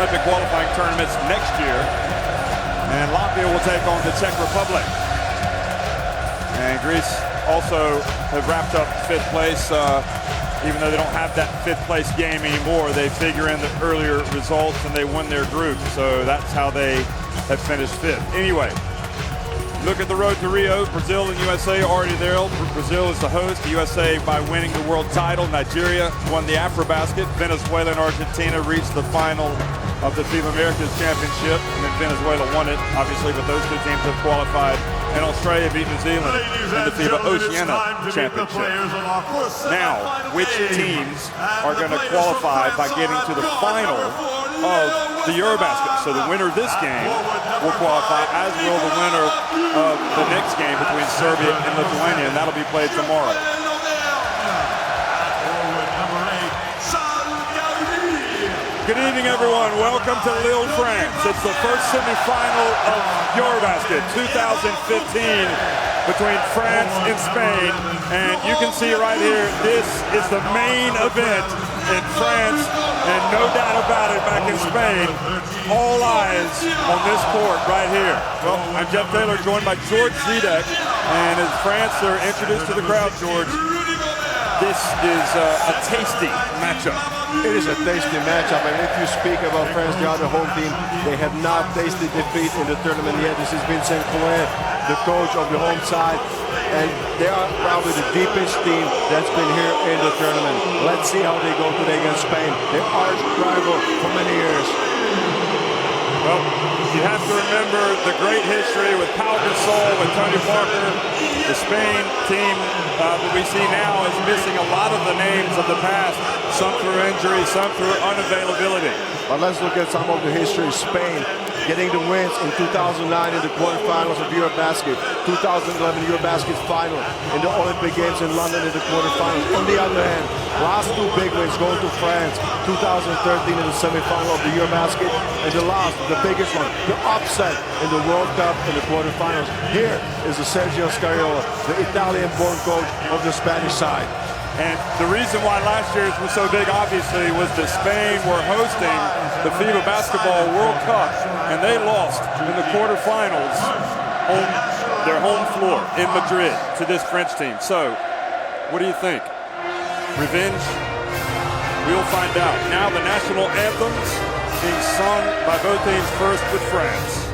Olympic qualifying tournaments next year. And Latvia will take on the Czech Republic. And Greece also have wrapped up 5th place. Even though they don't have that 5th place game anymore, they figure in the earlier results and they won their group. So that's how they have finished 5th. Anyway, look at the road to Rio. Brazil and USA already there. Brazil is the host. The USA by winning the world title. Nigeria won the Afrobasket. Venezuela and Argentina reached the final of the FIBA Americas Championship. And then Venezuela won it, obviously, but those 2 teams have qualified. And Australia beat New Zealand in the FIBA Oceania Championship. Now, which teams are going to qualify by getting to the final of the Eurobasket? So the winner of this game will qualify, as will the winner of the next game between Serbia and Lithuania, and that'll be played tomorrow. Good evening, everyone. Welcome to Lille, France. It's the first semifinal of Eurobasket 2015 between France and Spain. And you can see right here, this is the main event in France, and no doubt about it, back in Spain, all eyes on this court right here. Well, I'm Jeff Taylor, joined by George Zidek, and as France are introduced to the crowd, George, this is a tasty matchup. It is a tasty matchup, and if you speak about France, the other home team, they have not tasted defeat in the tournament yet. This is Vincent Collet, the coach of the home side, and they are probably the deepest team that's been here in the tournament. Let's see how they go today against Spain. Their arch rival for many years. Well, you have to remember the great history with Pau Gasol, with Tony Parker. The Spain team that we see now is missing a lot of the names of the past, some through injury, some through unavailability. But let's look at some of the history. Spain getting the wins in 2009 in the quarterfinals of Eurobasket, 2011 Eurobasket final, in the Olympic Games in London in the quarterfinals. On the other hand, last 2 big wins going to France, 2013 in the semifinal of the Eurobasket, and the last, the biggest one, the upset in the World Cup in the quarterfinals. Here is the Sergio Scariolo, the Italian-born coach of the Spanish side. And the reason why last year's was so big, obviously, was that Spain were hosting the FIBA Basketball World Cup, and they lost in the quarterfinals on their home floor in Madrid to this French team. So, what do you think? Revenge? We'll find out. Now the national anthems being sung by both teams, first with France.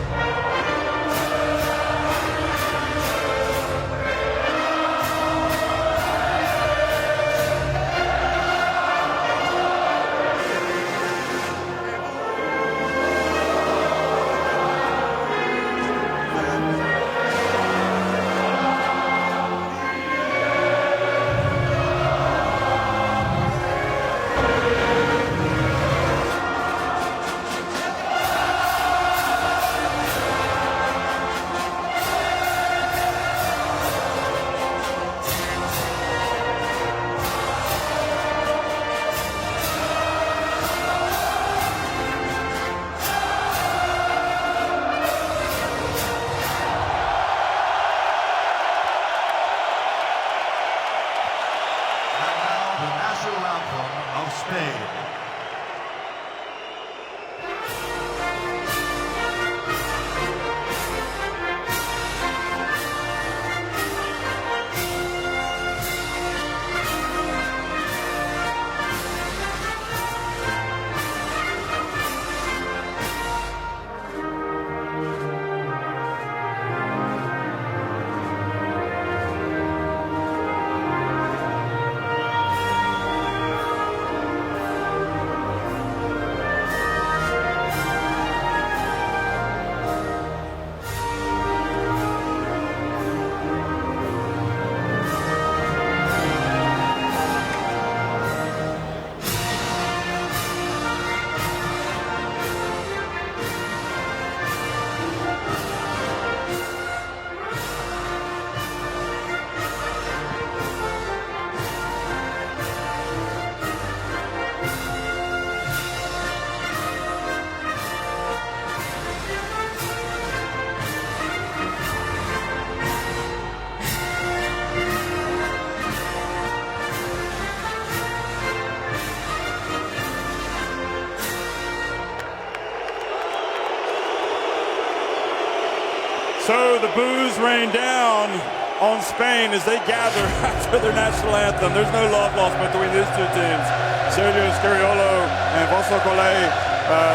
So the boos rain down on Spain as they gather after their national anthem. There's no love lost between these two teams. Sergio Scariolo and Vincent Collet,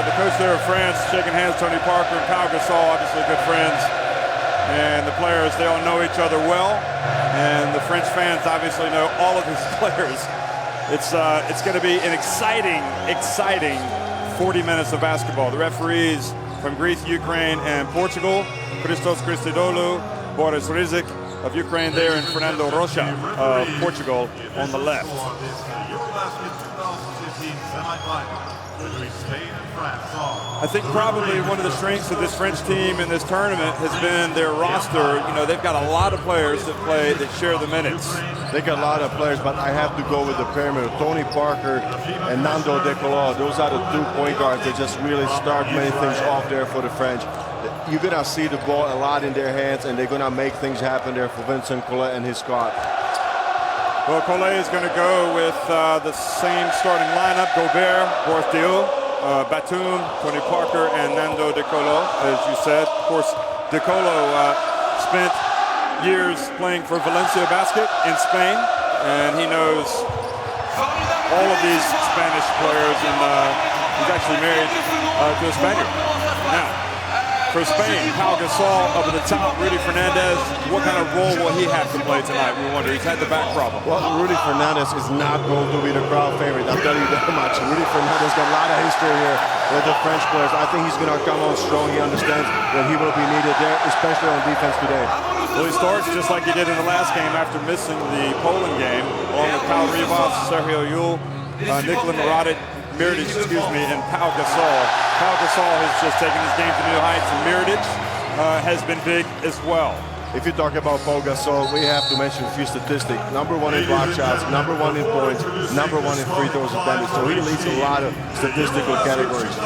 the coach there of France, shaking hands. Tony Parker and Pau Gasol, obviously good friends. And the players, they all know each other well. And the French fans obviously know all of these players. It's going to be an exciting 40 minutes of basketball. The referees from Greece, Ukraine, and Portugal, Christos Christodoulou, Boris Rizik of Ukraine there, and Fernando Rocha of Portugal on the left. I think probably one of the strengths of this French team in this tournament has been their roster. You know, they've got a lot of players that share the minutes. They got a lot of players, but I have to go with the pyramid. Tony Parker and Nando De Colo, those are the 2 point guards that just really start many things off there for the French. You're going to see the ball a lot in their hands, and they're going to make things happen there for Vincent Collet and his squad. Well, Collet is going to go with the same starting lineup: Gobert, Boris Diaw, Batum, Tony Parker, and Nando De Colo, as you said. Of course, De Colo spent years playing for Valencia Basket in Spain, and he knows all of these Spanish players, and he's actually married to a Spaniard. Now, for Spain, Pau Gasol up at the top, Rudy Fernandez. What kind of role will he have to play tonight? We wonder. He's had the back problem. Well, Rudy Fernandez is not going to be the crowd favorite. I'll tell you that much. Rudy Fernandez got a lot of history here with the French players. I think he's going to come on strong. He understands that he will be needed there, especially on defense today. Well, he starts just like he did in the last game after missing the Poland game, along with Pau Ribas, Sergio Llull, Nikola Mirotic, and Pau Gasol. Pau Gasol has just taken his game to new heights, and Mirotic has been big as well. If you talk about Pau Gasol, we have to mention a few statistics. #1 in block shots, #1 in points, #1 in free throws attempted. So he leads a lot of statistical categories.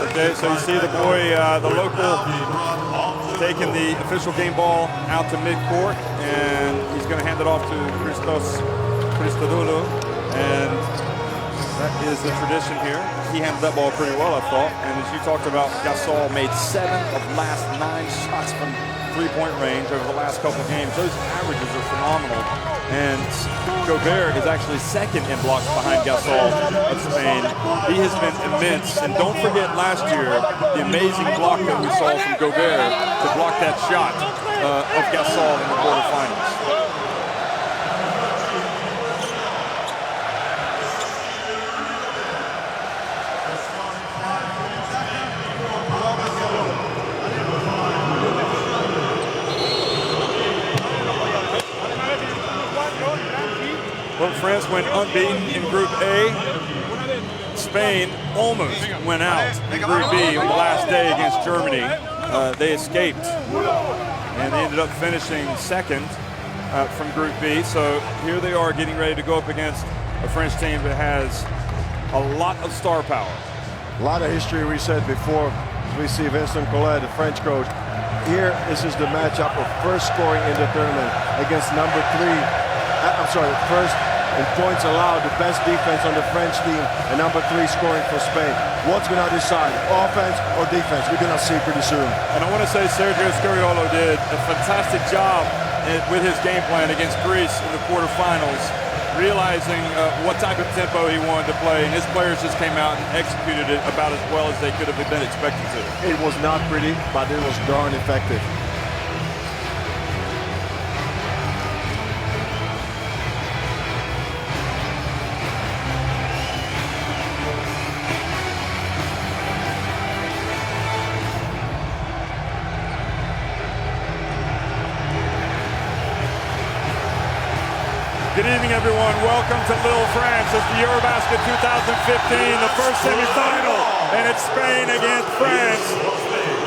Okay, so you see the boy, the local, taking the official game ball out to midcourt, and he's going to hand it off to Christos Christodoulou, and that is the tradition here. He handled that ball pretty well, I thought, and as you talked about, Gasol made 7 of the last 9 shots from three-point range over the last couple of games. Those averages are phenomenal, and Gobert is actually second in blocks behind Gasol of Spain. He has been immense, and don't forget last year the amazing block that we saw from Gobert to block that shot of Gasol in the quarterfinals. Well, France went unbeaten in Group A. Spain almost went out in Group B on the last day against Germany. They escaped, and they ended up finishing second from Group B. So here they are getting ready to go up against a French team that has a lot of star power. A lot of history, we said before. We see Vincent Collet, the French coach. Here, this is the matchup of first scoring in the tournament against first in points allowed, the best defense on the French team, and #3 scoring for Spain. What's going to decide, offense or defense? We're going to see pretty soon. And I want to say Sergio Scariolo did a fantastic job with his game plan against Greece in the quarterfinals, realizing what type of tempo he wanted to play, and his players just came out and executed it about as well as they could have been expected to. It was not pretty, but it was darn effective. Good evening, everyone. Welcome to Little France. It's the Eurobasket 2015, the first semifinal, and it's Spain against France.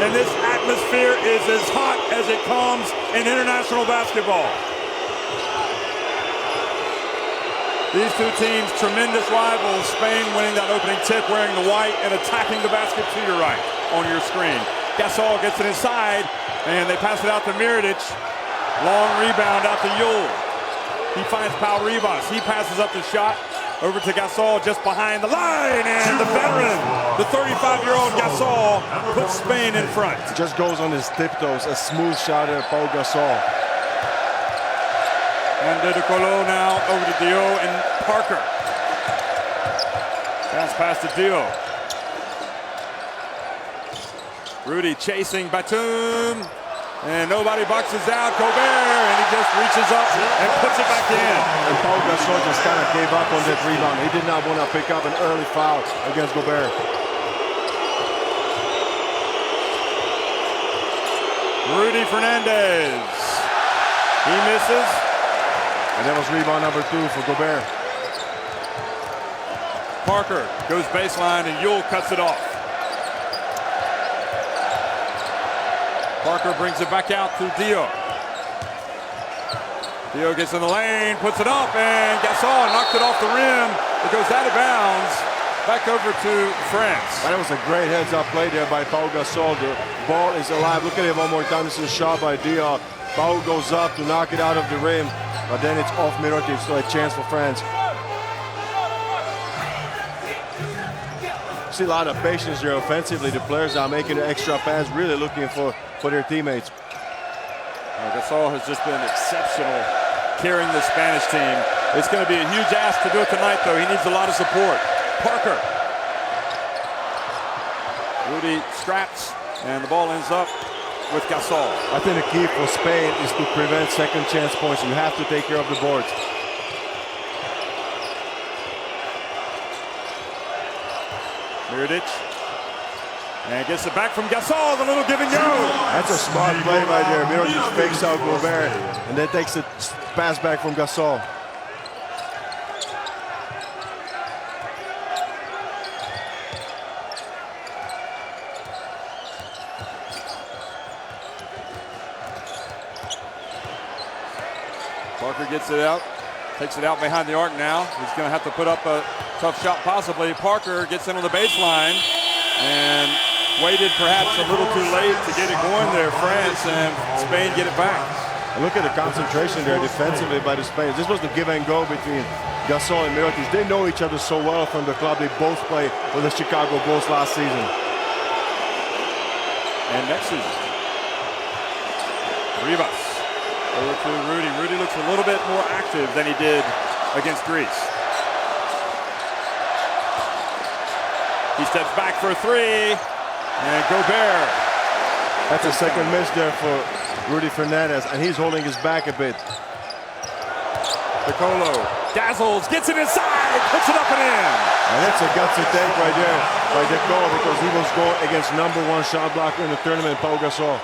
And this atmosphere is as hot as it comes in international basketball. These two teams, tremendous rivals. Spain winning that opening tip, wearing the white and attacking the basket to your right on your screen. Gasol gets it inside, and they pass it out to Mirotic. Long rebound out to Llull. He finds Pau Ribas. He passes up the shot over to Gasol just behind the line, and the veteran, the 35-year-old Gasol puts Spain in front. Just goes on his tiptoes. A smooth shot at Paul Gasol. And De Colo now over to Dio and Parker. Pass to Dio. Rudy chasing Batum. And nobody boxes out Gobert, and he just reaches up and puts it back in. And Paul Gasol just kind of gave up on that rebound. He did not want to pick up an early foul against Gobert. Rudy Fernandez. He misses. And that was rebound number 2 for Gobert. Parker goes baseline, and Yule cuts it off. Parker brings it back out to Dio. Dio gets in the lane, puts it up, and Gasol knocked it off the rim. It goes out of bounds, back over to France. That was a great heads-up play there by Paul Gasol. The ball is alive. Look at it one more time. This is a shot by Dio. Paul goes up to knock it out of the rim, but then it's off Mirotic, so a chance for France. See a lot of patience there offensively. The players are making the extra pass, really looking for their teammates. Gasol has just been exceptional carrying the Spanish team. It's going to be a huge ask to do it tonight, though. He needs a lot of support. Parker. Rudy scraps, and the ball ends up with Gasol. I think the key for Spain is to prevent second chance points. You have to take care of the boards. Mirotic. And gets it back from Gasol, the little give and go. That's a smart play right there. Mirotic fakes out Gobert, and then takes the pass back from Gasol. Parker gets it out, takes it out behind the arc now. He's going to have to put up a tough shot possibly. Parker gets in on the baseline and waited perhaps a little too late to get it going there. France and Spain get it back. And look at the concentration there defensively by the Spaniards. This was the give and go between Gasol and Mirotic. They know each other so well from the club. They both played with the Chicago Bulls last season. And next season, Rivas over to Rudy. Rudy looks a little bit more active than he did against Greece. He steps back for a three, and Gobert. That's a second miss there for Rudy Fernandez, and he's holding his back a bit. De Colo dazzles, gets it inside, puts it up and in. And that's a gutsy take right there by De Colo, because he was going against #1 shot blocker in the tournament, Paul Gasol.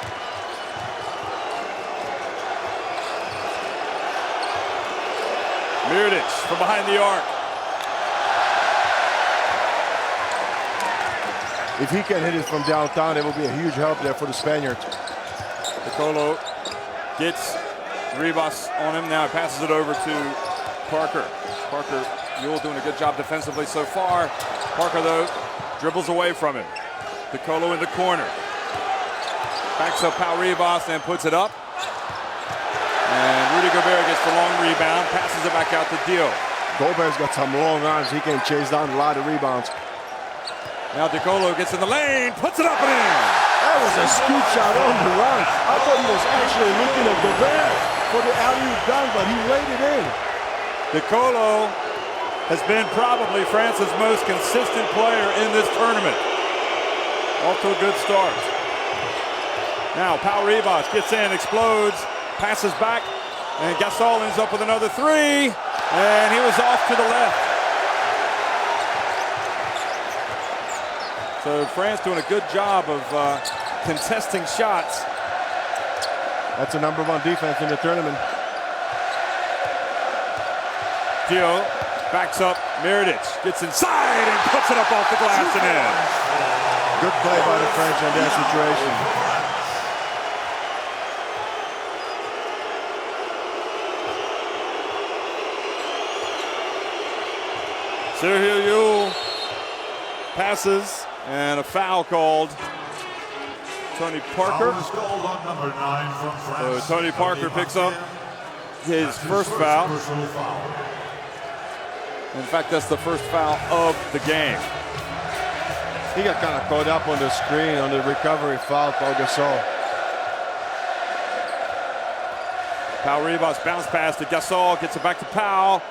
Mirotic from behind the arc. If he can hit it from downtown, it will be a huge help there for the Spaniards. De Colo gets Rivas on him. Now passes it over to Parker. Parker, Yule doing a good job defensively so far. Parker, though, dribbles away from him. De Colo in the corner. Backs up Pau Rivas and puts it up. And Rudy Gobert gets the long rebound, passes it back out to Dio. Gobert's got some long arms. He can chase down a lot of rebounds. Now De Colo gets in the lane, puts it up and in. That was a scoop shot on the run. I thought he was actually looking at Gobert for the alley-oop dunk, but he laid it in. De Colo has been probably France's most consistent player in this tournament. Off to a good start. Now Pau Rivas gets in, explodes, passes back, and Gasol ends up with another three, and he was off to the left. So France doing a good job of contesting shots. That's a #1 defense in the tournament. Dio backs up, Mirotic gets inside and puts it up off the glass and in. Good play by the French in that situation. Sergio Yule passes, and a foul called. Tony Parker. So Tony Parker picks up his first foul. In fact, that's the first foul of the game. He got kind of caught up on the screen on the recovery foul, Pau Gasol. Pau Ribas bounce pass to Gasol, gets it back to Pau.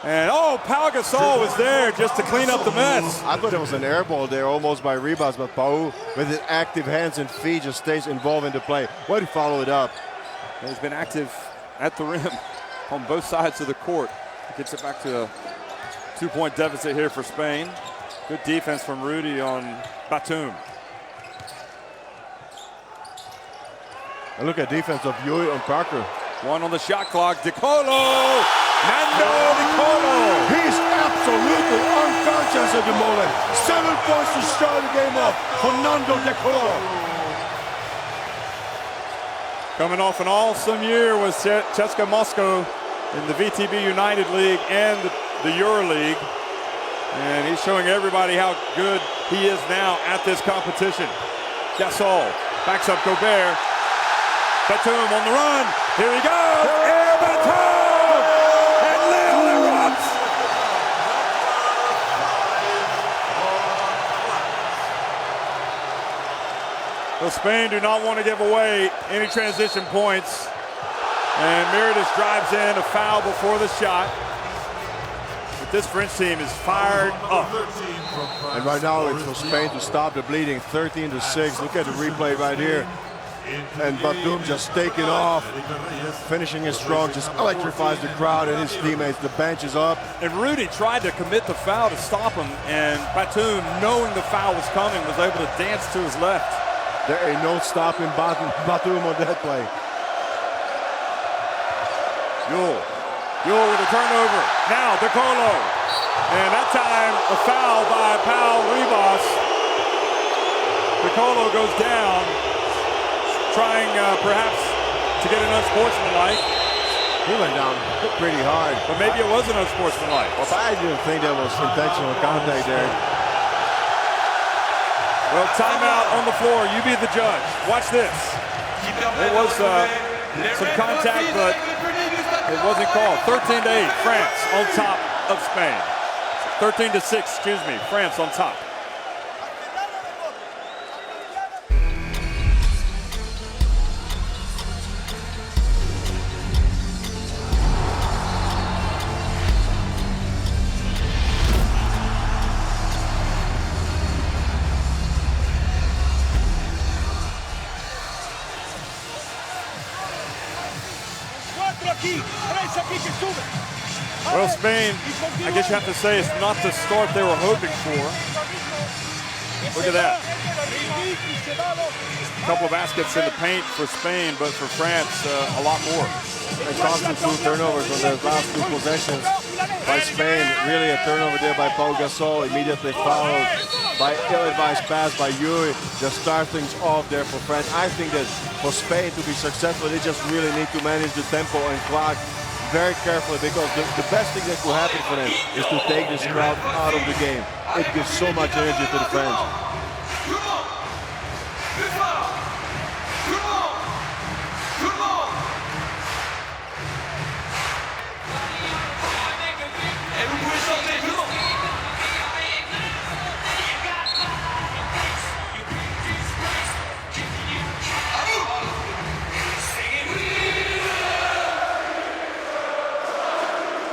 And Pau Gasol was there just to clean up the mess. I thought it was an air ball there almost by Ribas, but Pau with his active hands and feet just stays involved in the play. Why do you follow it up? He's been active at the rim on both sides of the court. Gets it back to a 2-point deficit here for Spain. Good defense from Rudy on Batum. And look at defense of Yui on Parker. One on the shot clock. De Colo! Nando De Colo! He's absolutely unconscious at the moment. 7 points to start the game off for Nando De Colo. Coming off an awesome year with CSKA Moscow in the VTB United League and the EuroLeague. And he's showing everybody how good he is now at this competition. Gasol backs up Gobert. Batum on the run. Here he goes. Air Batum! And Lille erupts. Well, Spain do not want to give away any transition points. And Mirotic drives in a foul before the shot. But this French team is fired up. And right now it's for Spain to stop the bleeding. 13-6. Look at the replay right here. And Batum just taking off, finishing it strong, just electrifies the crowd and his teammates. The bench is up. And Rudy tried to commit the foul to stop him, and Batum, knowing the foul was coming, was able to dance to his left. There ain't no stopping Batum on that play. Yule with a turnover. Now De Colo. And that time a foul by Pau Ribas. De Colo goes down, trying perhaps to get an unsportsmanlike. He went down pretty hard. But maybe it wasn't unsportsmanlike. Well, I didn't think that was intentional contact there. Well, timeout on the floor. You be the judge. Watch this. It was some contact, but it wasn't called. 13-8, France on top of Spain. 13-6, excuse me, France on top. Well, Spain, I guess you have to say it's not the start they were hoping for. Look at that. A couple of baskets in the paint for Spain, but for France, a lot more. They caused the 2 turnovers on their last 2 possessions by Spain. Really a turnover there by Pau Gasol, immediately followed by ill-advised pass by Yuri. Just start things off there for France. I think that for Spain to be successful, they just really need to manage the tempo and clock very carefully, because the best thing that could happen for them is to take this crowd out of the game. It gives so much energy to the French.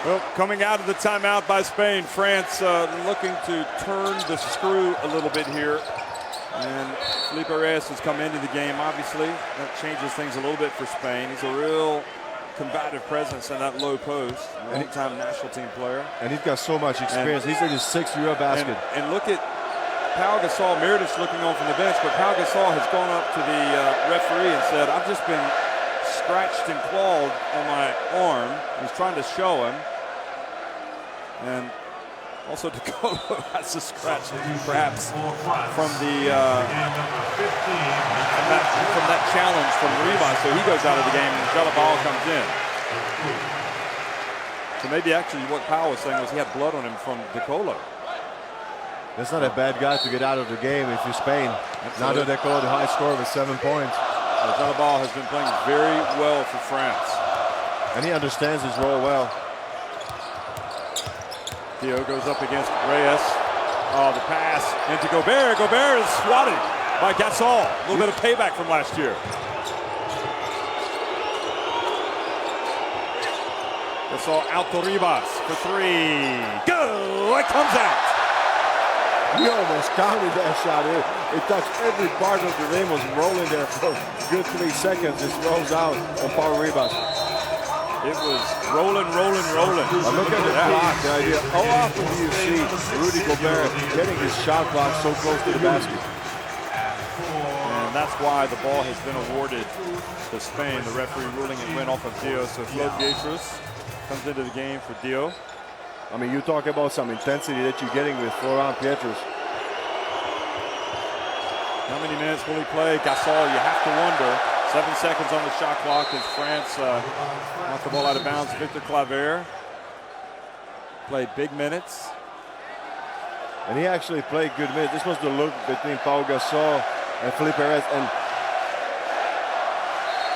Well, coming out of the timeout by Spain, France looking to turn the screw a little bit here. And Felipe Reyes has come into the game, obviously. That changes things a little bit for Spain. He's a real combative presence in that low post. Long-time national team player. And he's got so much experience. He's in his 6th Eurobasket. And look at Pau Gasol. Mirotic looking on from the bench, but Pau Gasol has gone up to the referee and said, I've just been scratched and clawed on my arm. He's trying to show him. And also De Colo has a scratch, perhaps, from the from that challenge from Ribas. So he goes out of the game and Jalabal comes in. So maybe actually what Pau was saying was he had blood on him from De Colo. That's not a bad guy to get out of the game if you're Spain. Now that De Colo, the high score with 7 points. Jalabal has been playing very well for France. And he understands his role well. Theo goes up against Reyes. Oh, the pass into Gobert. Gobert is swatted by Gasol. A little bit of payback from last year. Gasol out to Ribas for three. Go! It comes out. He almost counted that shot. It touched every part of the rim, was rolling there for a good 3 seconds. It rolls out on power Ribas. It was rolling, rolling, rolling. But look at the block, the idea. How often do you see Rudy Gobert getting his shot block so close to the basket? And that's why the ball has been awarded to Spain. The referee ruling it went off of Dio. So Flo Pietrus comes into the game for Dio. I mean, you talk about some intensity that you're getting with Florent Pietrus. How many minutes will he play? Gasol, you have to wonder. 7 seconds on the shot clock as France knocked the ball out of bounds. Victor Claver played big minutes. And he actually played good minutes. This was the look between Pau Gasol and Felipe Reyes. And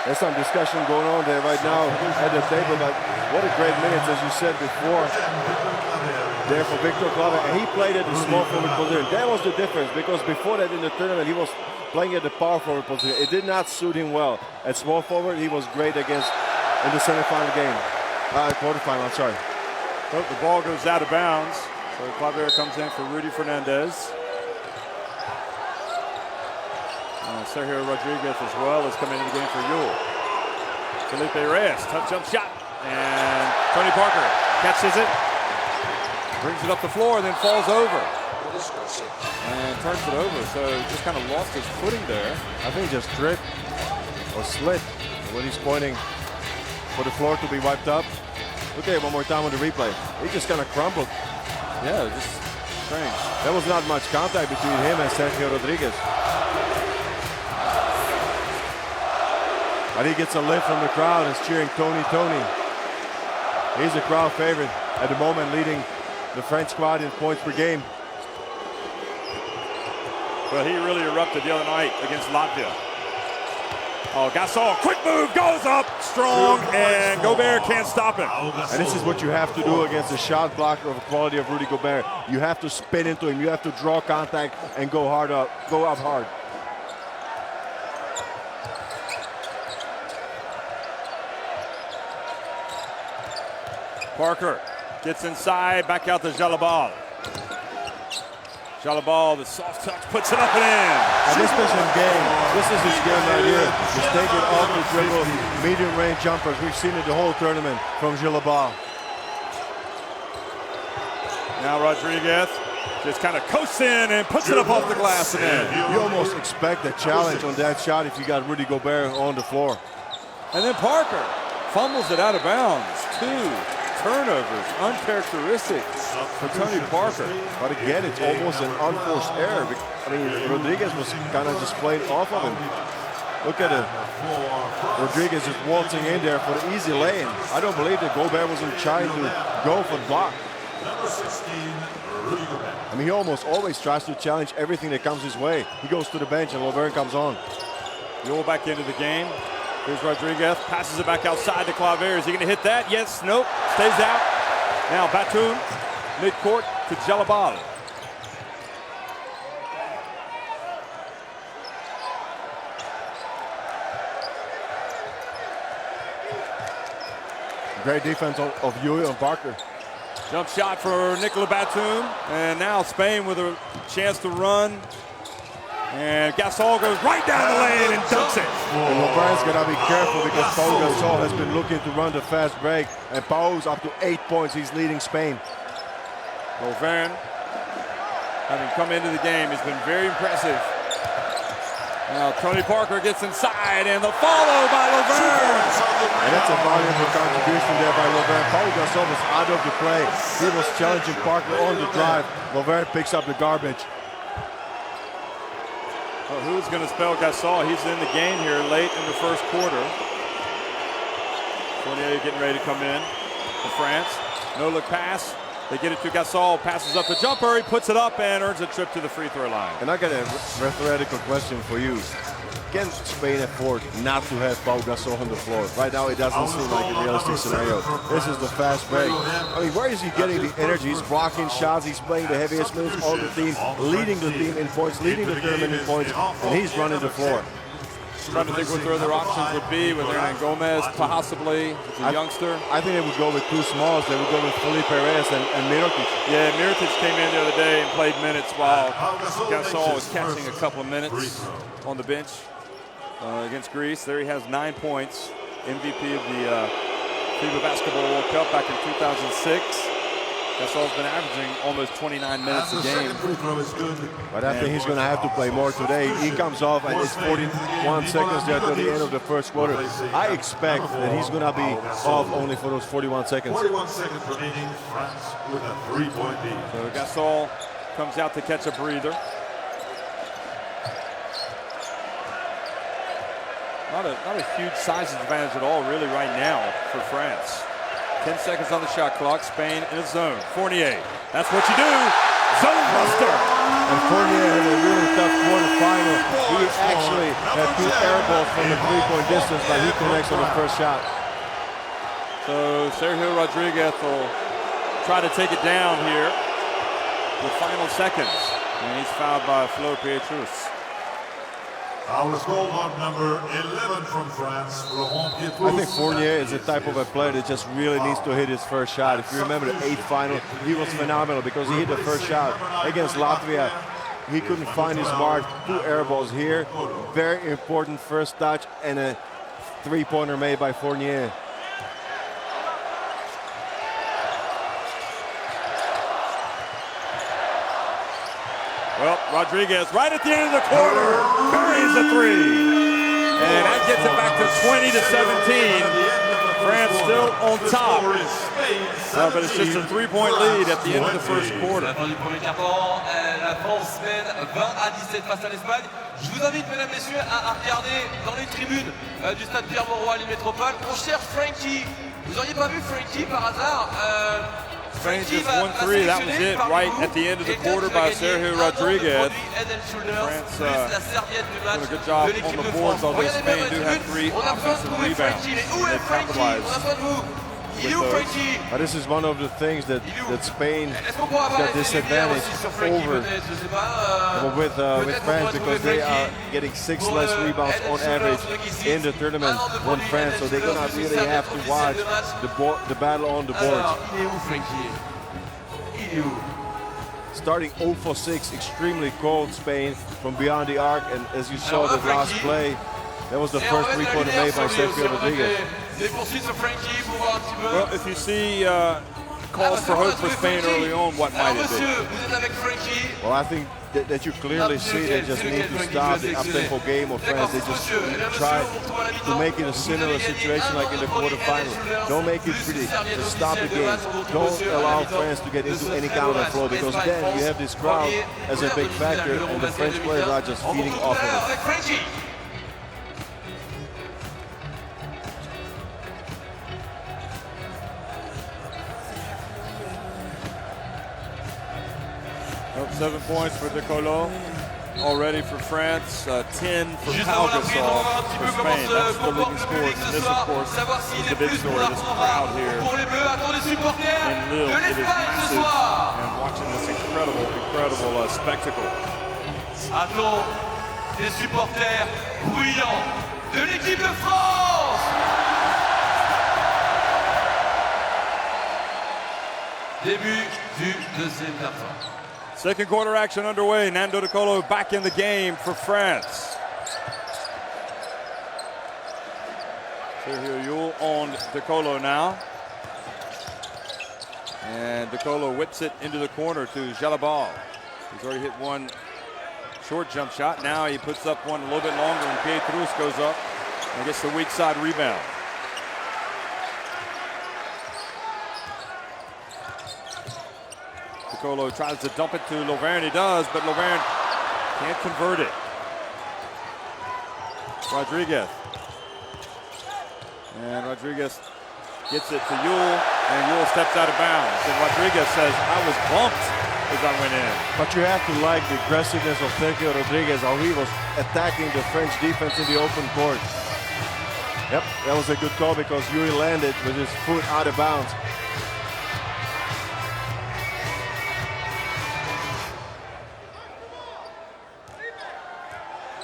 there's some discussion going on there right now at the table. But what a great minutes, as you said before, there for Victor Claver. And he played at the small forward position. That was the difference, because before that in the tournament, he was playing at the power forward position. It did not suit him well. At small forward, he was great against in the semifinal game. Quarterfinal, I'm sorry. So the ball goes out of bounds. So Claver comes in for Rudy Fernandez. Sergio Rodriguez as well is coming into the game for Yule. Felipe Reyes, tough jump shot. And Tony Parker catches it. Brings it up the floor and then falls over. And turns it over, so just kind of lost his footing there. I think he just tripped or slipped when he's pointing for the floor to be wiped up. Look at it one more time on the replay. He just kind of crumbled. Yeah, just strange. There was not much contact between him and Sergio Rodriguez. But he gets a lift from the crowd and is cheering Tony, Tony. He's a crowd favorite at the moment, leading the French squad in points per game. Well, he really erupted the other night against Latvia. Oh, Gasol, quick move, goes up, strong, and Gobert can't stop him. And this is what you have to do against a shot blocker of the quality of Rudy Gobert. You have to spin into him, you have to draw contact and go up hard. Parker gets inside, back out to Jalabal. Jalabal, the soft touch, puts it up and in. And this is his game. This is his game right here. Just take it off the dribble, medium range jumpers. We've seen it the whole tournament from Jalabal. Now Rodriguez just kind of coasts in and puts it up off the glass and in. You almost expect a challenge on that shot if you got Rudy Gobert on the floor. And then Parker fumbles it out of bounds. 2 turnovers, uncharacteristic for Tony Parker. But again, it's almost an unforced error. I mean, Rodriguez was kind of just playing off of him. Look at it. Rodriguez just waltzing in there for the easy lane. I don't believe that Gobert wasn't trying to go for the block. I mean, he almost always tries to challenge everything that comes his way. He goes to the bench and Laverne comes on. Yule back into the game. Here's Rodriguez, passes it back outside to Claver. Is he going to hit that? Yes, nope, stays out. Now Batum, mid-court to Jalabal. Great defense of Yule and Parker. Jump shot for Nicola Batum. And now Spain with a chance to run. And Gasol goes right down the lane and dunks it. And LeBron's got to be careful because Pau Gasol has been looking to run the fast break. And Pau's up to 8 points. He's leading Spain. Laverne, having come into the game, has been very impressive. Now Tony Parker gets inside and the follow by Laverne. And that's a valuable contribution there by Laverne. Pau Gasol was out of the play. He was challenging Parker on the drive. Laverne picks up the garbage. Well, who's going to spell Gasol? He's in the game here late in the first quarter. Fournier getting ready to come in for France. No-look pass. They get it to Gasol, passes up the jumper, he puts it up and earns a trip to the free throw line. And I got a rhetorical question for you. Can Spain afford not to have Pau Gasol on the floor? Right now, it doesn't seem like a realistic scenario. This is the fast break. I mean, where is he getting the energy? He's blocking shots. He's playing the heaviest minutes on the team, leading the team in points, leading the tournament in points, and he's running the floor. Trying to think what their other options would be with Hernan Gomez, possibly, the youngster. I think they would go with two smalls. They would go with Felipe Perez and Mirotic. Yeah, Mirotic came in the other day and played minutes while Gasol was catching a couple of minutes on the bench against Greece. There he has 9 points, MVP of the FIBA Basketball World Cup back in 2006. Gasol's been averaging almost 29 minutes a game. But I think he's going to have to play more today. He comes off and it's 41 seconds there to the end of the first quarter. I expect that he's going to be off only for those 41 seconds. 41 seconds remaining, France with a 3-point lead. So Gasol comes out to catch a breather. Not a huge size advantage at all, really, right now for France. 10 seconds on the shot clock. Spain in a zone. Fournier. That's what you do. Zone buster. And Fournier had a really tough quarterfinal. He actually had 2 air balls from the 3-point distance, but he connects on the first shot. So Sergio Rodriguez will try to take it down here. The final seconds. And he's fouled by Flo Pietrus. Our scoreboard number 11 from France, Laurent Pietrus. I think Fournier is the type of a player that just really needs to hit his first shot. If you remember the 8th final, he was phenomenal because he hit the first shot against Latvia. He couldn't find his mark. 2 air balls here. Very important first touch and a 3-pointer made by Fournier. Well, Rodriguez right at the end of the quarter buries a 3. And that gets it back to 20-17. France still on top. But it's just a 3-point lead at the end of the first quarter. La France mène 20-17 face à l'Espagne. Je vous invite, mesdames, messieurs, à regarder dans les tribunes du stade Pierre-Mauroy à Métropole. On cherche Frankie. Vous auriez pas vu Frankie par hasard? Spain just won 3. That was it right at the end of the quarter by Sergio Rodriguez. France doing a good job on the boards, although Spain do have 3 offensive rebounds. They capitalized with those. But this is one of the things that Spain got disadvantage over with France because they are getting 6 less rebounds on average in the tournament than France, so they're gonna really have to watch the battle on the boards. Starting 0 for 6, extremely cold Spain from beyond the arc, and as you saw the last play, that was the first 3-pointer made by Sergio Rodriguez. Well, if you see calls for hope for Spain early on, what might it be? Well, I think that you clearly see they just need to stop the up-tempo game of France. They just try to make it a similar situation like in the quarterfinals. Don't make it pretty. Just stop the game. Don't allow France to get into any counter flow because then you have this crowd as a big factor and the French players are just feeding off of it. Up 7 points for De Colo. Already for France, 10 for Pau Gasol for Spain. That's the leading scores. And this, of course, is the big story. This crowd here in Lille. It is massive. And watching this incredible spectacle. Attends des supporters bruyants de l'équipe de France. Début du deuxième quart-temps. Second quarter action underway. Nando De Colo back in the game for France. Sergio Yul on De Colo now. And De Colo whips it into the corner to Jalabal. He's already hit one short jump shot. Now he puts up one a little bit longer and Pietrus goes up and gets the weak side rebound. De Colo tries to dump it to Lovern. He does, but Lovern can't convert it. Rodriguez. And Rodriguez gets it to Yul. And Yule steps out of bounds. And Rodriguez says, I was bumped as I went in. But you have to like the aggressiveness of Sergio Rodriguez, how he was attacking the French defense in the open court. Yep, that was a good call because Yuri landed with his foot out of bounds.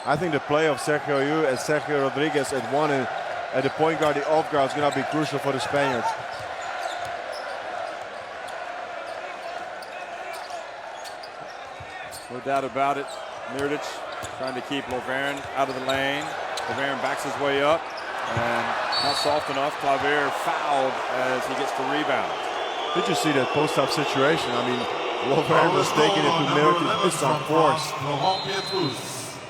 I think the play of Sergio Yuri and Sergio Rodriguez at one and at the point guard, the off guard is going to be crucial for the Spaniards. No doubt about it. Mirotic trying to keep Lovern out of the lane. Lovern backs his way up and not soft enough. Claver fouled as he gets the rebound. Did you see that post-up situation? I mean, Lovern was taking it to Mirotic with some force.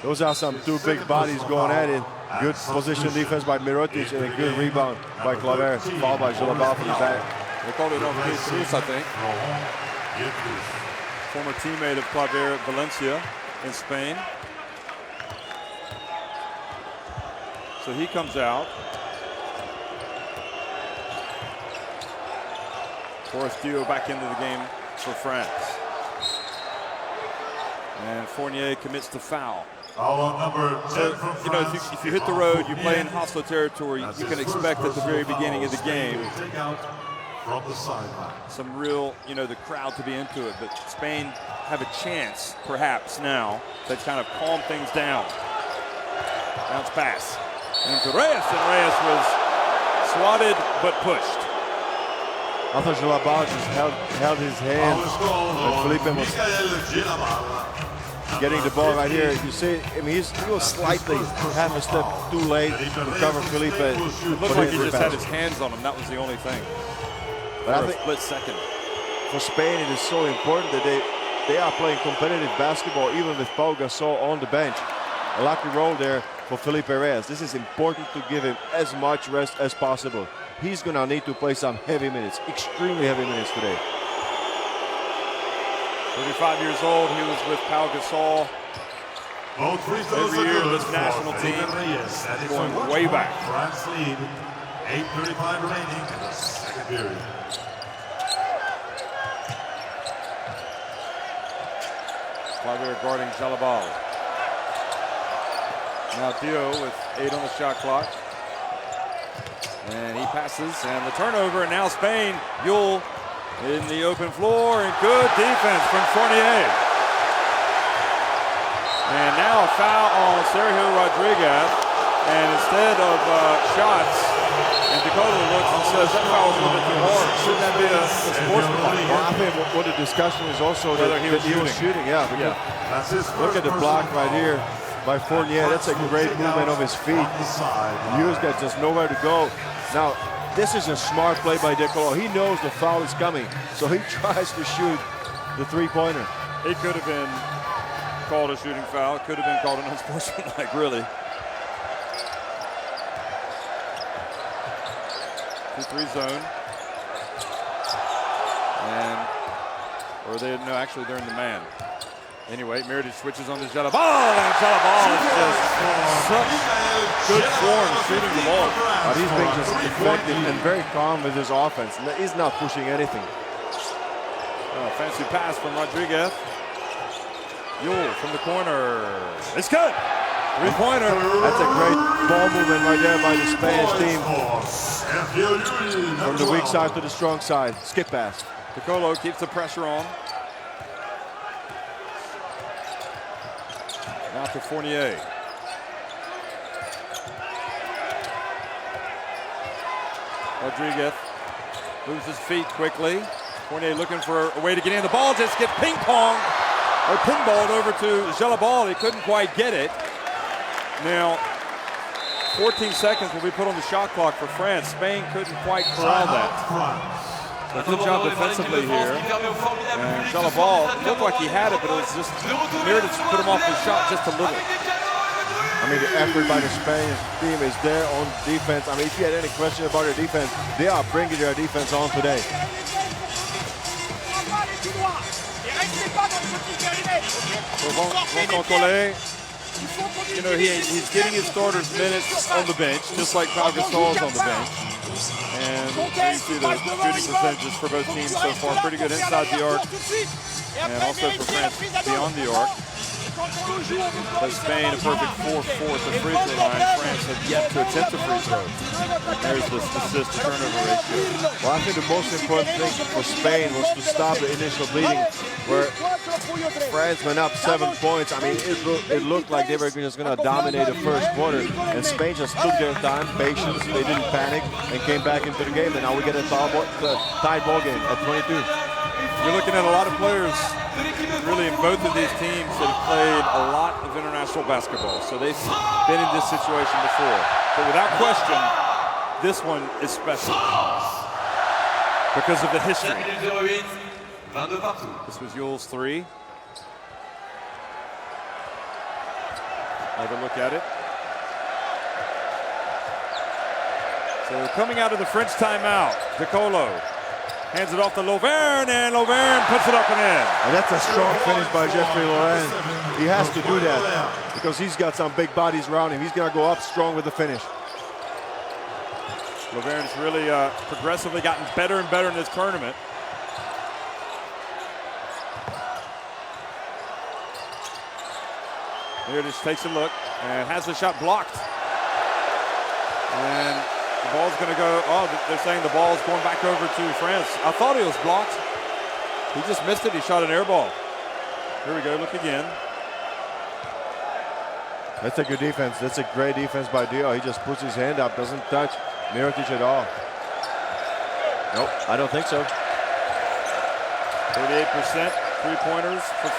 Those are some two big bodies going at it. Good position defense by Mirotic and a good rebound by Claver. Fouled by Jalabal from the back. They called it on Jesus, I think. Former teammate of Claver at Valencia in Spain. So he comes out. Forestier back into the game for France. And Fournier commits the foul. So, you know, if you hit the road, you play in hostile territory, you can expect at the very beginning of the game some real, you know, the crowd to be into it. But Spain have a chance, perhaps now, to kind of calm things down. Bounce pass. And Reyes was swatted but pushed. I thought Jalabal just held his hand when Felipe was getting the ball right here. You see, I mean, he was slightly half a step too late to cover Felipe. It looked like he just had his hands on him. That was the only thing. But For I a think split second. for Spain, it is so important that they are playing competitive basketball, even with Pau Gasol on the bench. A lucky roll there for Felipe Reyes. This is important to give him as much rest as possible. He's going to need to play some heavy minutes, extremely heavy minutes today. 35 years old, he was with Pau Gasol every year of this national team, going way back. France lead, 8:35 remaining in the second period. Claver guarding Jalabal. Now Dio with 8 on the shot clock. And he passes, and the turnover, and now Spain, Yule in the open floor, and good defense from Fournier. And now a foul on Sergio Rodriguez, and instead of shots, and Dakota looks and says, that foul was a little bit too hard. Shouldn't that be a sportsmanlike? Well, I think what the discussion is also Whether that he was shooting. Yeah, because That's his look first at the block right here by Fournier. That's a great movement of his feet. Hughes got just nowhere to go. Now, this is a smart play by Decolo. He knows the foul is coming, so he tries to shoot the three-pointer. It could have been called a shooting foul. It could have been called an unsportsmanlike, really. 2-3 zone. Actually, they're in the man. Anyway, Mirotic switches on to Jalabal, and Jalabal is just such good form shooting the ball. But he's being just deflected and very calm with his offense. He's not pushing anything. Fancy pass from Rodriguez. Yule from the corner. It's good. Three-pointer. That's a great ball movement right there by the Spanish team. From the weak side to the strong side. Skip pass. Piccolo keeps the pressure on. Now to Fournier. Rodriguez moves his feet quickly. Fournier looking for a way to get in. The ball just gets ping-ponged or pinballed over to Jalabal. He couldn't quite get it. Now, 14 seconds will be put on the shot clock for France. Spain couldn't quite corral that. So good job defensively here. And Jalabal looked like he had it, but it was just Mirotic put him off his shot just a little. I mean, the effort by the Spanish team is there on defense. I mean, if you had any question about their defense, they are bringing their defense on today. You know, he's getting his starters minutes on the bench, just like Pau Gasol's on the bench. And you see the shooting percentages for both teams so far. Pretty good inside the arc, and also for France beyond the arc. But Spain, a perfect 4-4 at the free throw line. France have yet to attempt a free throw. There's the assist-to-turnover ratio. Well, I think the most important thing for Spain was to stop the initial bleeding, where France went up 7 points. I mean, it looked like they were just going to dominate the first quarter, and Spain just took their time, patience. They didn't panic and came back into the game, and now we get a tied ball game at 22. You're looking at a lot of players really in both of these teams that have played a lot of international basketball. So they've been in this situation before. But without question, this one is special because of the history. This was Yule's 3. Another look at it. So coming out of the French timeout, Piccolo hands it off to Lovern, and Lovern puts it up and in. And that's a strong finish by Jeffrey Loren. He has to do that because he's got some big bodies around him. He's going to go up strong with the finish. Lovern's really progressively gotten better and better in this tournament. Here just takes a look and has the shot blocked. And the ball's going to go, they're saying the ball's going back over to France. I thought it was blocked. He just missed it. He shot an air ball. Here we go, look again. That's a good defense. That's a great defense by Dio. He just puts his hand up, doesn't touch Mirotic at all. Nope, I don't think so. 38% three-pointers for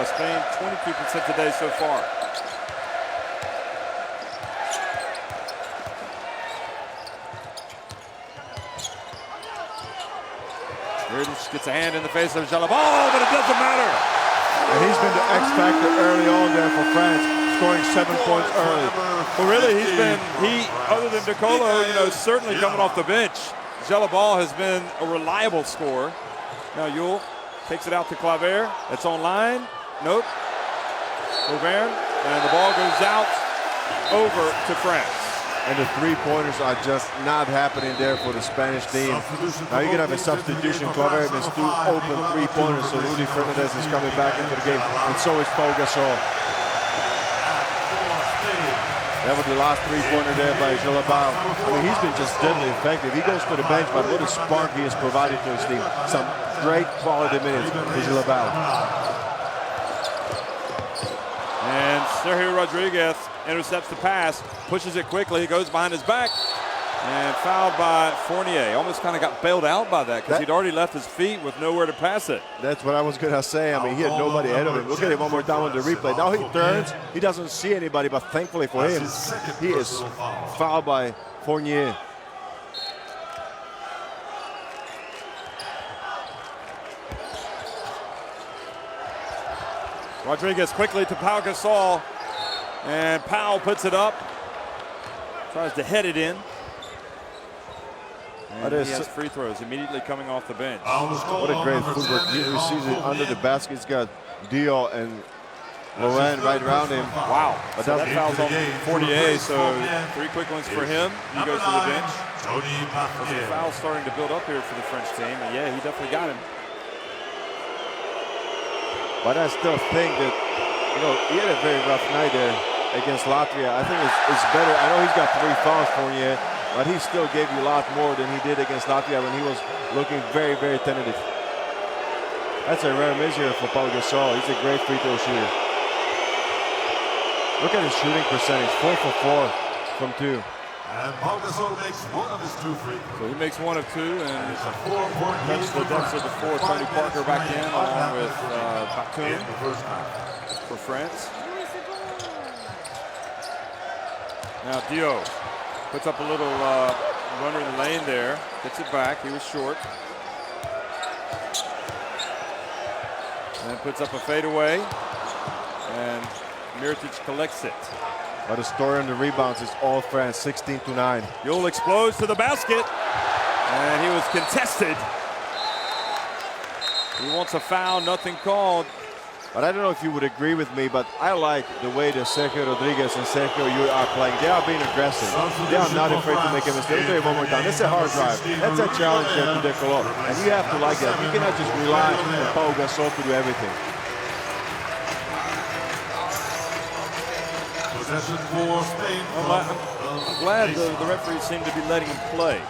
Spain, 22% today so far. Mirotic gets a hand in the face of Jalabal, but it doesn't matter. And he's been the X factor early on there for France, scoring 7 points early. Well, really, other than Piccolo, certainly coming off the bench, Jalabal has been a reliable scorer. Now Yule takes it out to Claver. It's on line. Nope. Lovern, and the ball goes out over to France. And the three-pointers are just not happening there for the Spanish team. Now you're going to have a substitution. Claver missed 2 open three-pointers, so Rudy Fernandez is coming back into the game, and so is Paul Gasol. That was the last three-pointer there by Jalabal. I mean, he's been just deadly effective. He goes to the bench, but what a spark he has provided to his team. Some great quality minutes for Jalabal. And Sergio Rodriguez intercepts the pass, pushes it quickly, goes behind his back, and fouled by Fournier. Almost kind of got bailed out by that because he'd already left his feet with nowhere to pass it. That's what I was going to say. I mean, he had nobody ahead of him. Look at him one more time on the replay. Now he turns. He doesn't see anybody, but thankfully for him, he is fouled by Fournier. Rodriguez quickly to Pau Gasol, and Pau puts it up, tries to head it in. And he has free throws immediately coming off the bench. What a great footwork. He receives it under the basket. He's got Dio and Loren right around him. Wow. But that foul's on Fournier, so 3 quick ones for him. He goes to the bench. There's a foul starting to build up here for the French team. And yeah, he definitely got him. But I still think that, he had a very rough night there against Latvia. I think it's better. I know he's got 3 fouls for you, but he still gave you a lot more than he did against Latvia when he was looking very, very tentative. That's a rare miss here for Paul Gasol. He's a great free throw shooter. Look at his shooting percentage, 4 for 4 from 2. And Paul Gasol makes 1 of his 2 free throws. So he makes 1 of 2, and It's a 4-point lead the deficit to 4. Tony Parker back in along with Batum for France. Now Dio puts up a little runner in the lane there, gets it back. He was short. And puts up a fadeaway, and Mirotic collects it. But the story on the rebounds is all France, 16-9. Yule explodes to the basket, and he was contested. He wants a foul, nothing called. But I don't know if you would agree with me, but I like the way that Sergio Rodriguez and Sergio Llull are playing. They are being aggressive. They are not afraid to make a mistake. I'll tell you one more time. That's a hard drive. That's a challenge there to De Colo. And you have to like that. You cannot just rely on Pau Gasol to do everything. Possession for Spain. I'm glad the referees seem to be letting him play.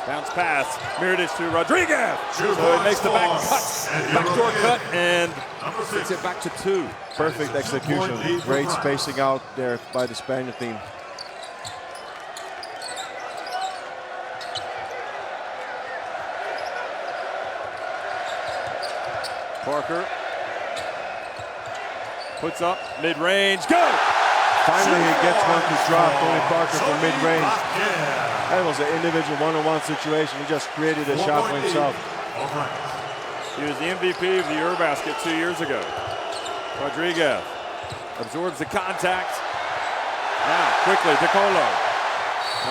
Bounce pass, Mirotic to Rodriguez. So he makes the backdoor cut, and takes it back to 2. Perfect execution. Great spacing out there by the Spaniard team. Parker puts up mid-range. Go! Finally, he gets one to drop. Tony Parker from mid-range. That was an individual one-on-one situation. He just created a shot for himself. He was the MVP of the Eurobasket 2 years ago. Rodriguez absorbs the contact. Now, quickly, De Colo.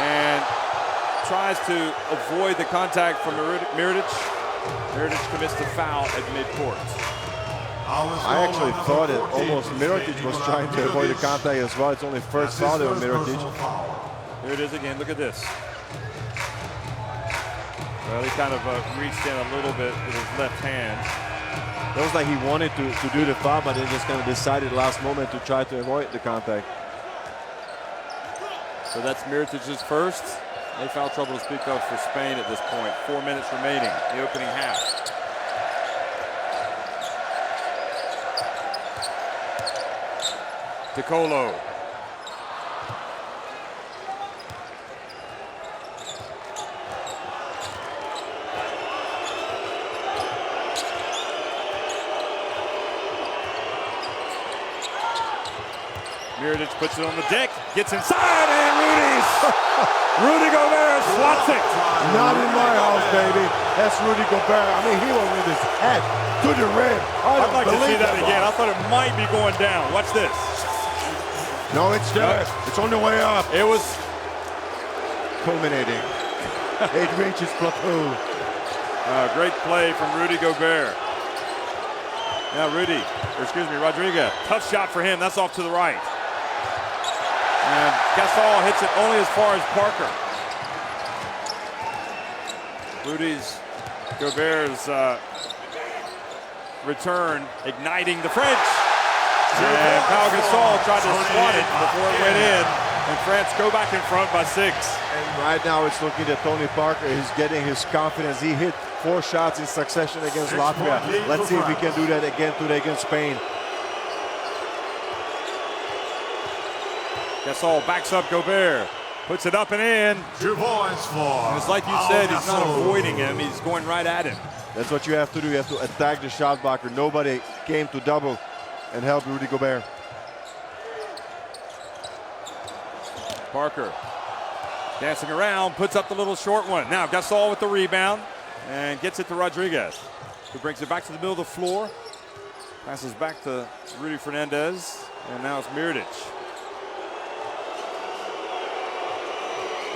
And tries to avoid the contact from Mirotic. Mirotic commits the foul at midcourt. I actually thought it almost Mirotic was trying to avoid the contact as well. It's only first foul there on Mirotic. Here it is again. Look at this. Well, he kind of reached in a little bit with his left hand. It was like he wanted to do the foul, but then just kind of decided last moment to try to avoid the contact. So that's Mirotic's first. No foul trouble to speak of for Spain at this point. 4 minutes remaining, the opening half. De Colo. Mirotic puts it on the deck, gets inside, and Rudy Gobert swats it. Not in my house, baby. That's Rudy Gobert. I mean, he went with his head to the rim. I'd like to see that again. I thought it might be going down. Watch this. No, it's there. It's on the way up. It was culminating. It reaches platoon. Great play from Rudy Gobert. Now Rodriguez. Tough shot for him. That's off to the right. And Gasol hits it only as far as Parker. Gobert's return, igniting the French. And Pau Gasol tried to swat it before it went in. And France go back in front by 6. And right now it's looking at Tony Parker. He's getting his confidence. He hit 4 shots in succession against Latvia. Let's see if he can do that again today against Spain. Gasol backs up Gobert, puts it up and in. 2 points for. And it's like you said, he's not avoiding him, he's going right at him. That's what you have to do. You have to attack the shot blocker. Nobody came to double and help Rudy Gobert. Parker dancing around, puts up the little short one. Now Gasol with the rebound and gets it to Rodriguez, who brings it back to the middle of the floor. Passes back to Rudy Fernandez, and now it's Mirotic.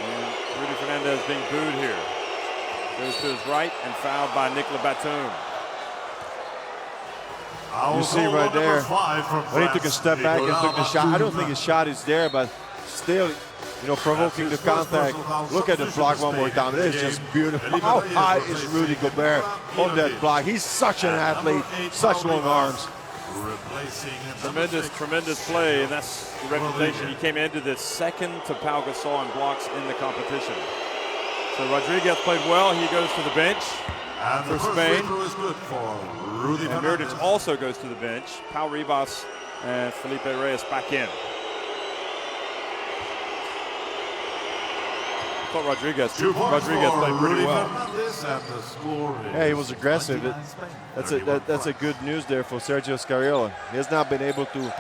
And Rudy Fernandez being booed here. Goes to his right and fouled by Nicolas Batum. You see right there, when he took a step back and took the shot. I don't think his shot is there, but still, you know, provoking the contact. Look at the block one more time. It is just beautiful. How high is Rudy Gobert on that block? He's such an athlete, such long arms. Tremendous play, and that's the reputation. He came into this second to Pau Gasol in blocks in the competition. So Rodriguez played well. He goes to the bench for Spain. And Mirotic also goes to the bench. Pau Ribas and Felipe Reyes back in. I thought Rodriguez played pretty well. Yeah, he was aggressive. That's a good news there for Sergio Scariolo. He has not been able to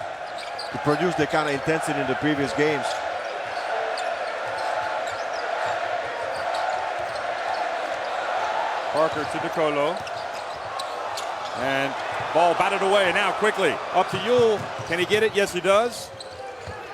produce the kind of intensity in the previous games. Parker to De Colo. And ball batted away now quickly. Up to Llull. Can he get it? Yes, he does.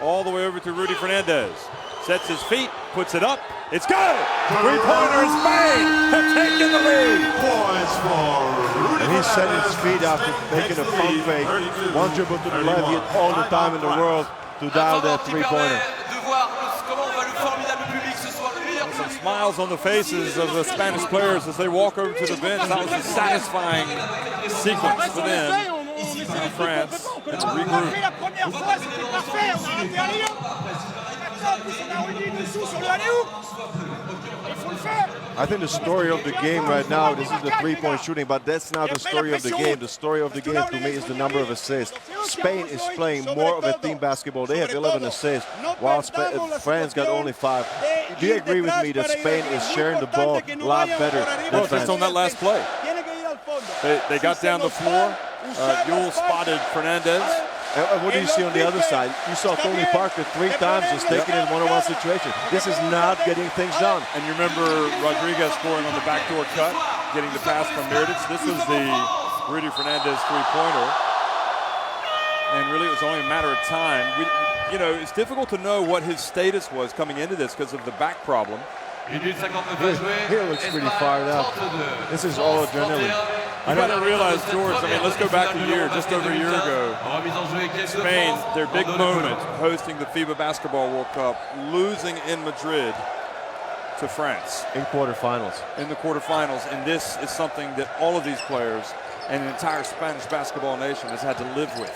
All the way over to Rudy Fernandez. Sets his feet, puts it up, It's good. Three-pointer in Spain have taken the lead. Points for Rudy And he set his Fernandez. feet after making a pump fake. One dribble to the left, he had all the time in the world to dial that three-pointer. De voir comment va le formidable public ce soir, le meilleur Some public. smiles on the faces of the Spanish players as they walk over to the bench. That was a satisfying sequence for them. France and On a regroup. fait la première fois, c'était parfait, on a raté un alley-oop. Maintenant, en plus, on a remis dessous sur le alley-oop. Il faut le faire. I think the story of the game right now, this is the three-point shooting, but that's not the story of the game. The story of the game to me is the number of assists. Spain is playing more of a team basketball. They have 11 assists, while France got only 5. Do you agree with me that Spain is sharing the ball a lot better than Well, just France? on that last play. They got down the floor. Yule spotted Fernandez. And what do you see on the other side? You saw Tony Parker 3 times just taking in one-on-one situation. This is not getting things done. And you remember Rodriguez scoring on the backdoor cut, getting the pass from Mirdich. This was the Rudy Fernandez three-pointer. And really, it was only a matter of time. It's difficult to know what his status was coming into this because of the back problem. Here looks pretty fired up. This is all adrenaline. I gotta realize, George, let's go back a year, just over a year ago. Spain, their big moment, hosting the FIBA Basketball World Cup, losing in Madrid to France. In quarterfinals. In the quarterfinals, and this is something that all of these players and the entire Spanish basketball nation has had to live with.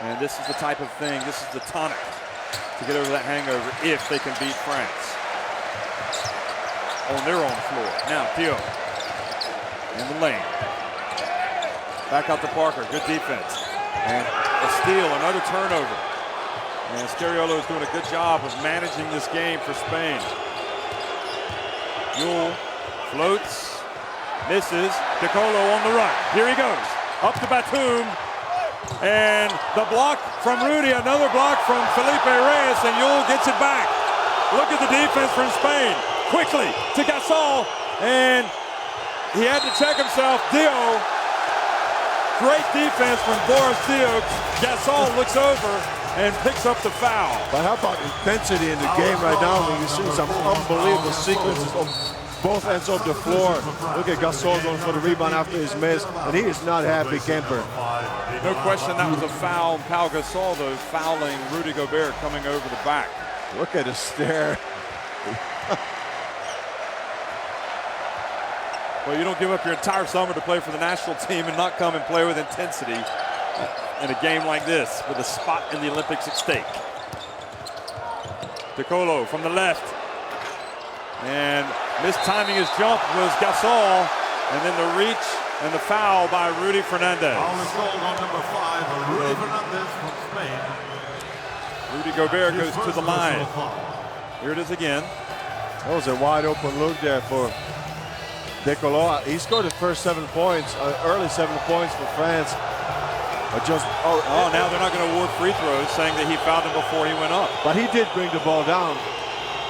And this is the type of thing, this is the tonic to get over that hangover if they can beat France on their own floor. Now, Theo in the lane. Back out to Parker, good defense. And a steal, another turnover. And Scariolo is doing a good job of managing this game for Spain. Yule floats, misses. Decolo on the run. Here he goes, up to Batum. And the block from Rudy, another block from Felipe Reyes, and Yule gets it back. Look at the defense from Spain. Quickly to Gasol, and he had to check himself. Dio, great defense from Boris Dio. Gasol looks over and picks up the foul. But how about intensity in the game right now? When you see some unbelievable sequences on both ends of the floor. Look at Gasol going for the rebound after his miss, and he is not happy, Kemper. No question that was a foul. Pau Gasol, though, fouling Rudy Gobert coming over the back. Look at the stare. Well, you don't give up your entire summer to play for the national team and not come and play with intensity in a game like this with a spot in the Olympics at stake. Decolo from the left. And mistiming his jump was Gasol. And then the reach and the foul by Rudy Fernandez. Foul is called on number 5, Rudy Fernandez from Spain. Rudy Gobert goes to the line. Here it is again. That was a wide open look there for Decolo. He scored the first 7 points, early 7 points for France. Now they're not going to award free throws, saying that he fouled him before he went up. But he did bring the ball down.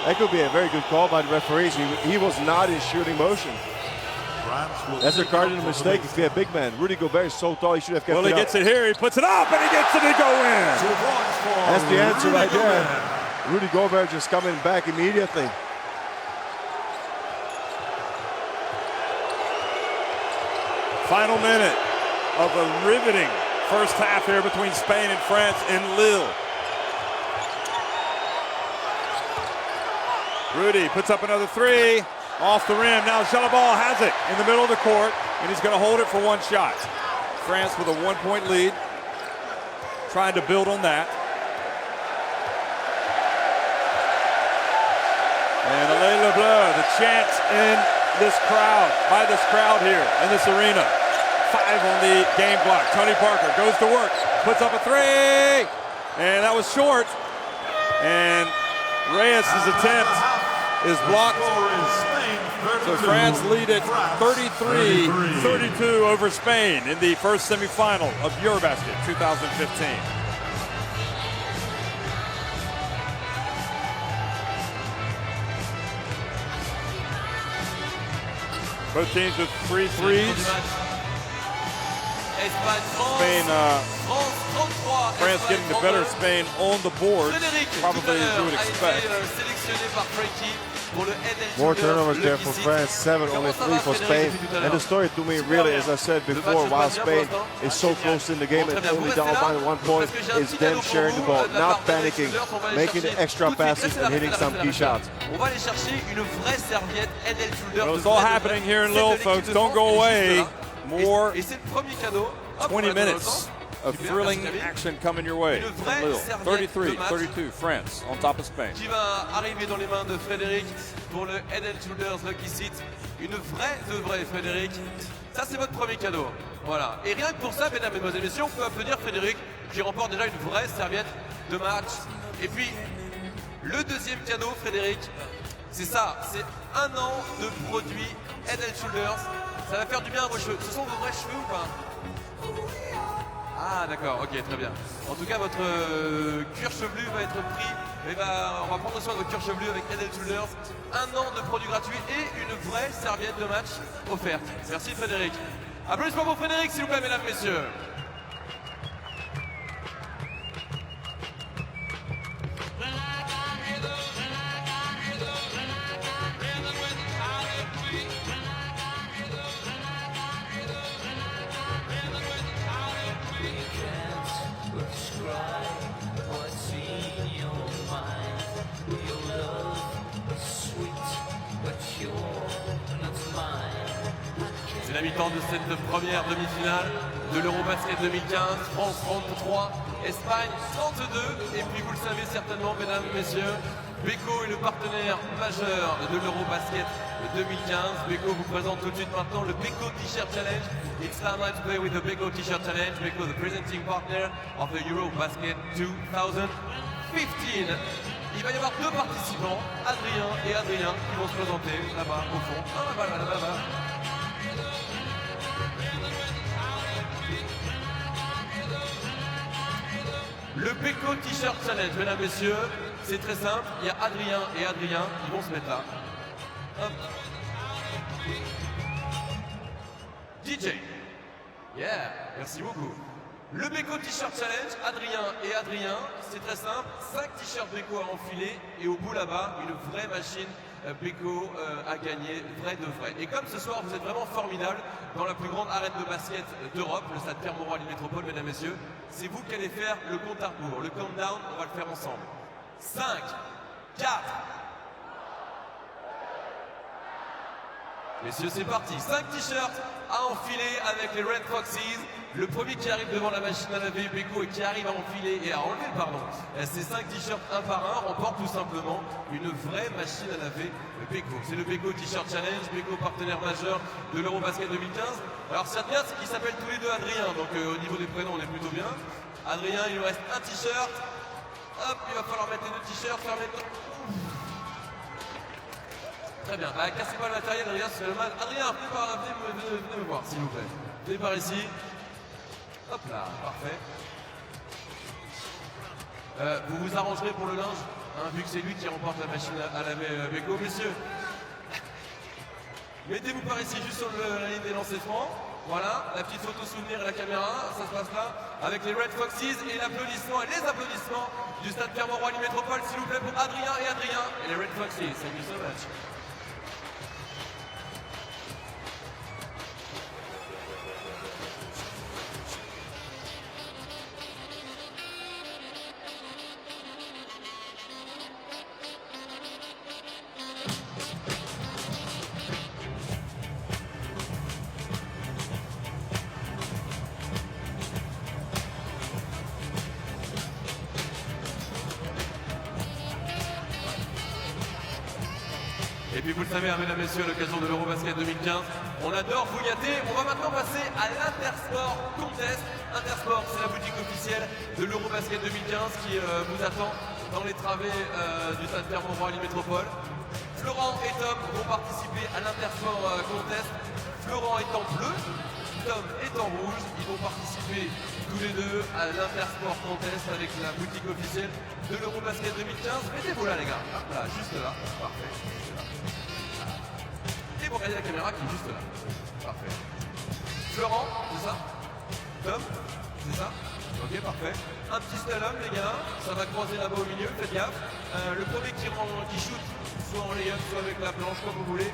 That could be a very good call by the referees. He was not in shooting motion. That's a cardinal mistake if you're a big man. Rudy Gobert is so tall, he should have kept it up. Well, he gets it here, he puts it up, and he gets it to go in. That's the answer right there. Rudy Gobert just coming back immediately. Final minute of a riveting first half here between Spain and France in Lille. Rudy puts up another three, off the rim. Now Jalabal has it in the middle of the court, and he's going to hold it for one shot. France with a 1-point lead, trying to build on that. And Alain Lebleu, the chant in this crowd, by this crowd here in this arena. 5 on the game clock. Tony Parker goes to work, puts up a three, and that was short. And Reyes' attempt is blocked. So France lead it 33-32 over Spain in the first semifinal of Eurobasket 2015. Both teams with 3 threes. Spain, France getting the better Spain on the board, probably as you would expect. pour le Head and More Shoulders, turnovers there Lucky for Six. France, 7, only 3 for Spain. And the story to me really, as I said before, while Spain is so close in the game and only down by 1 point, is them sharing the ball, not panicking, making the extra passes and hitting some key shots. On va aller chercher une vraie serviette Head and Shoulders. Well, it's all happening here in Lille, folks. Don't go away. More Et c'est le premier cadeau. 20 minutes of thrilling action coming your way from Lille. 33-32, France on top of Spain. Qui va arriver dans les mains de Frédéric pour le Head and Shoulders Lucky Seat. Une vraie de vraie Frédéric. Ça c'est votre premier cadeau. Voilà. Et rien que pour ça, mesdames, mesdemoiselles et messieurs, on peut applaudir Frédéric qui remporte déjà une vraie serviette de match. Et puis le deuxième cadeau, Frédéric, c'est ça, c'est 1 an de produits Head and Shoulders. Ça va faire du bien à vos cheveux. Ce sont vos vrais cheveux ou pas? Ah d'accord, ok, très bien. En tout cas, votre cuir chevelu va être pris. On va prendre soin de votre cuir chevelu avec Head and Shoulders. 1 an de produits gratuits et une vraie serviette de match offerte. Merci Frédéric. Applaudissements pour Frédéric, s'il vous plaît, mesdames, messieurs. C'est la mi-temps de cette première demi-finale de l'Eurobasket 2015. France 33, Espagne 32. Et puis vous le savez certainement, mesdames et messieurs, Beko est le partenaire majeur de l'Eurobasket 2015. Beko vous présente tout de suite maintenant le Beko T-shirt Challenge. It's time to play with the Beko T-shirt Challenge. Beko, the presenting partner of the Eurobasket 2015. Il va y avoir 2 participants, Adrien et Adrien, qui vont se présenter là-bas au fond. Ah, là-bas. Le Beko T-shirt Challenge, mesdames, messieurs, c'est très simple. Il y a Adrien et Adrien qui vont se mettre là. Hop. DJ. Yeah, merci beaucoup. Le Beko T-shirt Challenge, Adrien et Adrien, c'est très simple. 5 t-shirts Beko à enfiler et au bout là-bas, une vraie machine Beko à gagner, vrai de vrai. Et comme ce soir, vous êtes vraiment formidables dans la plus grande arène de basket d'Europe, le stade Pierre-Mauroy à Métropole, mesdames et messieurs, c'est vous qui allez faire le compte à rebours. Le countdown, on va le faire ensemble. 5, 4. Messieurs, c'est parti. 5 t-shirts à enfiler avec les Red Foxes. Le premier qui arrive devant la machine à laver, Beko, et qui arrive à enfiler et à enlever, ces 5 t-shirts un par un remporte tout simplement une vraie machine à laver Beko. C'est le Beko T-shirt Challenge, Beko partenaire majeur de l'Eurobasket 2015. Alors ça bien, c'est qu'ils s'appellent tous les deux Adrien, donc au niveau des prénoms on est plutôt bien. Adrien, il nous reste un t-shirt. Hop, il va falloir mettre les 2 t-shirts, faire mettre... Très bien, cassez pas le matériel, Adrien, c'est le mal. Adrien, venez me voir, s'il vous plaît. Venez par ici. Hop là, parfait. Vous vous arrangerez pour le linge, hein, vu que c'est lui qui remporte la machine à laver Beko. Messieurs, mettez-vous par ici, juste sur la ligne des lancers francs. Voilà, la petite photo souvenir et la caméra, ça se passe là, avec les Red Foxes et l'applaudissement et les applaudissements du stade Pierre-Mauroy à Métropole, s'il vous plaît, pour Adrien et Adrien et les Red Foxes. Thank you so much. Et puis vous le savez, mesdames et messieurs, à l'occasion de l'Eurobasket 2015, on adore vous gâter. On va maintenant passer à l'Intersport Contest. Intersport, c'est la boutique officielle de l'Eurobasket 2015 qui vous attend dans les travées du stade Pierre-Mauroy à Métropole. Florent et Tom vont participer à l'Intersport Contest. Florent est en bleu, Tom est en rouge. Ils vont participer tous les deux à l'Intersport Contest avec la boutique officielle de l'Eurobasket 2015. Mettez-vous là, les gars. Là, juste là. Parfait. Et vous regardez la caméra qui est juste là. Parfait. Florent, c'est ça? Tom, c'est ça? Ok, parfait. Un petit slalom, les gars. Ça va croiser là-bas au milieu, faites gaffe. Le premier qui shoot soit en lay-up, soit avec la planche, comme vous voulez.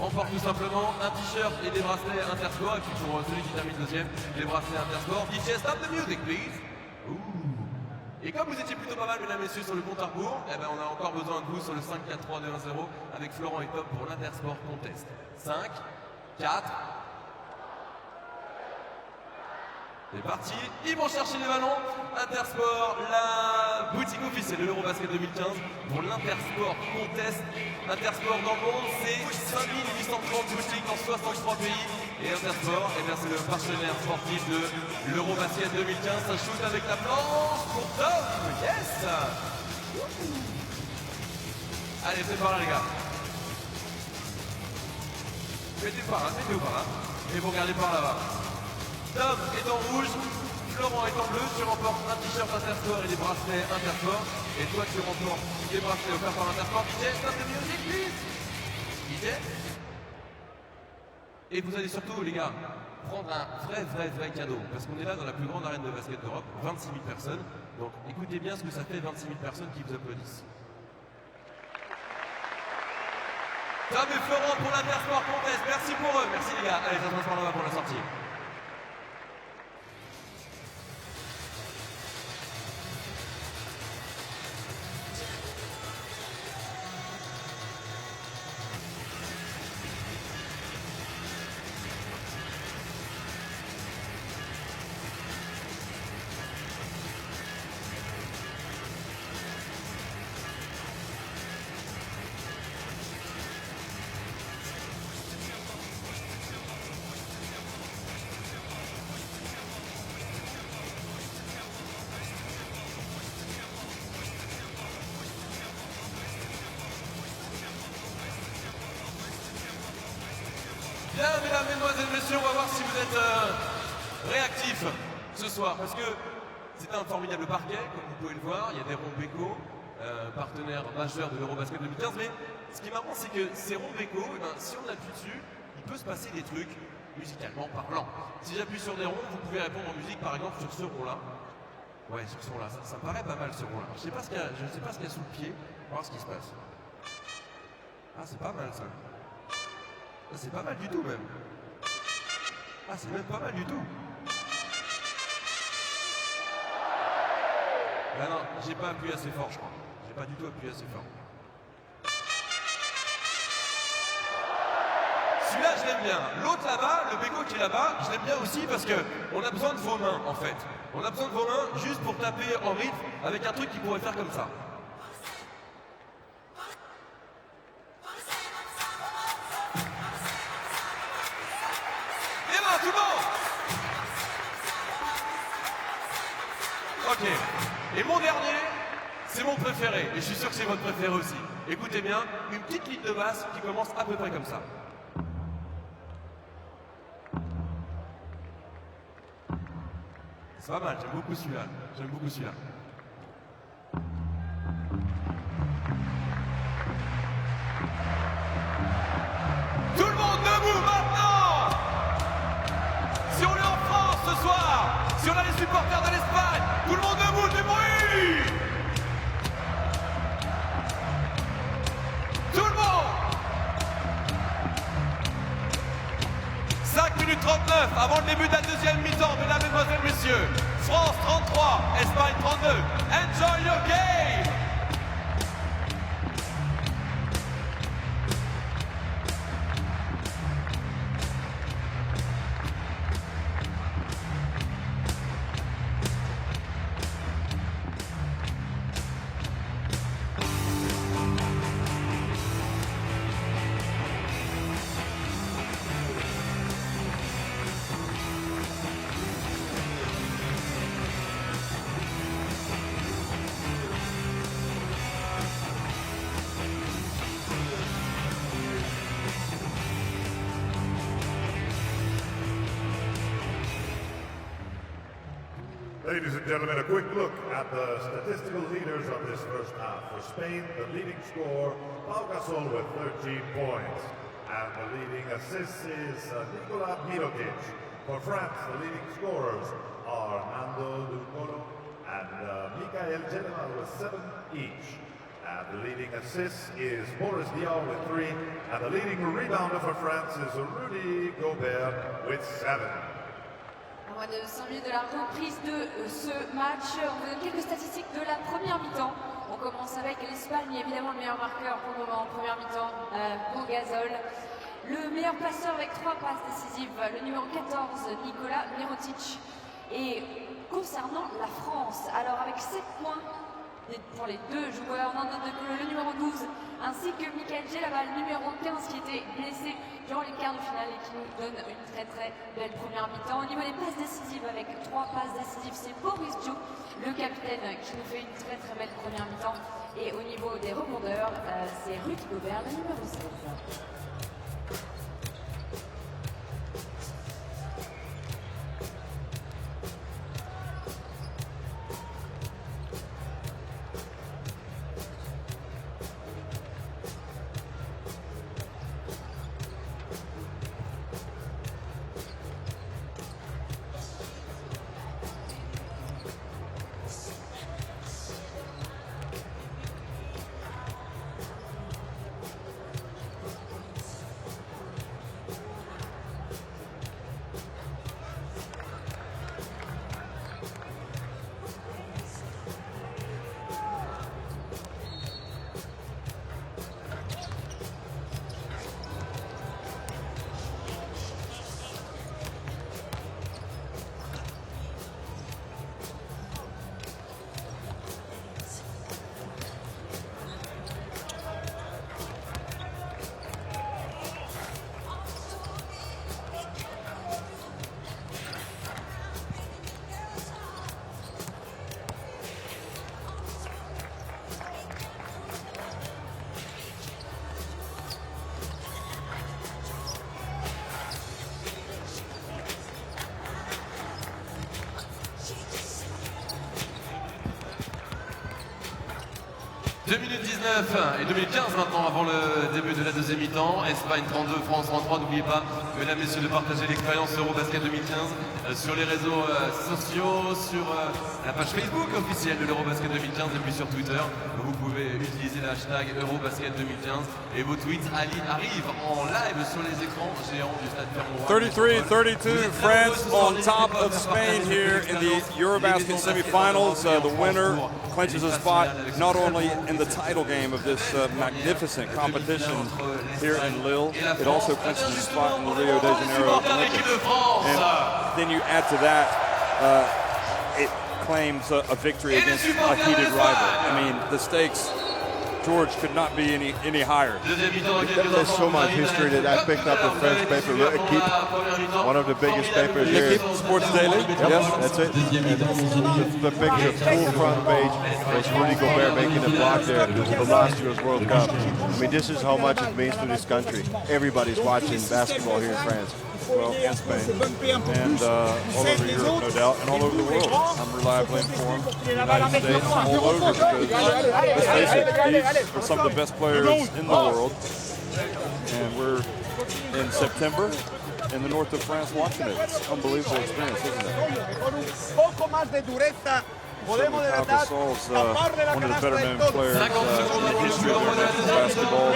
Remporte tout simplement un t-shirt et des bracelets Intersport. Et puis pour celui qui termine deuxième, les bracelets Intersport. DJ, stop the music, please. Ouh. Et comme vous étiez plutôt pas mal, mesdames et messieurs, sur le compte à rebours, eh ben on a encore besoin de vous sur le 5, 4, 3, 2, 1, 0 avec Florent et Top pour l'Intersport Contest. 5, 4. C'est parti, ils vont chercher les ballons. Intersport, la boutique officielle de l'Eurobasket 2015 pour l'Intersport Contest. Intersport dans le monde, c'est 5830 boutiques dans 63 pays. Et Intersport, eh bien, c'est le partenaire sportif de l'Eurobasket 2015. Ça shoot avec la planche pour Tom. Yes. Allez, c'est par là, les gars. Mettez par là, mettez-vous par là. Et vous regardez par là-bas. Tom est en rouge, Florent est en bleu, tu remportes un t-shirt Intersport et des bracelets Intersport. Et toi tu remportes des bracelets offerts par Intersport. DJ, stop the music, please. DJ. Et vous allez surtout, les gars, prendre un vrai cadeau. Parce qu'on est là dans la plus grande arène de basket d'Europe, 26 000 personnes. Donc écoutez bien ce que ça fait, 26 000 personnes qui vous applaudissent. Tom et Florent pour l'Intersport Contest, merci pour eux, merci les gars. Allez, ça se passe par là-bas pour la sortie. Bien, mesdames, mesdemoiselles, messieurs, on va voir si vous êtes réactifs ce soir. Parce que c'est un formidable parquet, comme vous pouvez le voir. Il y a des ronds Beko, partenaires majeurs de l'Eurobasket 2015. Mais ce qui est marrant, c'est que ces ronds Beko, eh ben, si on appuie dessus, il peut se passer des trucs musicalement parlant. Si j'appuie sur des ronds, vous pouvez répondre en musique, par exemple, sur ce rond-là. Ouais, sur ce rond-là. Ça paraît pas mal, ce rond-là. Je ne sais pas ce qu'il y a sous le pied. On va voir ce qui se passe. Ah, c'est pas mal, ça. C'est pas mal du tout même. Ah, c'est même pas mal du tout. Ah non, j'ai pas appuyé assez fort, je crois. J'ai pas du tout appuyé assez fort. Celui-là, je l'aime bien. L'autre là-bas, le Beko qui est là-bas, je l'aime bien aussi parce que on a besoin de vos mains en fait. On a besoin de vos mains juste pour taper en rythme avec un truc qui pourrait faire comme ça. Tout le monde. Ok. Et mon dernier, c'est mon préféré. Et je suis sûr que c'est votre préféré aussi. Écoutez bien, une petite ligne de basse qui commence à peu près comme ça. C'est pas mal, j'aime beaucoup celui-là. J'aime beaucoup celui-là. Tout le monde debout maintenant! Si on est en France ce soir, si on a les supporters de l'Espagne, tout le monde debout, du bruit! Tout le monde! 5 minutes 39 avant le début de la deuxième mi-temps, mesdames, mesdemoiselles, messieurs. France 33, Espagne 32. Enjoy your game! Ladies and gentlemen, a quick look at the statistical leaders of this first half. For Spain, the leading scorer, Pau Gasol with 13 points. And the leading assist is Nikola Mirotic. For France, the leading scorers are Nando Lucolo and Mikael General with 7 each. And the leading assist is Boris Diaw with 3. And the leading rebounder for France is Rudy Gobert with 7. À moins de 5 minutes de la reprise de ce match, on vous donne quelques statistiques de la première mi-temps. On commence avec l'Espagne, évidemment le meilleur marqueur pour le moment en première mi-temps, Pau Gasol. Le meilleur passeur avec 3 passes décisives, le numéro 14, Nicolas Mirotic. Et concernant la France, alors avec 7 points pour les 2 joueurs, le numéro 12, ainsi que Michael Gelabal, numéro 15, qui était blessé durant les quarts de finale et qui nous donne une très très belle première mi-temps. Au niveau des passes décisives, avec 3 passes décisives, c'est Boris Diaw, le capitaine, qui nous fait une très très belle première mi-temps. Et au niveau des rebondeurs, c'est Rudy Gobert, le numéro 7. « 2 minutes 19 et 2 minutes 15 maintenant avant le début de la deuxième mi-temps. Espagne 32, France 33. N'oubliez pas, mesdames et messieurs, de partager l'expérience Eurobasket 2015 sur les réseaux sociaux, sur la page Facebook officielle de l'Eurobasket 2015 et puis sur Twitter. Vous pouvez utiliser le hashtag Eurobasket 2015 et vos tweets arrivent en live sur les écrans géants du stade Pierre-Mauroy. 33-32, France on top of Spain here in the Eurobasket semifinals. The winner clinches a spot not only in the title game of this magnificent competition here in Lille, it also clinches a spot in the Rio de Janeiro Olympics. And then you add to that, it claims a victory against a heated rival. I mean, the stakes, George, could not be any higher. There's so much history that I picked up in French paper. L'équipe, one of the biggest papers here. L'équipe, Sports Daily. Yep, yes, that's it. And the picture, full front page, was Rudy Gobert making a block there for last year's World Cup. I mean, this is how much it means to this country. Everybody's watching basketball here in France. Well, in Spain, and all over Europe, no doubt, and all over the world. I'm reliably informed. The United States, all over, because let's face it, these are some of the best players in the world. And we're in September in the north of France watching it. It's an unbelievable experience, isn't it? Certainly Pau Gasol's one of the better known players in the history of international basketball.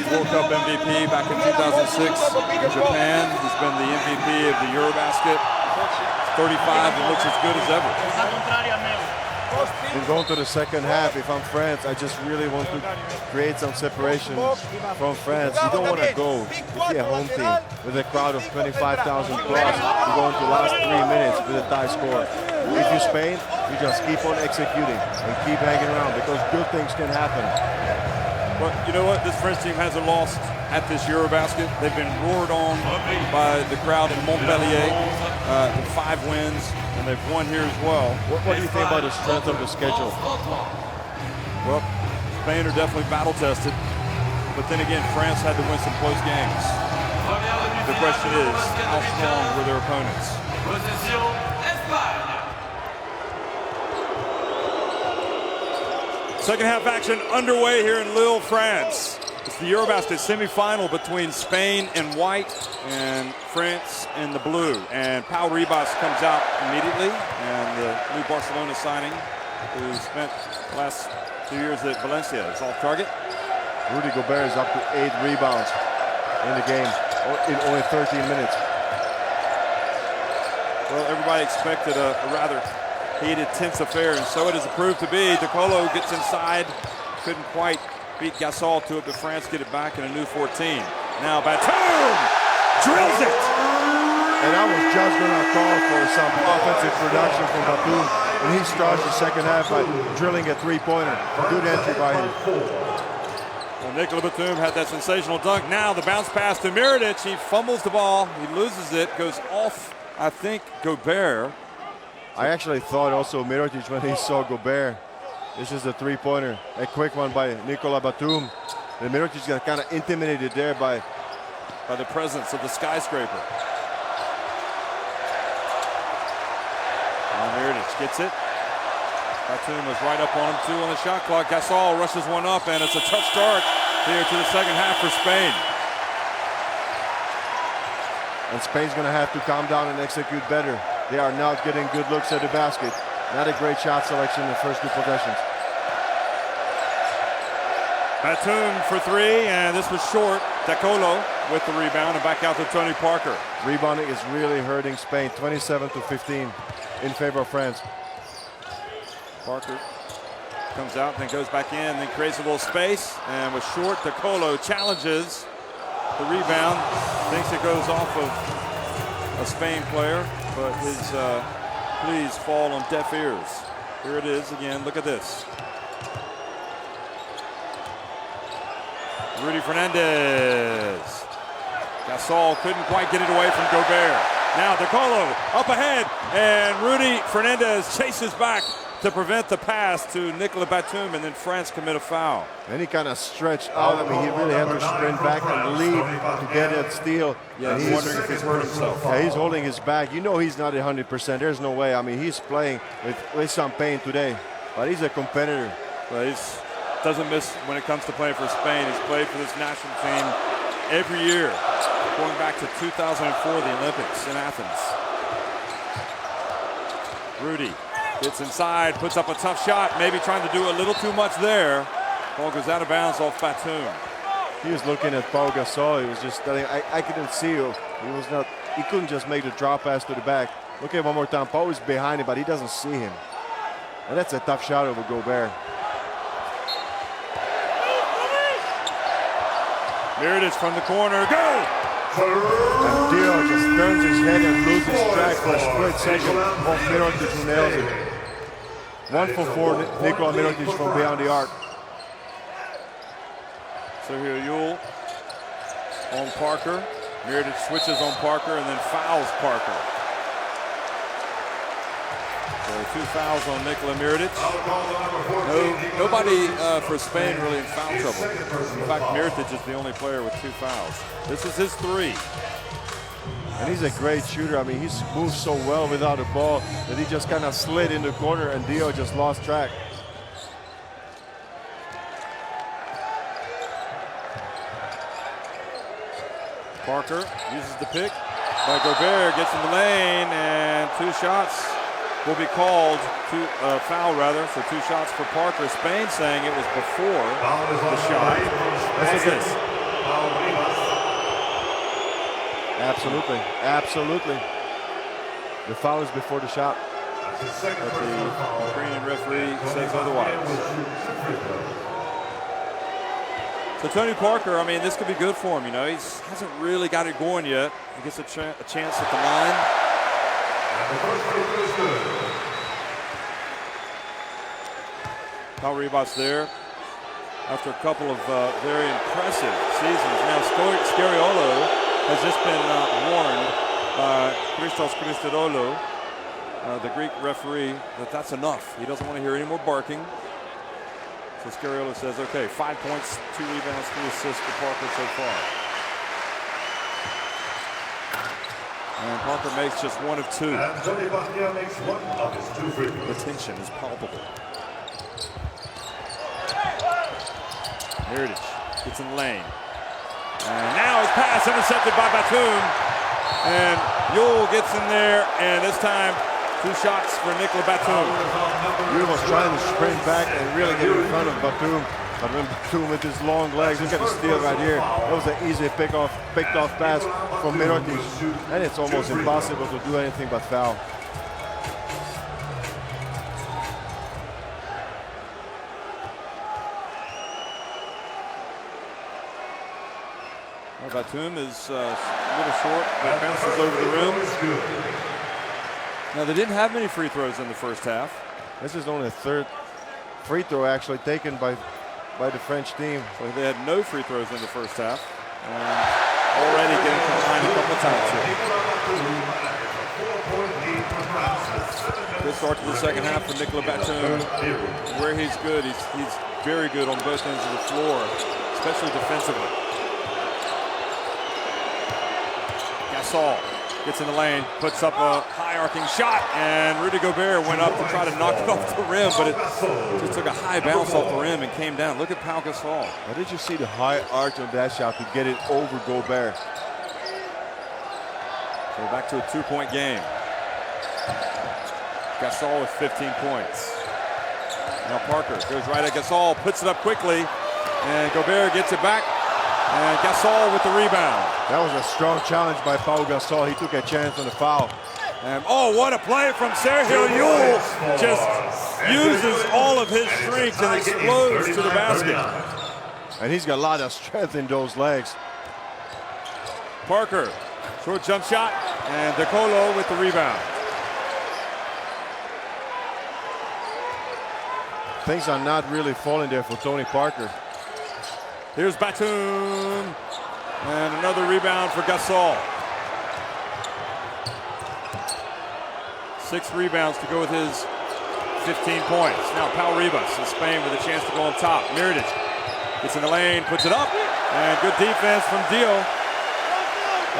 World Cup MVP back in 2006 in Japan. He's been the MVP of the Eurobasket. 35 and looks as good as ever. In going to the second half, if I'm France, I just really want to create some separation from France. You don't want to go with your home team with a crowd of 25,000 plus. You go into the last 3 minutes with a tie score. If you're Spain, you just keep on executing and keep hanging around because good things can happen. But you know what? This French team hasn't lost at this Eurobasket. They've been roared on by the crowd in Montpellier. 5 wins, and they've won here as well. What do you think about the strength of the schedule? Well, Spain are definitely battle-tested. But then again, France had to win some close games. The question is, how strong were their opponents? Second half action underway here in Lille, France. It's the Eurobasket semifinal between Spain in white and France in the blue. And Pau Ribas comes out immediately, and the new Barcelona signing, who spent the last 2 years at Valencia. It's off target. Rudy Gobert is up to 8 rebounds in the game in only 13 minutes. Well, everybody expected a rather heated, tense affair, and so it has proved to be. DeColo gets inside, couldn't quite beat Gasol to it, but France get it back in a new 14. Now Batum drills it! And I was just going to call for some offensive production from Batum, and he starts the second half by drilling a three-pointer. Good entry by him. Well, Nikola Batum had that sensational dunk. Now the bounce pass to Mirotic. He fumbles the ball. He loses it. Goes off, I think, Gobert. I actually thought also Mirotic when he saw Gobert. This is a three-pointer. A quick one by Nikola Batum. And Mirotic got kind of intimidated there by the presence of the skyscraper. And Mirotic gets it. Batum was right up on him, 2 on the shot clock. Gasol rushes one up, and it's a tough start here to the second half for Spain. And Spain's going to have to calm down and execute better. They are not getting good looks at the basket. Not a great shot selection in the first 2 possessions. Batum for 3, and this was short. DeColo with the rebound, and back out to Tony Parker. Rebounding is really hurting Spain, 27-15 in favor of France. Parker comes out, then goes back in, then creates a little space, and with short, DeColo challenges the rebound. Thinks it goes off of a Spain player, but his pleas fall on deaf ears. Here it is again. Look at this. Rudy Fernandez. Gasol couldn't quite get it away from Gobert. Now DeColo up ahead, and Rudy Fernandez chases back to prevent the pass to Nikola Batum, and then France commit a foul. And he kind of stretched out. I mean, he really had to sprint back and leave to get that steal. Yeah, he's wondering if he's hurt himself. Yeah, he's holding his back. You know he's not 100%. There's no way. I mean, he's playing with some pain today, but he's a competitor. Well, he doesn't miss when it comes to playing for Spain. He's played for this national team every year, going back to 2004, the Olympics in Athens. Rudy gets inside, puts up a tough shot, maybe trying to do a little too much there. Ball goes out of bounds off Batum. He was looking at Pau Gasol. He was just telling, I couldn't see him. He couldn't just make the drop pass to the back. Look at it one more time. Pau is behind him, but he doesn't see him. And that's a tough shot over Gobert. Mirotic from the corner, go! And Dio just turns his head and loses track for a split second of Mirotic, who nails it. 1 for 4, Nikola Mirotic from beyond the arc. So here Yule on Parker. Mirotic switches on Parker and then fouls Parker. So 2 fouls on Nikola Mirotic. Nobody for Spain really in foul trouble. In fact, Mirotic is the only player with 2 fouls. This is his 3. And he's a great shooter. I mean, he's moved so well without the ball that he just kind of slid in the corner and Dio just lost track. Parker uses the pick by Gobert, gets in the lane, and 2 shots will be called, foul rather, so 2 shots for Parker. Spain saying it was before the shot. This is this. Absolutely, absolutely. The foul is before the shot. But the Ukrainian referee says otherwise. So Tony Parker, I mean, this could be good for him. You know, he hasn't really got it going yet. He gets a chance at the line. Paul Ribot's there after a couple of very impressive seasons. Now Scariolo has just been warned by Christos Christodoulou, the Greek referee, that that's enough. He doesn't want to hear any more barking. So Scariolo says, okay, 5 points, 2 rebounds, 3 assists for Parker so far. And Parker makes just 1 of 2. And Tony Parker makes 1 of his 2 free throws. The tension is palpable. Mirotic gets in the lane. And now his pass intercepted by Batum. And Yule gets in there, and this time 2 shots for Nicolas Batum. Euro was trying to sprint back and really get in front of Batum. But when Batum with his long legs, look at the steal right here. That was an easy picked off pass from Mirotic. And it's almost impossible to do anything but foul. Well, Batum is a little short, but bounces over the rim. Now, they didn't have many free throws in the first half. This is only the 3rd free throw actually taken by the French team. So they had no free throws in the first half. And already getting to the line a couple of times here. Good start to the second half for Nicolas Batum. Where he's good, he's very good on both ends of the floor, especially defensively. Gasol gets in the lane, puts up a high-arcing shot, and Rudy Gobert went up to try to knock it off the rim, but it just took a high bounce off the rim and came down. Look at Pau Gasol. Now, did you see the high arch of that shot to get it over Gobert? So back to a 2-point game. Gasol with 15 points. Now Parker goes right at Gasol, puts it up quickly, and Gobert gets it back. And Gasol with the rebound. That was a strong challenge by Pau Gasol. He took a chance on the foul. And oh, what a play from Sergio Llull. Just uses all of his strength and explodes to the basket. And he's got a lot of strength in those legs. Parker, short jump shot, and De Colo with the rebound. Things are not really falling there for Tony Parker. Here's Batum, and another rebound for Gasol. 6 rebounds to go with his 15 points. Now Pau Ribas in Spain with a chance to go on top. Mirotic gets in the lane, puts it up, and good defense from Dio.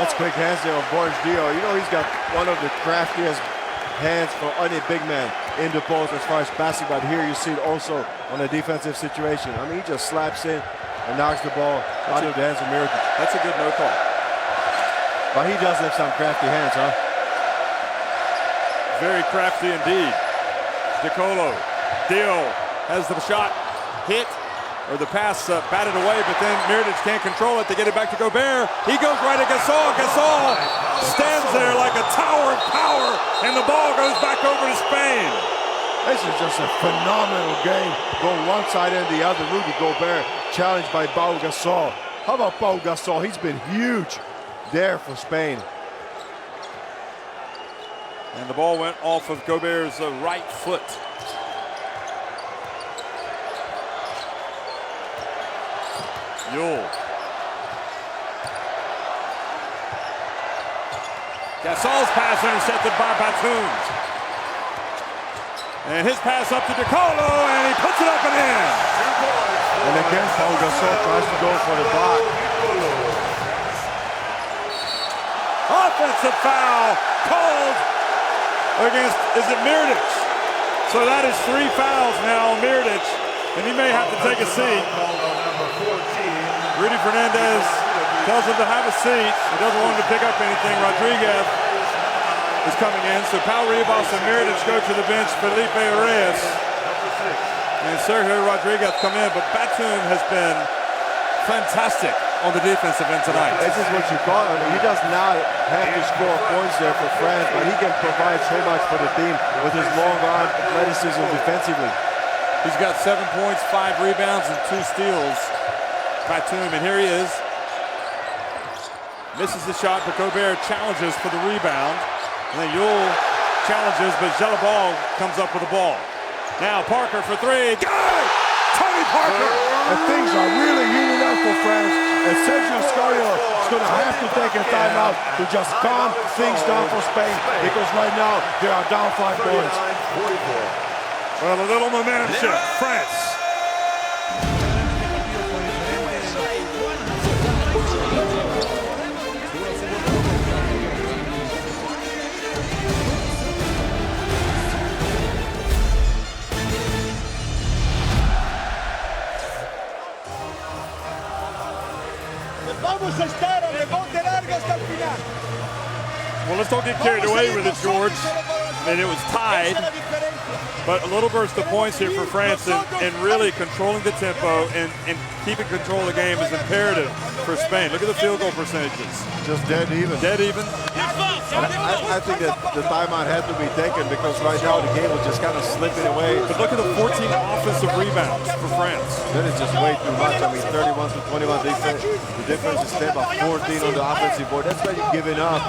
That's quick hands there on Boris Dio. You know he's got one of the craftiest hands for any big man in the post as far as passing, but here you see it also on a defensive situation. I mean, he just slaps in and knocks the ball out of the hands of Mirotic. That's a good no call. But he does have some crafty hands, huh? Very crafty indeed. De Colo. Dio has the shot hit, or the pass batted away, but then Mirotic can't control it. They get it back to Gobert. He goes right at Gasol. Gasol stands there like a tower of power, and the ball goes back over to Spain. This is just a phenomenal game. Go one side and the other. Rudy Gobert challenged by Pau Gasol. How about Pau Gasol? He's been huge there for Spain. And the ball went off of Gobert's right foot. Llull. Gasol's pass intercepted by Batum. And his pass up to De Colo, and he puts it up and in. And again, Pau Gasol tries to go for the block. Offensive foul called against, is it Mirotic? So that is 3 fouls now on Mirotic, and he may have to take a seat. Rudy Fernandez tells him to have a seat. He doesn't want him to pick up anything. Rodriguez is coming in, so Pau Ribas and Mirotic go to the bench. Felipe Reyes and Sergio Rodriguez come in, but Batum has been fantastic on the defensive end tonight. This is what you call it. I mean, he does not have to score points there for France, but he can provide so much for the team with his long arm athleticism defensively. He's got 7 points, 5 rebounds, and 2 steals. Batum, and here he is. Misses the shot, but Gobert challenges for the rebound. And then Llull challenges, but Gelabal comes up with the ball. Now Parker for 3. Got it! Tony Parker! And things are really heating up for France. And Sergio Scariolo is going to have to take a timeout to just calm things down for Spain, because right now they are down 5 points. Well, a little momentum shift. France. Vamos a estar a rebote largo hasta el final. Well, let's don't get carried away with it, George. mean, it was tied, but a little burst of points here for France, and really controlling the tempo and keeping control of the game is imperative for Spain. Look at the field goal percentages. Just dead even. Dead even. I think that the timeout had to be taken because right now the game was just kind of slipping away. But look at the 14 offensive rebounds for France. That is just way too much. I mean, 31 to 21 defense. The difference is 10 by 14 on the offensive board. That's why you're giving up.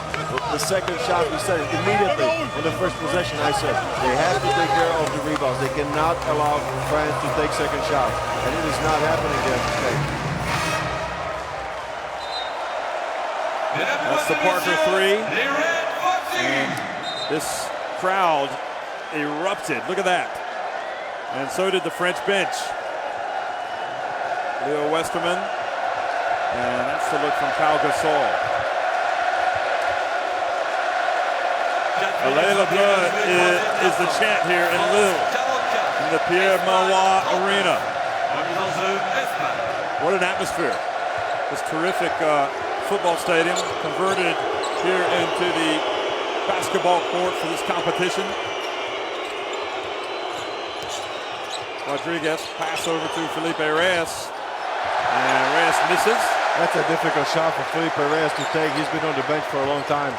The second shot, we said immediately on the first possession, I said they have to take care of the rebounds. They cannot allow France to take second shots. And it is not happening there for Spain. That's the Parker three. And this crowd erupted. Look at that. And so did the French bench. Leo Westerman. And that's the look from Pau Gasol. Allez le Bleu is the chant here in Lille, in the Pierre Mauroy Arena. What an atmosphere. This terrific football stadium converted here into the basketball court for this competition. Rodriguez, pass over to Felipe Reyes. And Reyes misses. That's a difficult shot for Felipe Reyes to take. He's been on the bench for a long time.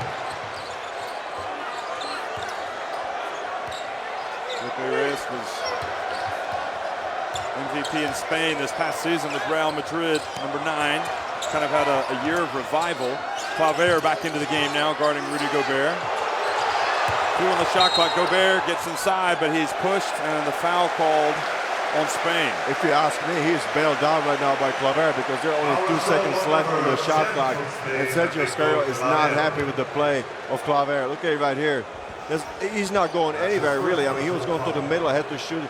Felipe Reyes was MVP in Spain this past season with Real Madrid, number 9. Kind of had a year of revival. Claver back into the game now, guarding Rudy Gobert. 2 on the shot clock. Gobert gets inside, but he's pushed, and the foul called on Spain. If you ask me, he's bailed out right now by Claver because there are only 2 seconds left on the shot clock. And Sergio Scariolo is not happy with the play of Claver. Look at it right here. He's not going anywhere, really. I mean, he was going to the middle. I had to shoot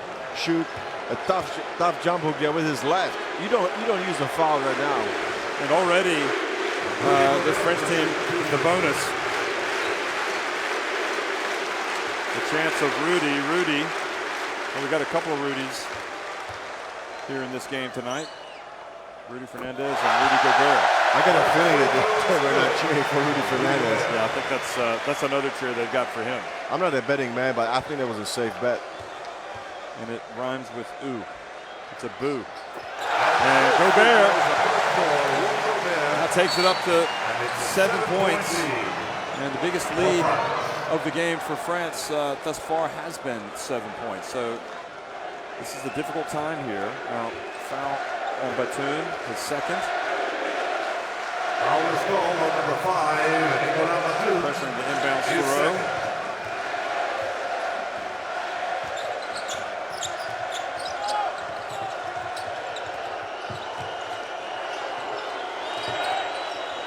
a tough jump hook there with his left. You don't use the foul right now. And already, this French team, the bonus. The chance of Rudy. Well, we got a couple of Rudys here in this game tonight. Rudy Fernandez and Rudy Gobert. I got a feeling that they're not cheering for Rudy Fernandez. Yeah, I think that's another cheer they've got for him. I'm not a betting man, but I think that was a safe bet. And it rhymes with ooh. It's a boo. And Gobert now takes it up to 7 points. And the biggest lead of the game for France thus far has been 7 points. So this is a difficult time here. Now, foul on Batum, his second. Foul is called on number 5, Nicolas Batum. Pressuring the inbound throw.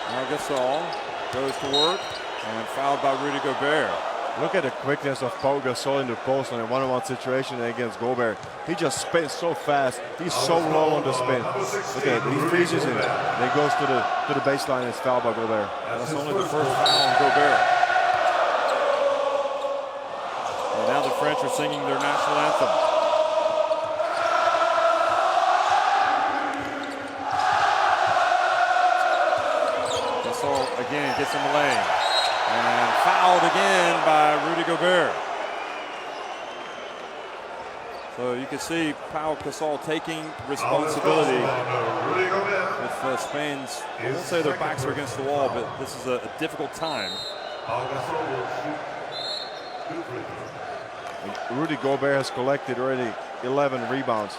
Now Gasol goes to work and fouled by Rudy Gobert. Look at the quickness of Pau Gasol in the post on a one-on-one situation against Gobert. He just spins so fast. He's so low on the spin. Look at it. He freezes him. Then he goes to the baseline and is fouled by Gobert. That's only the first foul on Gobert. And now the French are singing their national anthem. Gasol again gets in the lane. And fouled again by Rudy Gobert. So you can see Pau Gasol taking responsibility with Spain's, I won't say their backs are against the wall, but this is a difficult time. Rudy Gobert has collected already 11 rebounds.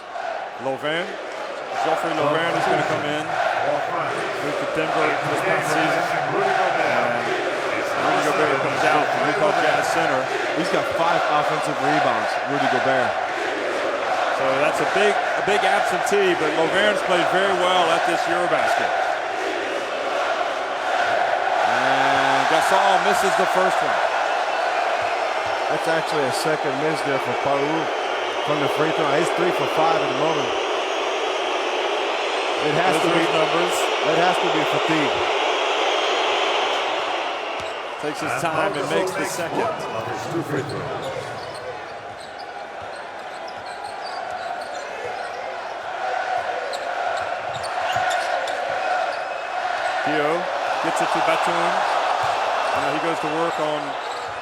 Lovin, Geoffrey Lovin is going to come in. Moved to Denver this past season. Rudy Gobert comes out from Utah Jazz Center. He's got 5 offensive rebounds, Rudy Gobert. So that's a big absentee, but Lovern's played very well at this Eurobasket. And Gasol misses the first one. That's actually a second miss there for Pau from the free throw. He's 3 for 5 at the moment. It has to be numbers. That has to be fatigue. Takes his time and makes the second. Theo gets it to Batum. Now he goes to work on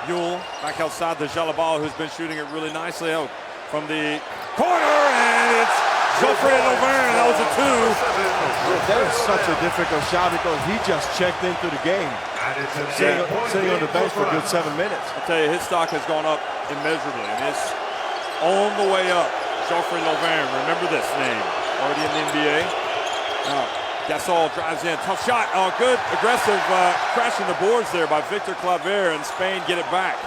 Yule back outside the Jalabal, who's been shooting it really nicely out from the corner, and it's Geoffrey Lauvergne. That was a 2. That is such a difficult shot because he just checked into the game. Sitting on the bench for a good 7 minutes. I'll tell you, his stock has gone up immeasurably, and it's on the way up. Geoffrey Lauvergne, remember this name, already in the NBA. Gasol drives in, tough shot. Oh, good, aggressive, crashing the boards there by Victor Claver, and Spain get it back.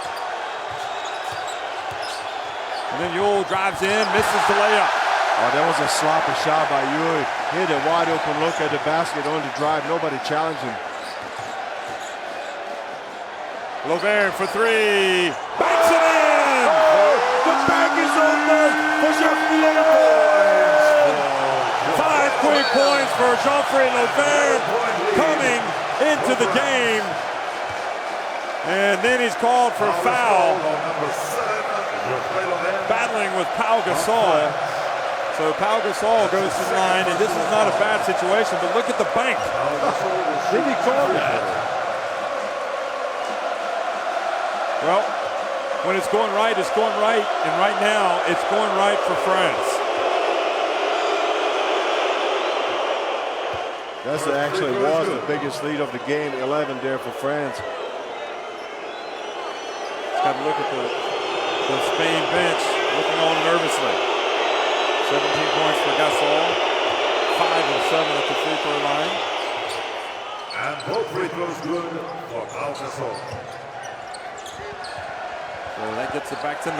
And then Yule drives in, misses the layup. Oh, that was a sloppy shot by Yule. He had a wide open look at the basket on the drive. Nobody challenged him. Lauvergne for 3. Banks it in! Oh, the bank is open for Geoffrey Lauvergne. 5 quick points for Geoffrey Lauvergne coming into the game. And then he's called for foul. Battling with Pau Gasol. So Pau Gasol goes to the line, and this is not a bad situation, but look at the bank. Did he call that? Well, when it's going right, it's going right, and right now, it's going right for France. That actually was the biggest lead of the game, 11 there for France. Just got to look at the Spain bench, looking on nervously. 17 points for Gasol, 5 of 7 at the free throw line. And both free throws good for Pau Gasol. So that gets it back to 9.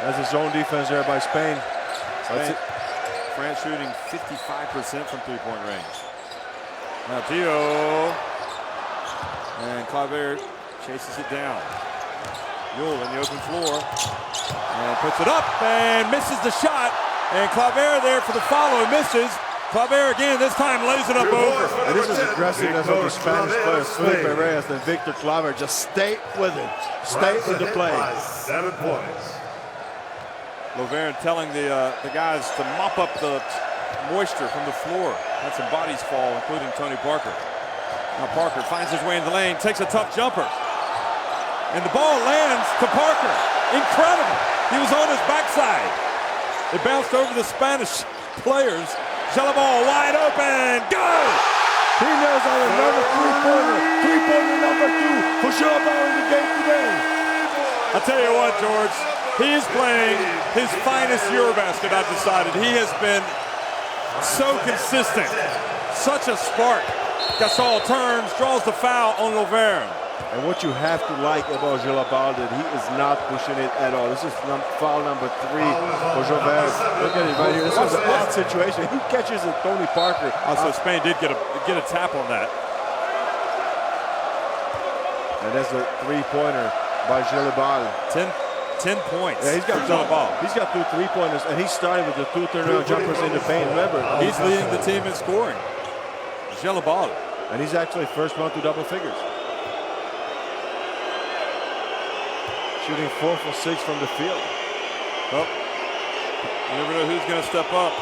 That's a zone defense there by Spain. France shooting 55% from three-point range. Now Dio and Claver chases it down. Yule in the open floor and puts it up and misses the shot. And Claver there for the follow, misses. Claver again, this time lays it up over. And this is aggressiveness of the Spanish player, Felipe Reyes, and Victor Claver. Just stay with it. Stay with the play. 7 points. Lauvergne telling the guys to mop up the moisture from the floor. Had some bodies fall, including Tony Parker. Now Parker finds his way in the lane, takes a tough jumper. And the ball lands to Parker. Incredible. He was on his backside. It bounced over the Spanish players. Jalabal wide open. Go! He knows on another three-pointer. Three-pointer number 2 for Jalabal in the game today. I'll tell you what, George. He is playing his finest Eurobasket, I've decided. He has been so consistent. Such a spark. Gasol turns, draws the foul on Lauvergne. And what you have to like about Jalabal that he is not pushing it at all. This is foul number 3 for Lauvergne. Look at it right here. This is an odd situation. He catches it, Tony Parker. So Spain did get a tap on that. And that's a three-pointer by Jalabal. 10 points. Yeah, he's got 2 3-pointers, and he started with the 2 turnaround jumpers in the paint. Remember, he's leading the team in scoring. Jalabal. And he's actually first one to double figures. Shooting 4 for 6 from the field. Well, you never know who's going to step up.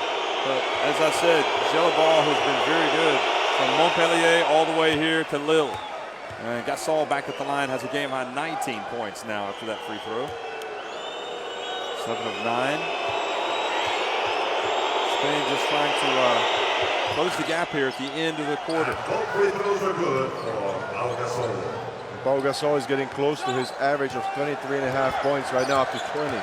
But as I said, Jalabal has been very good from Montpellier all the way here to Lille. And Gasol back at the line has a game high 19 points now after that free throw. 7 of 9. Spain just trying to close the gap here at the end of the quarter. Both free throws are good for Pau Gasol. Pau Gasol is getting close to his average of 23.5 points right now, up to 20.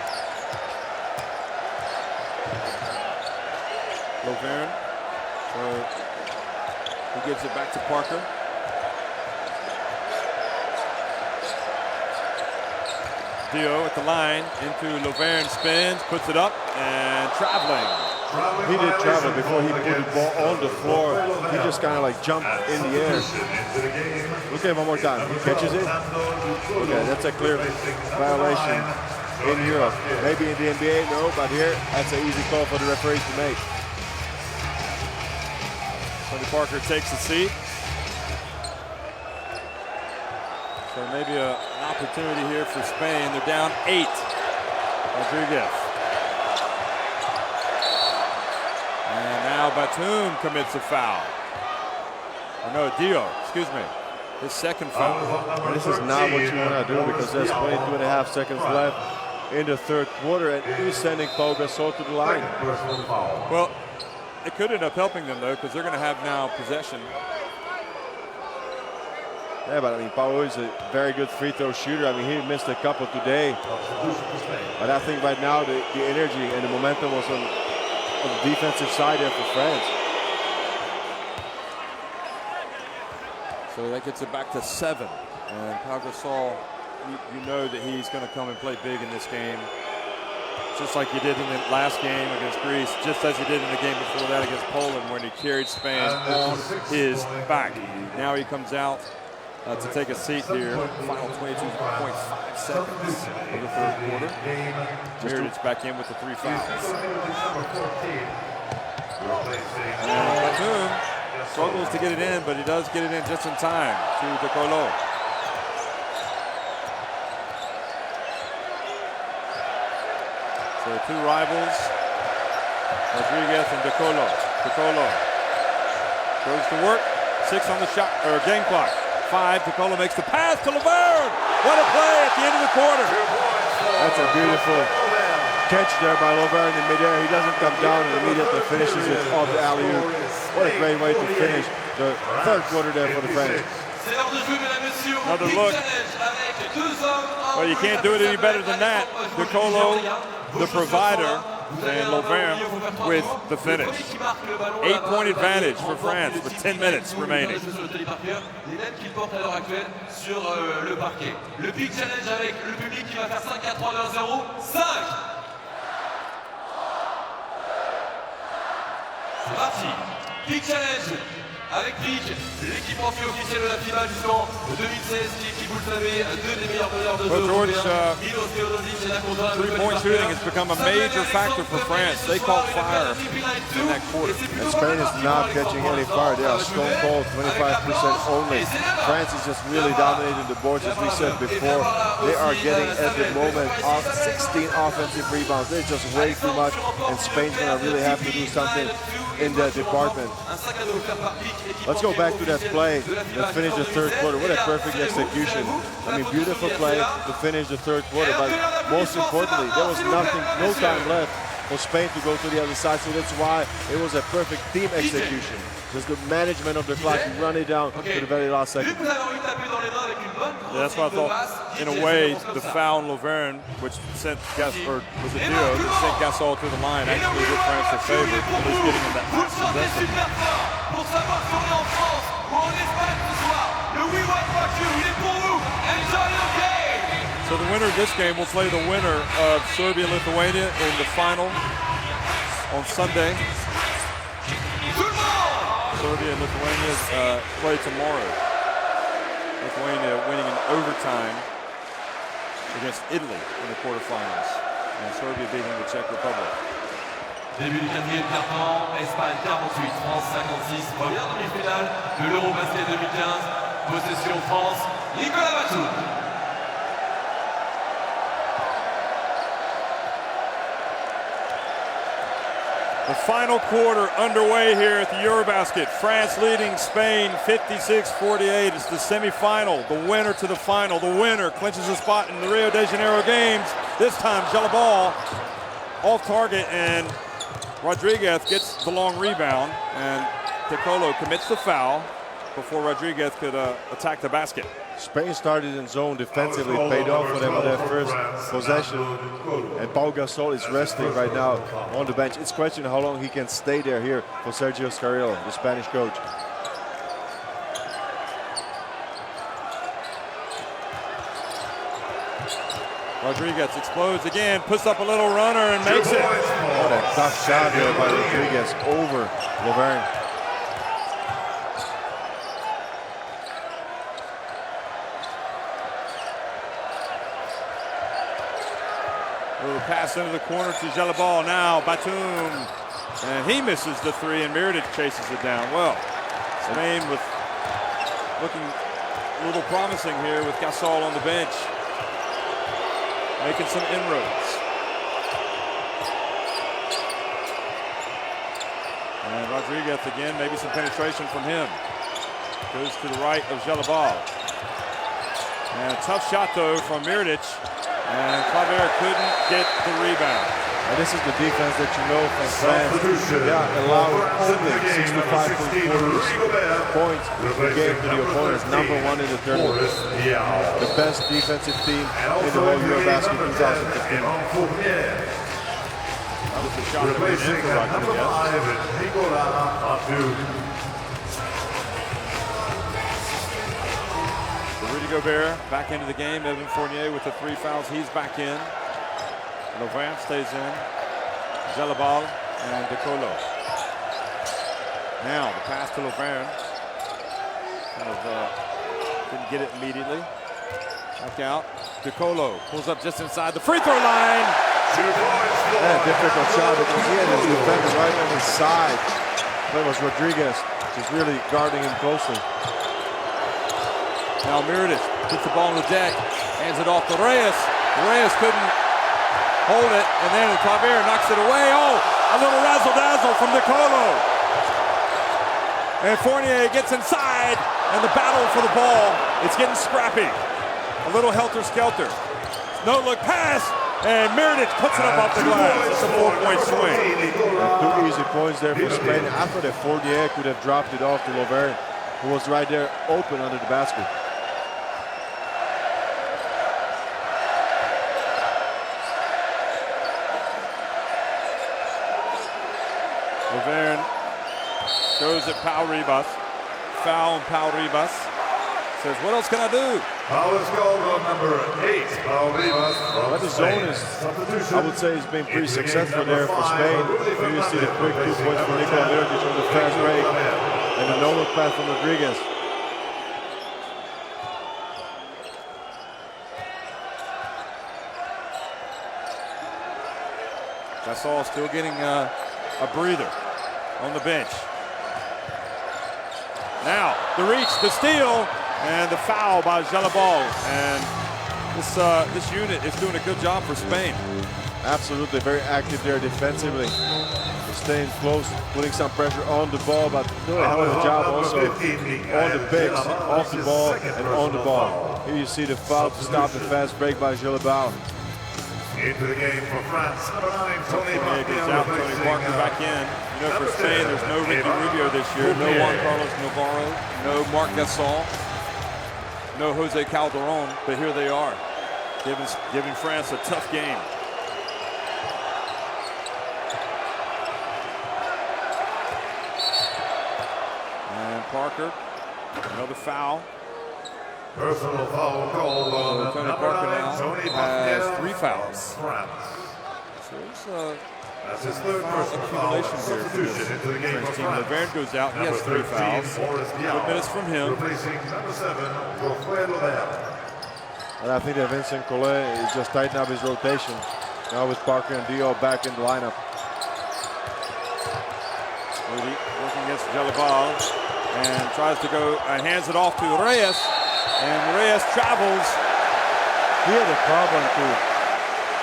Lauvergne. So he gives it back to Parker. Dio at the line into Lauvergne, spins, puts it up, and traveling. He did travel before he put the ball on the floor. He just kind of like jumped in the air. Look at it one more time. He catches it. Okay, that's a clear violation in Europe. Maybe in the NBA, no, but here, that's an easy call for the referees to make. Tony Parker takes a seat. So maybe an opportunity here for Spain. They're down 8. Rodriguez. And now now Batum commits a foul. Oh, no, Dio, excuse me. His second foul. And this is not what you want to do because there's 22.5 seconds left in the third quarter, and he's sending Pau Gasol to the line. Well, it could end up helping them, though, because they're going to have now possession. Yeah, but I mean, Pau is a very good free throw shooter. I mean, he missed a couple today. But I think right now the energy and the momentum was on the defensive side there for France. So that gets it back to 7. And Pau Gasol, you know that he's going to come and play big in this game. Just like he did in the last game against Greece, just as he did in the game before that against Poland when he carried Spain on his back. Now he comes out to take a seat here. Final 22.5 seconds of the third quarter. Mirotic back in with the 3 fouls. And Batum struggles to get it in, but he does get it in just in time to De Colo. So the two rivals, Rodriguez and De Colo. De Colo goes to work. 6 on the shot or game clock. 5. De Colo makes the pass to Laverne. What a play at the end of the quarter. That's a beautiful catch there by Laverne in midair. He doesn't come down and immediately finishes it off the alley-oop. What a great way to finish the third quarter there for the French. Another look. Well, you can't do it any better than that. De Colo, the provider, and Laverne with the finish. 8-point advantage for France with 10 minutes remaining. Le Big Challenge avec le public qui va faire 5 à 3 1 0. 5. C'est parti. Big Challenge avec Big, l'équipe officielle de la FIBA jusqu'en 2016, qui, vous le savez, 2 des meilleurs meneurs de jeu. Three-point shooting has become a major factor for France. They caught fire in that quarter. And Spain is not catching any fire. They are stone cold, 25% only. France is just really dominating the boards, as we said before. They are getting at the moment 16 offensive rebounds. They're just way too much, and Spain's gonna really have to do something in that department. Let's go back to that play that finished the third quarter. What a perfect execution. I mean, beautiful play to finish the third quarter, but most importantly, there was no time left for Spain to go to the other side, so that's why it was a perfect team execution. Just the management of the clock, you run it down to the very last second. Yeah, that's what I thought. In a way, the foul on Laverne, which sent Gasol, was a Dio, that sent Gasol to the line, actually did France a favor, at least getting him that possession. So the winner of this game will play the winner of Serbia-Lithuania in the final on Sunday. Serbia and Lithuania play tomorrow. Lithuania winning in overtime against Italy in the quarterfinals, and Serbia beating the Czech Republic. Début du 4e quart-temps, Espagne 48, France 56, première demi-finale de l'Eurobasket 2015, possession France, Nicolas Batum. The final quarter underway here at the Eurobasket. France leading Spain 56-48. It's the semifinal. The winner to the final. The winner clinches a spot in the Rio de Janeiro games. This time, Jalabal off target, and Rodriguez gets the long rebound, and De Colo commits the foul before Rodriguez could attack the basket. Spain started in zone defensively, paid off for them on their first possession. And Pau Gasol is resting right now on the bench. It's a question how long he can stay there here for Sergio Scarrillo, the Spanish coach. Rodriguez explodes again, puts up a little runner and makes it. What a tough shot here by Rodriguez over Laverne. Little pass into the corner to Jalabal. Now Batum, and he misses the 3, and Mirotic chases it down. Well, Spain with looking a little promising here with Gasol on the bench, making some inroads. And Rodriguez again, maybe some penetration from him. Goes to the right of Gelabal. And a tough shot though from Mirotic. And Claver couldn't get the rebound. And this is the defense that you know from France. Allowing only 65.4 points per game to the opponents. #1 in the tournament. The best defensive team in the whole Eurobasket 2015. That was the shot that went in for Rodriguez. Rudy Gobert back into the game. Evan Fournier with the 3 fouls. He's back in. Laurent stays in. Gelabal and DeColo. Now the pass to Laurent. Kind of didn't get it immediately. Back out. DeColo pulls up just inside the free throw line. Difficult shot because he had his defender right on his side. That was Rodriguez, just really guarding him closely. Now Mirotic puts the ball on the deck, hands it off to Reyes. Reyes couldn't hold it, and then Claver knocks it away. Oh, a little razzle-dazzle from DeColo. And Fournier gets inside, and the battle for the ball, it's getting scrappy. A little helter-skelter. No look pass, and Mirotic puts it up off the glass. It's a 4-point swing. 2 easy points there for Spain. After that, Fournier could have dropped it off to Laurent, who was right there open under the basket. Laurent goes at Pau Ribas. Foul on Pau Ribas. Says, what else can I do? Foul is called on number 8, Pau Ribas. But the zone is, I would say, has been pretty successful there for Spain. Here you see the quick 2 points from Nikola Mirotic on the fast break. And the no-look pass from Rodriguez. Gasol still getting a breather on the bench. Now, the reach, the steal, and the foul by Gelabal. And this unit is doing a good job for Spain. Absolutely, very active there defensively. They're staying close, putting some pressure on the ball, but doing a hell of a job also on the bigs, off the ball, and on the ball. Here you see the foul to stop the fast break by Gelabal. Into the game for France, number 9, Tony Out, Tony Parker back in. You know, for Spain, there's no Ricky Rubio this year, no Juan Carlos Navarro, no Marc Gasol, no Jose Calderon, but here they are, giving France a tough game. And Parker, another foul. Personal foul called on Tony number Parker 9, now Tony has 3 fouls. France. So it's That's his third foul personal foul. accumulation here for this Substitution into the game French for team. France. Laurent goes out, he has 3 fouls. Good minutes from him. Replacing number 7, Geoffrey Laurent. And I think that Vincent Collet is just tightening up his rotation. Now with Parker and Diop back in the lineup. Rudy working against Gelabal and tries to go, hands it off to Reyes. And Reyes travels. He had a problem to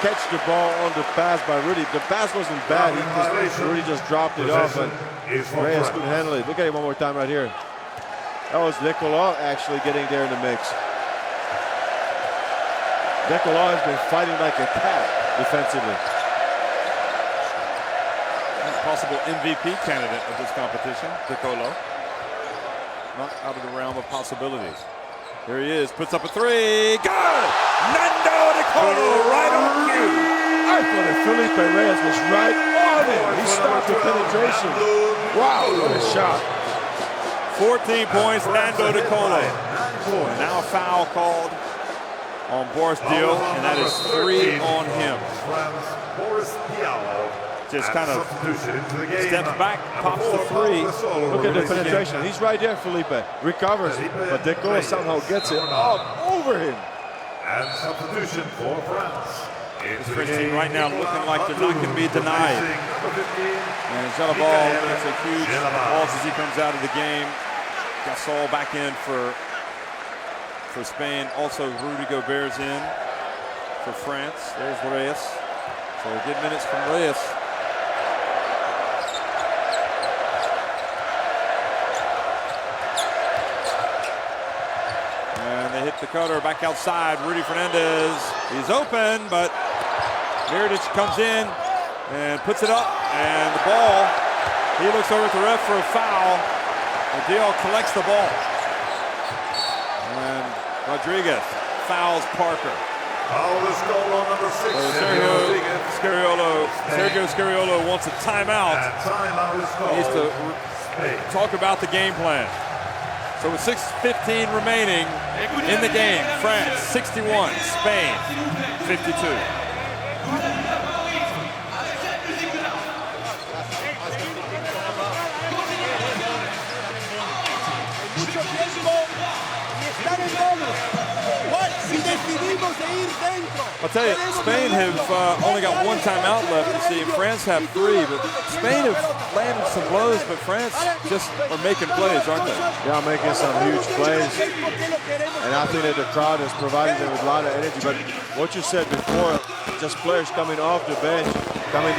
catch the ball on the pass by Rudy. The pass wasn't bad. Rudy just dropped it off, and Reyes couldn't handle it. Look at it one more time right here. That was Nicolas actually getting there in the mix. Nicolas has been fighting like a cat defensively. Possible MVP candidate of this competition, DeColo. Not out of the realm of possibilities. Here he is, puts up a 3. Good! Nando DeColo right on cue. I thought that Felipe Reyes was right on it. He stopped the penetration. Wow, what a shot. 14 points, Nando DeColo. And now a foul called on Boris Diaw, and that is 3 on him. Boris Diaw Just kind of steps back, pops the 3. Look at the penetration. He's right there, Felipe. Recovers, but DeColo somehow gets it up over him. And substitution for France. This French team right now looking like they're not going to be denied. And Gelabal gets a huge loss as he comes out of the game. Gasol back in for Spain. Also, Rudy Gobert's in for France. There's Reyes. So good minutes from Reyes. And they hit the cutter back outside. Rudy Fernandez, he's open, but Mirotic comes in and puts it up. And the ball, he looks over at the ref for a foul. And Dial collects the ball. And Rodriguez fouls Parker. Foul is called on number 6. Sergio Scariolo wants a timeout. And timeout is called. He needs to talk about the game plan. So with 6:15 remaining in the game, France 61, Spain 52. I'll tell you, Spain have only got one timeout left. You see, France have 3, but Spain have landed some blows, but France just are making plays, aren't they? Yeah, making some huge plays. And I think that the crowd has provided them with a lot of energy. But what you said before, just players coming off the bench, coming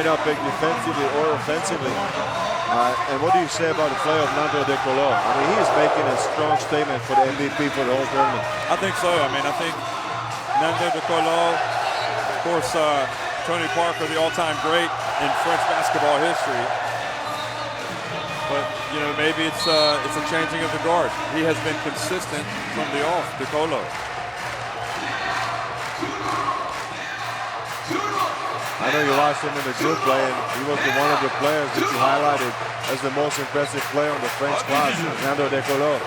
up big defensively or offensively. And what do you say about the play of Nando De Colo? I mean, he is making a strong statement for the MVP for the whole tournament. I think so. I mean, I think Nando De Colo, of course, Tony Parker, the all-time great in French basketball history. But, you know, maybe it's a changing of the guard. He has been consistent from the off, De Colo. I know you watched him in the group play, and he was one of the players that you highlighted as the most impressive player on the French squad, Nando De Colo.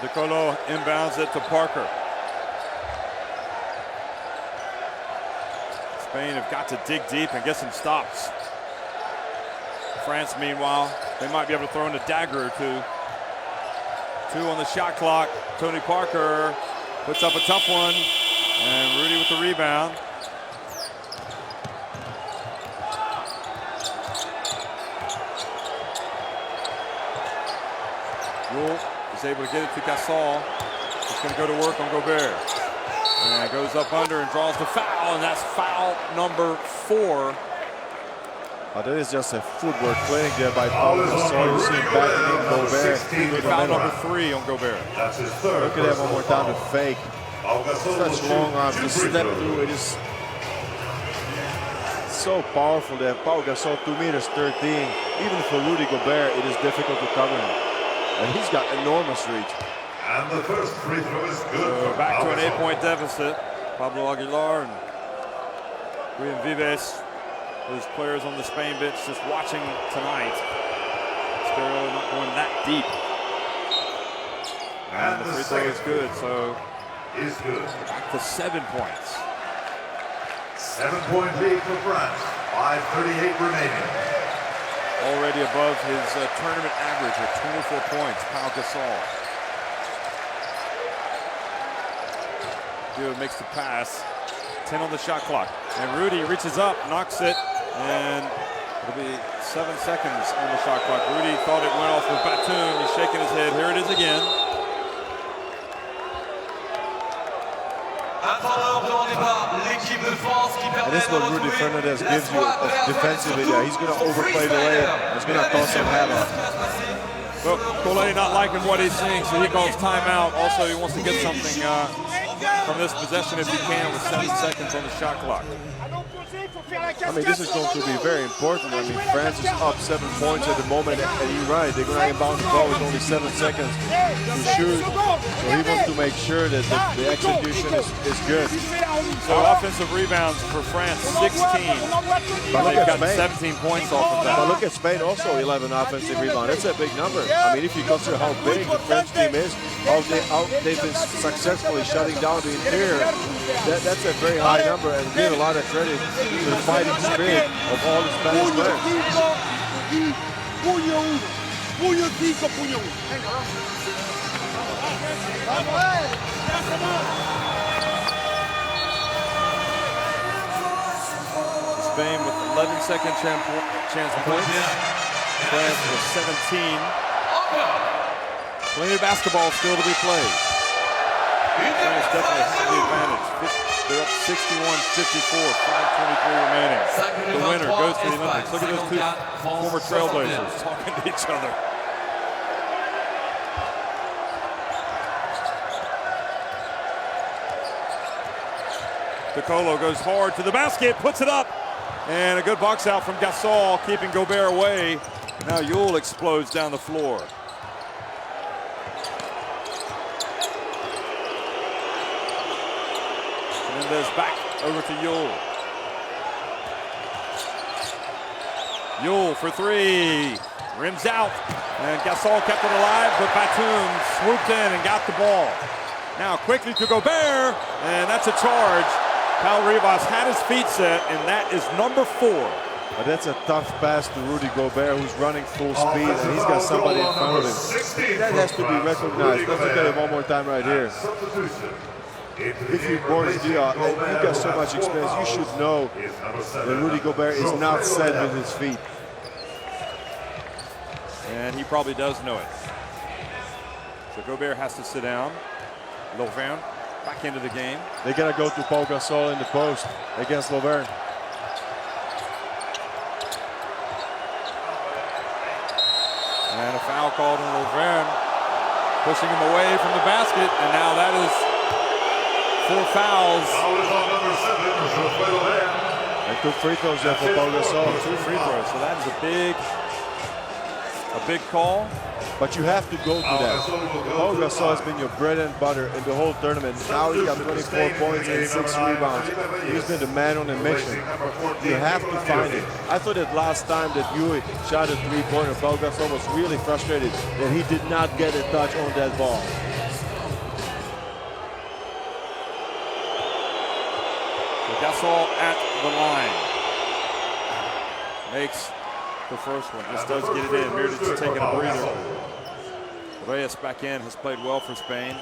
De Colo inbounds it to Parker. Spain have got to dig deep and get some stops. France, meanwhile, they might be able to throw in a dagger or two. 2 on the shot clock. Tony Parker puts up a tough one, and Rudy with the rebound. Rule is able to get it to Gasol. He's going to go to work on Gobert. And goes up under and draws the foul, and that's foul number 4. That is just a footwork playing there by Paul Gasol. You see him backing in Gobert. Foul number 3 on Gobert. That's his third. Look at that one more time, the fake. Such long arms to step through. It is so powerful there. Paul Gasol, 2 meters 13. Even for Rudy Gobert, it is difficult to cover him. And he's got enormous reach. And the first free throw is good. So back to an 8-point deficit. Pablo Aguilar and William Vives, those players on the Spain bench just watching tonight. Scariolo not going that deep. And the free throw is good, so is good. Back to 7 points. 7-point lead for France. 5:38 remaining. Already above his tournament average at 24 points, Pau Gasol. Dio makes the pass. 10 on the shot clock. And Rudy reaches up, knocks it, and it'll be 7 seconds on the shot clock. Rudy thought it went off with Batum. He's shaking his head. Here it is again. And this is what Rudy Fernandez gives you defensively there. He's going to overplay the layup. He's going to toss some heaven. Well, Collet not liking what he's seeing, so he calls timeout. Also, he wants to get something from this possession if he can with 7 seconds on the shot clock. I mean, this is going to be very important. I mean, France is up 7 points at the moment, and you're right, they're going to inbound the ball with only 7 seconds to shoot. So he wants to make sure that the execution is good. So offensive rebounds for France, 16. But look They've at gotten Spain. 17 points off of that. But look at Spain, also 11 offensive rebounds. That's a big number. I mean, if you consider how big the French team is, how they've been successfully shutting down the interior, that's a very high number, and give a lot of credit to the fighting spirit of all the Spanish players. Spain with 11-second chance points. France with 17. Plenty of basketball still to be played. France definitely has the advantage. They're up 61-54, 5:23 remaining. The winner goes to the Olympics. Look at those two former trailblazers talking to each other. DeColo goes hard to the basket, puts it up, and a good box out from Gasol, keeping Gobert away. Now Yule explodes down the floor. Menendez back over to Yule. Yule for three, rims out, and Gasol kept it alive, but Batum swooped in and got the ball. Now quickly to Gobert, and that's a charge. Pau Rivas had his feet set, and that is number 4. But that's a tough pass to Rudy Gobert, who's running full speed, and he's got somebody in front of him. That has to be recognized. Let's look at it one more time right here. If you Boris Diaw, and you've got so much experience, you should know that Rudy Gobert is not set with his feet. And he probably does know it. So Gobert has to sit down. Lovern back into the game. They gotta go to Pau Gasol in the post against Lovern. And a foul called on Lovern, pushing him away from the basket, and now that is 4 fouls. And 2 free throws there for Pau Gasol. 2 free throws, so that is a big call. But you have to go to that. Pau Gasol has been your bread and butter in the whole tournament. Now he's got 24 points and 6 rebounds. He's been the man on a mission. You have to find it. I thought that last time that Yui shot a three-pointer, Pau Gasol was really frustrated that he did not get a touch on that ball. So Gasol at the line. Makes the first one, just does get it in. Mirotic taking a breather. Reyes back in, has played well for Spain.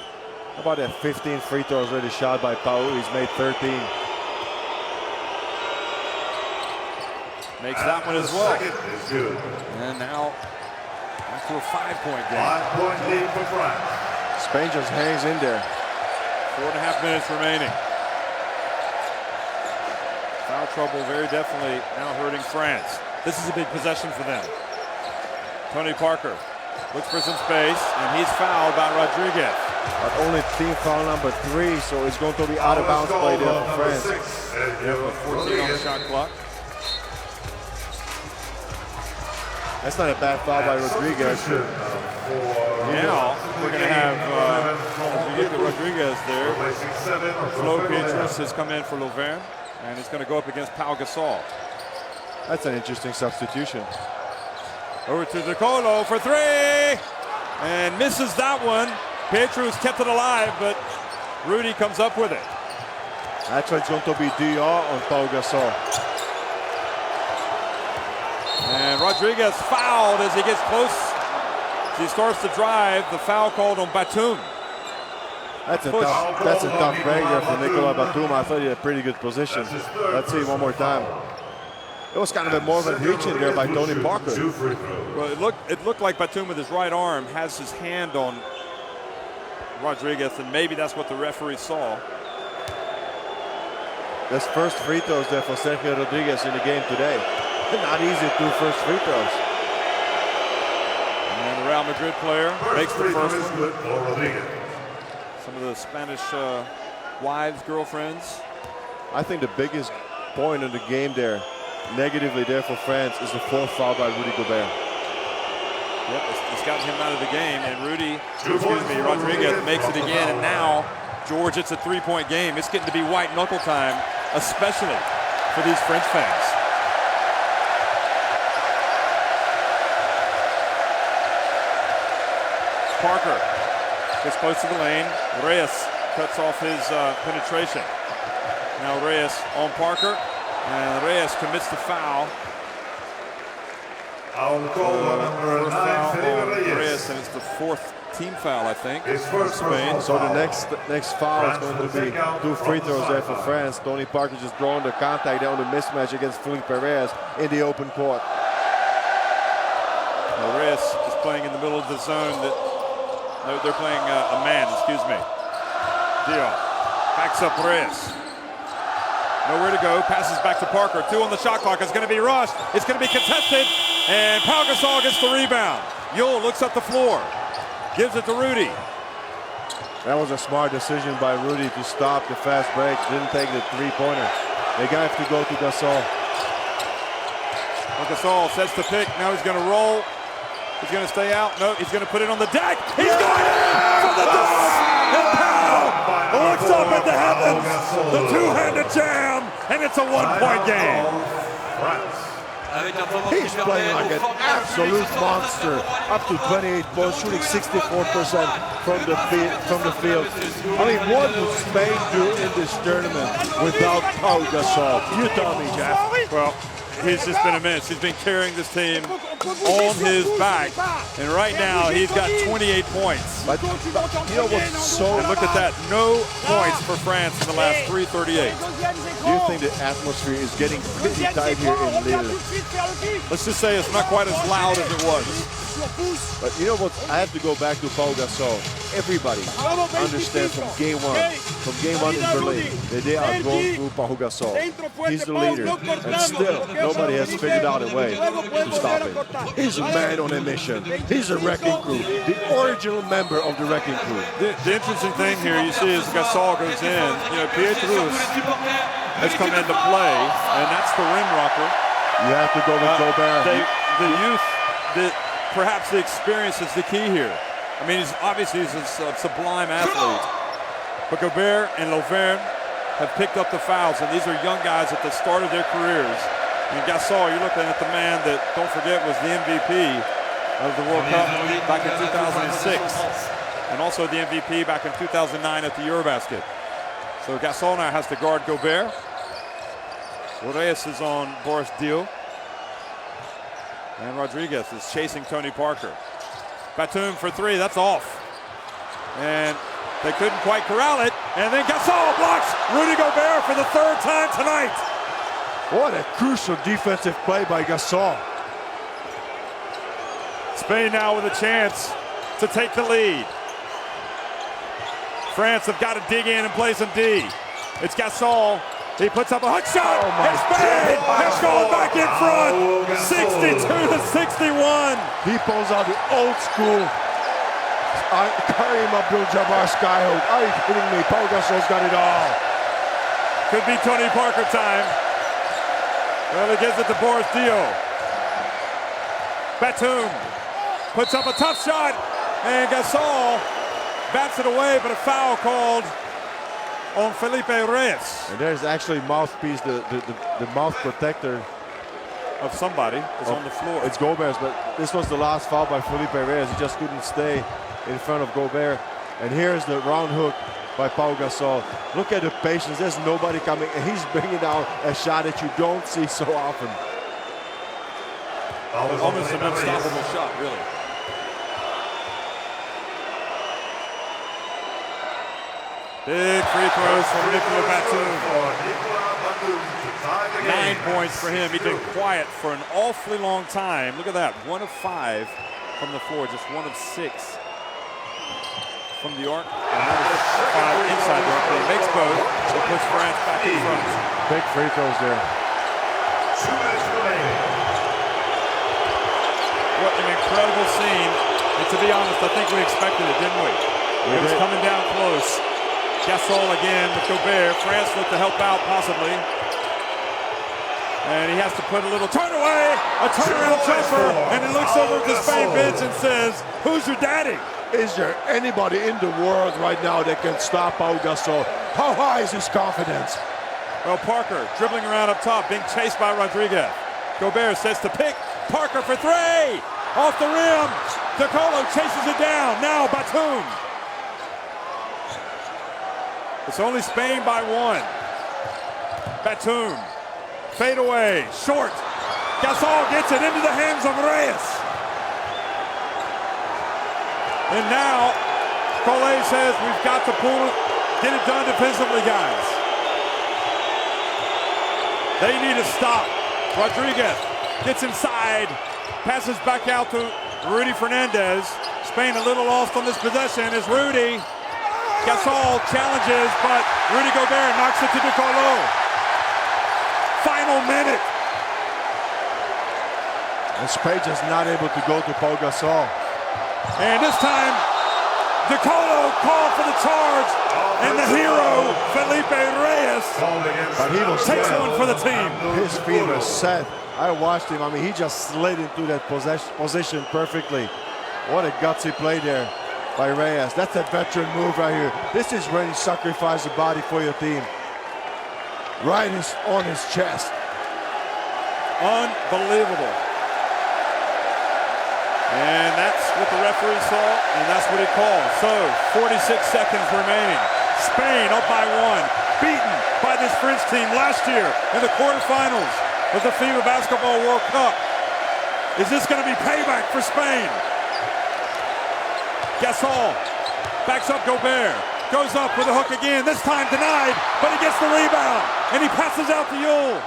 How about that 15 free throws already shot by Pau? He's made 13. Makes that one as well. And now back to a 5-point game. 5-point lead for France. Spain just hangs in there. 4.5 minutes remaining. Foul trouble very definitely now hurting France. This is a big possession for them. Tony Parker looks for some space, and he's fouled by Rodriguez. But only team foul number 3, so it's going to be out of bounds play there for France. With 14 on the shot clock. That's not a bad foul by Rodriguez. Now we're going to have, as we look at Rodriguez there, Flo Pietrus has come in for Lovern, and he's going to go up against Pau Gasol. That's an interesting substitution. Over to DeColo for 3, and misses that one. Pietrus kept it alive, but Rudy comes up with it. Actually, it's going to be DR on Pau Gasol. And Rodriguez fouled as he gets close. As he starts to drive, the foul called on Batum. That's a tough break there for Nicolas Batum. I thought he had a pretty good position. Let's see one more time. It was kind of a more of a reach in there by Tony Parker. Well, it looked like Batum with his right arm has his hand on Rodriguez, and maybe that's what the referee saw. That's first free throws there for Sergio Rodriguez in the game today. Not easy to do first free throws. And the Real Madrid player makes the first one. Some of the Spanish wives, girlfriends. I think the biggest point in the game there, negatively there for France, is the 4th foul by Rudy Gobert. Yep, it's gotten him out of the game, and Rodriguez makes it again, and now, George, it's a 3-point game. It's getting to be white knuckle time, especially for these French fans. Parker gets close to the lane. Reyes cuts off his penetration. Now Reyes on Parker, and Reyes commits the foul. First foul on Reyes, and it's the 4th team foul, I think, for Spain. So the next foul is going to be 2 free throws there for France. Tony Parker just drawing the contact down the mismatch against Felipe Reyes in the open court. Now Reyes is playing in the middle of the zone that they're playing a man, excuse me. Dio backs up Reyes. Nowhere to go. Passes back to Parker. 2 on the shot clock. It's going to be rushed. It's going to be contested. And Pau Gasol gets the rebound. Yule looks up the floor. Gives it to Rudy. That was a smart decision by Rudy to stop the fast break. Didn't take the three-pointer. They got to go to Gasol. Well, Gasol sets the pick. Now he's going to roll. He's going to stay out. No, he's going to put it on the deck. He's going in for the dunk. And Pau looks up at the heavens. The two-handed jam. And it's a one-point game. He's playing like an absolute monster. Up to 28 points, shooting 64% from the field. I mean, what would Spain do in this tournament without Pau Gasol? You tell me, Jeff. Well, he's just been immense. He's been carrying this team on his back. And right now, he's got 28 points. But you know what's so... And look at that. No points for France in the last 3:38. Do you think the atmosphere is getting pretty tight here in Lille? Let's just say it's not quite as loud as it was. But you know what? I have to go back to Pau Gasol. Everybody understands from game one in Berlin, that they are going through Pau Gasol. He's the leader, and still nobody has figured out a way to stop him. He's a man on a mission. He's a wrecking crew, the original member of the wrecking crew. The interesting thing here you see is Gasol goes in. You know, Pietrus has come into play, and that's the rim rocker. You have to go with Gobert. The youth, perhaps the experience is the key here. I mean, he's a sublime athlete. But Gobert and Lauvergne have picked up the fouls, and these are young guys at the start of their careers. And Gasol, you're looking at the man that, don't forget, was the MVP of the World Cup back in 2006, and also the MVP back in 2009 at the Eurobasket. So Gasol now has to guard Gobert. Reyes is on Boris Dio. And Rodriguez is chasing Tony Parker. Batum for 3, that's off. And they couldn't quite corral it. And then Gasol blocks Rudy Gobert for the 3rd time tonight. What a crucial defensive play by Gasol. Spain now with a chance to take the lead. France have got to dig in and play some D. It's Gasol. He puts up a hook shot. And Spain has gone back in front. 62-61. He pulls out the old school Kareem Abdul-Jabbar skyhook. Are you kidding me? Pau Gasol's got it all. Could be Tony Parker time. Well, he gives it to Boris Dio. Batum puts up a tough shot, and Gasol bats it away, but a foul called on Felipe Reyes. And there's actually mouthpiece, the mouth protector of somebody is on the floor. It's Gobert's, but this was the last foul by Felipe Reyes. He just couldn't stay in front of Gobert. And here's the round hook by Pau Gasol. Look at the patience. There's nobody coming, and he's bringing down a shot that you don't see so often. Almost an unstoppable shot, really. Big free throws from Nicolas Batum. 9 points for him. He's been quiet for an awfully long time. Look at that. 1 of 5 from the floor. Just 1 of 6 from the arc. And 1 of 5 inside the arc. But he makes both. It puts France back in front. Big free throws there. What an incredible scene. And to be honest, I think we expected it, didn't we? It was coming down close. Gasol again with Gobert. France looked to help out possibly. And he has to put a little turn away, a turnaround jumper, and he looks over at the Spain bench and says, "Who's your daddy?" Is there anybody in the world right now that can stop Pau Gasol? How high is his confidence? Well, Parker dribbling around up top, being chased by Rodriguez. Gobert sets the pick. Parker for 3. Off the rim. DeColo chases it down. Now Batum. It's only Spain by 1. Batum. Fade away. Short. Gasol gets it into the hands of Reyes. And now, Collet says we've got to get it done defensively, guys. They need to stop. Rodriguez gets inside. Passes back out to Rudy Fernandez. Spain a little lost on this possession as Rudy Gasol challenges, but Rudy Gobert knocks it to DeColo. Final minute. And Spain just not able to go to Pau Gasol. And this time, DeColo called for the charge, and the hero, Felipe Reyes, But he was takes set. one for the team. His feet were set. I watched him. I mean, he just slid into that position perfectly. What a gutsy play there by Reyes. That's a veteran move right here. This is when you sacrifice the body for your team. Right on his chest. Unbelievable. And that's what the referee saw, and that's what he called. So, 46 seconds remaining. Spain up by 1, beaten by this French team last year in the quarterfinals of the FIBA Basketball World Cup. Is this going to be payback for Spain? Gasol backs up Gobert, goes up with a hook again, this time denied, but he gets the rebound, and he passes out to Yule.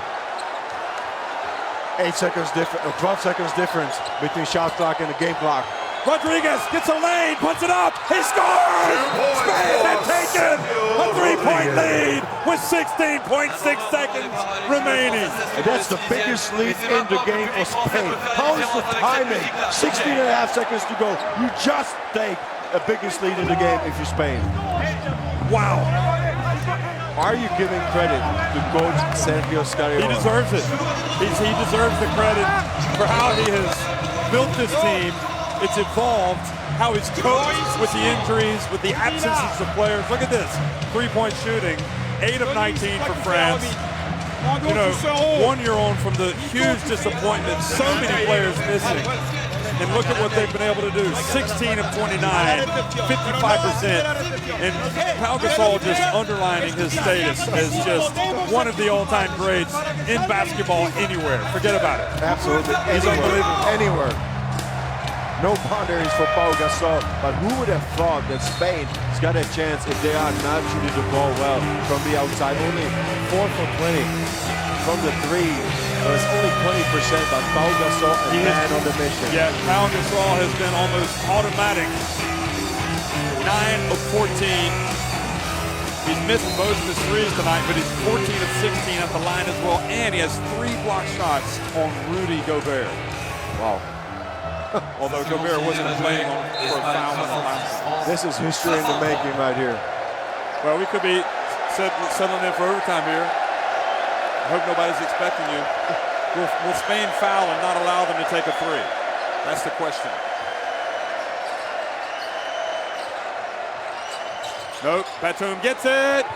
8 seconds difference, 12 seconds difference between shot clock and the game clock. Rodriguez gets a lane, puts it up, he scores! Spain had taken a 3-point lead with 16.6 seconds remaining. And that's the biggest lead in the game for Spain. How is the timing? 16.5 seconds to go. You just take a biggest lead in the game if you're Spain. Wow. Are you giving credit to coach Sergio Scariolo? He deserves it. He deserves the credit for how he has built this team. It's evolved, how he's coped with the injuries, with the absences of players. Look at this, 3-point shooting, 8 of 19 for France. You know, 1 year on from the huge disappointment, so many players missing. And look at what they've been able to do, 16 of 29, 55%. And Pau Gasol just underlining his status as just one of the all-time greats in basketball anywhere. Forget about it. Absolutely. He's unbelievable. Anywhere. No boundaries for Pau Gasol, but who would have thought that Spain has got a chance if they are not shooting the ball well from the outside? Only 4 for 20 from the 3. So it's only 20%, but Pau Gasol a man on the mission. Yeah, Pau Gasol has been almost automatic. 9 of 14. He's missed most of his threes tonight, but he's 14 of 16 at the line as well, and he has 3 block shots on Rudy Gobert. Wow. Although Gobert wasn't playing for a foul in the last. This is history in the making right here. Well, we could be settling in for overtime here. I hope nobody's expecting you. Will Spain foul and not allow them to take a 3? That's the question. Nope, Batum gets it.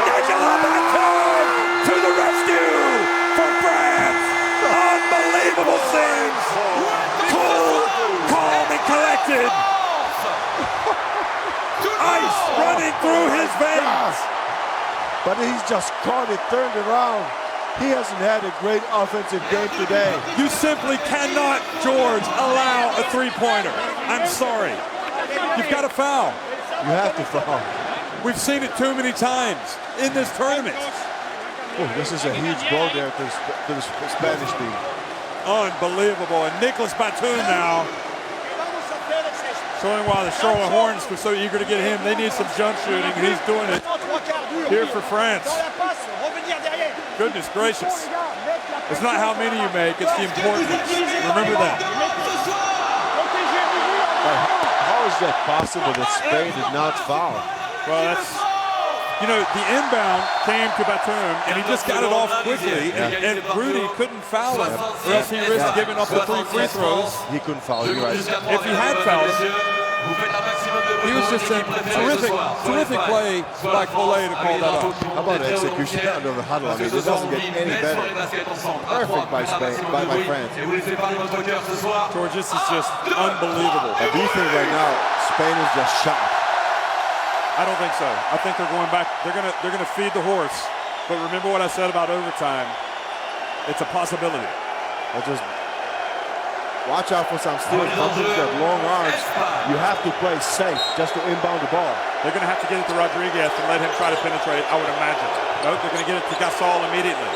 Nicolas Batum to the rescue for France. Unbelievable scenes. Cool, calm, and collected. Ice running through his veins. But he's just caught it, turned around. He hasn't had a great offensive game today. You simply cannot, George, allow a 3-pointer. I'm sorry. You've got to foul. You have to foul. We've seen it too many times in this tournament. Oh, this is a huge blow there to the Spanish team. Unbelievable. And Nicolas Batum now showing why the Charlotte Hornets were so eager to get him. They need some jump shooting. He's doing it here for France. Goodness gracious. It's not how many you make, it's the importance. Remember that. How is that possible that Spain did not foul? Well, that's, you know, the inbound came to Batum, and he just got it off quickly, and Rudy couldn't foul him, or else he risked giving up the 3 free throws. He couldn't foul, you're right. If he had fouled him, he was just a terrific play by Collet to call that up. How about the execution under the huddle? I mean, it doesn't get any better. Perfect by Spain, by France. George, this is just unbelievable. And do you think right now Spain is just shocked? I don't think so. I think they're going back. They're gonna feed the horse. But remember what I said about overtime. It's a possibility. Or just watch out for some steals. Companies got long arms. You have to play safe just to inbound the ball. They're gonna have to get it to Rodriguez and let him try to penetrate, I would imagine. Nope, they're gonna get it to Gasol immediately.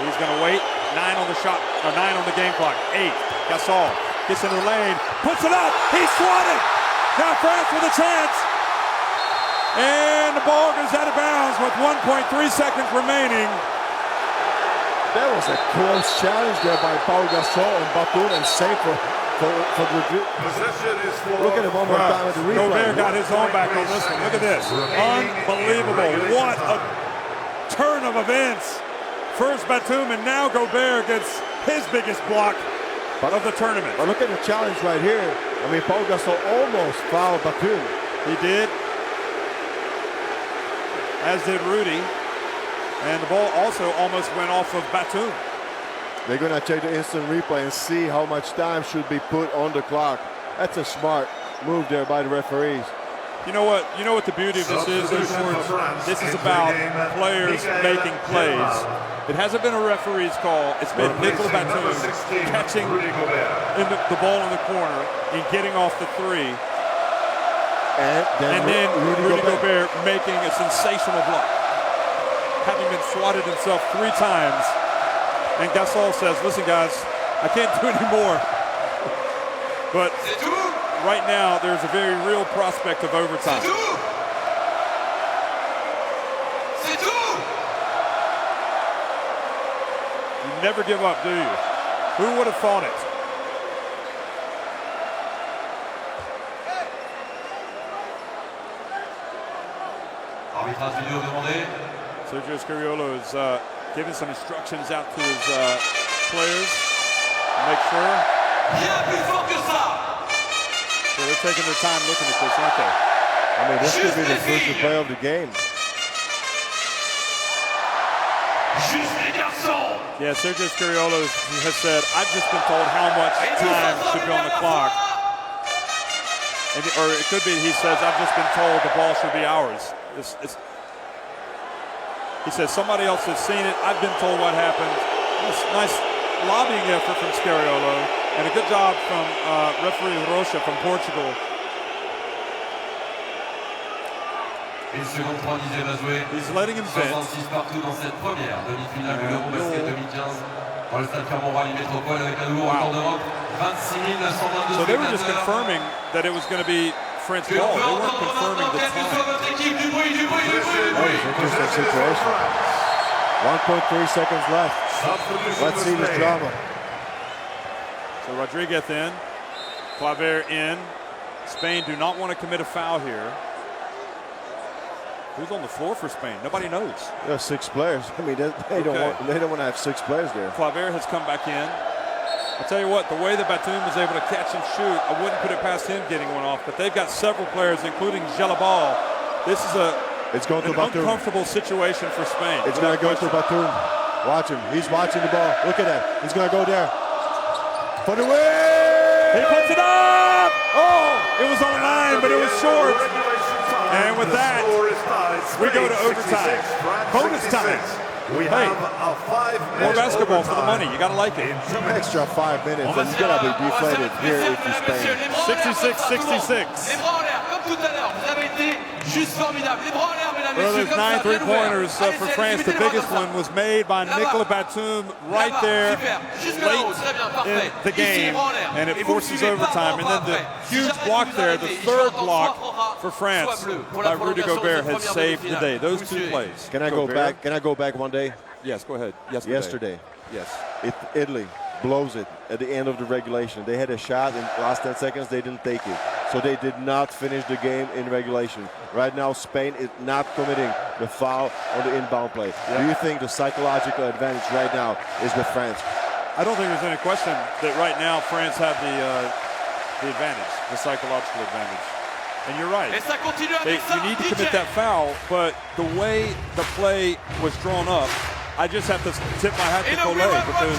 He's gonna wait. 9 on the shot, or 9 on the game clock. 8. Gasol gets into the lane, puts it up. He's swatted. Now France with a chance. And the ball goes out of bounds with 1.3 seconds remaining. That was a close challenge there by Pau Gasol and Batum, and safe for the. Look at it one more time at the replay. Gobert got his own back on this one. Look at this. Unbelievable. What a turn of events. First Batum, and now Gobert gets his biggest block of the tournament. But look at the challenge right here. I mean, Pau Gasol almost fouled Batum. He did. As did Rudy. And the ball also almost went off of Batum. They're going to check the instant replay and see how much time should be put on the clock. That's a smart move there by the referees. You know what? You know what the beauty of this is? This is about players making plays. It hasn't been a referee's call. It's been Nicola Batum catching the ball in the corner and getting off the three. And then Rudy Gobert making a sensational block, having been swatted himself 3 times. And Gasol says, listen guys, I can't do any more. But right now, there's a very real prospect of overtime. You never give up, do you? Who would have thought it? Sergio Scariolo is giving some instructions out to his players to make sure. So they're taking their time looking at this, aren't they? I mean, this could be the crucial play of the game. Yeah, Sergio Scariolo has said, I've just been told how much time should be on the clock. Or it could be he says, I've just been told the ball should be ours. He says, somebody else has seen it. I've been told what happened. Nice lobbying effort from Scariolo. And a good job from referee Rocha from Portugal. He's letting him vent. So they were just confirming that it was going to be French ball. They weren't confirming the time. That was an interesting situation. 1.3 seconds left. Let's see this drama. So Rodriguez in, Claver in. Spain do not want to commit a foul here. Who's on the floor for Spain? Nobody knows. There are 6 players. I mean, they don't want to have 6 players there. Claver has come back in. I'll tell you what, the way that Batum was able to catch and shoot, I wouldn't put it past him getting one off. But they've got several players, including Gelabal. This is an uncomfortable situation for Spain. It's going to go to Batum. Watch him. He's watching the ball. Look at that. He's going to go there. For the win! He puts it up! Oh, it was on the line, but it was short. And with that, we go to overtime. Bonus time. We have a 5-minute more basketball for the overtime. money. You got to like it. Extra 5 minutes, and you're going to be deflated here if you Spain. 66-66. Well, there's 9 3-pointers for France. The biggest one was made by Nicola Batum right there late in the game, and it forces overtime. And then the huge block there, the third block for France by Rudy Gobert has saved the day. Those 2 plays. Can I go back? Can I go back one day? Yes, go ahead. Yesterday. Yes. Italy blows it at the end of the regulation. They had a shot in the last 10 seconds. They didn't take it. So they did not finish the game in regulation. Right now, Spain is not committing the foul on the inbound play. Yep. Do you think the psychological advantage right now is with France? I don't think there's any question that right now France have the advantage, the psychological advantage. And you're right. You need to commit that foul, but the way the play was drawn up, I just have to tip my hat to Collet because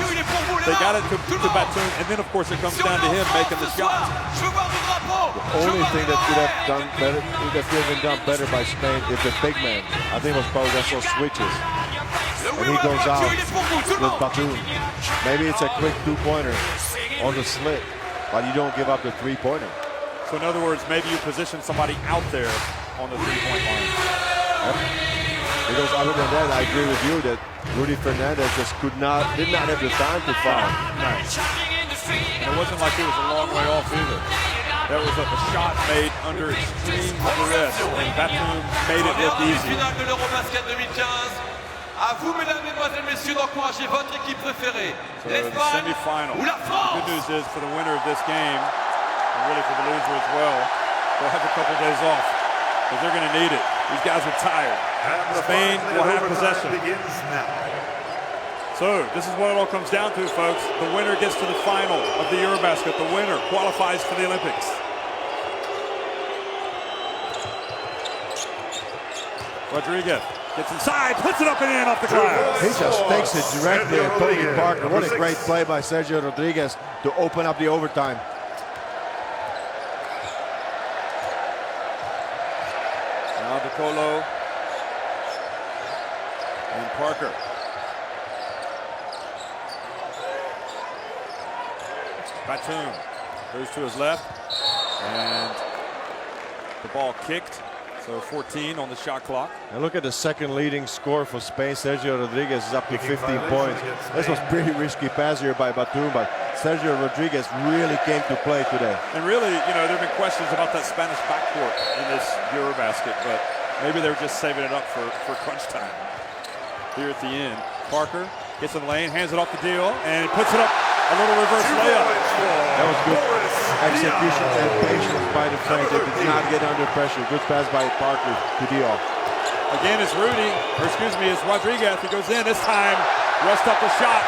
they got it to Batum, and then of course it comes down to him making the shot. The only thing that could have done better, could have been done better by Spain is the big man. I think it was Pau Gasol switches, and he goes out with Batum. Maybe it's a quick 2-pointer on the slit, but you don't give up the 3-pointer. So in other words, maybe you position somebody out there on the 3-point line. Yep. Because other than that, I agree with you that Rudy Fernandez just did not have the time to foul. Right. And it wasn't like he was a long way off either. That was a shot made under extreme duress, and Batum made it look easy. Finale de l'Eurobasket 2015. À vous, mesdames, mesdemoiselles, messieurs, d'encourager votre équipe préférée, l'Espagne ou la France. The good news is for the winner of this game, and really for the loser as well, they'll have a couple days off because they're going to need it. These guys are tired. Spain will have possession. So this is what it all comes down to, folks. The winner gets to the final of the Eurobasket. The winner qualifies for the Olympics. Rodriguez gets inside, puts it up and in off the glass. He just takes it directly at Tony Parker. What a great play by Sergio Rodriguez to open up the overtime. Now DeColo and Parker. Batum goes to his left, and the ball kicked. So 14 on the shot clock. And look at the second leading scorer for Spain. Sergio Rodriguez is up to 15 points. This was pretty risky pass here by Batum, but Sergio Rodriguez really came to play today. And really, you know, there have been questions about that Spanish backcourt in this Eurobasket, but maybe they were just saving it up for crunch time. Here at the end, Parker gets in the lane, hands it off the deal, and puts it up. A little reverse layup. That was good execution and patience by the French. They did not get under pressure. Good pass by Parker to Diop. Again, it's it's Rodriguez. He goes in this time. Rest up the shot.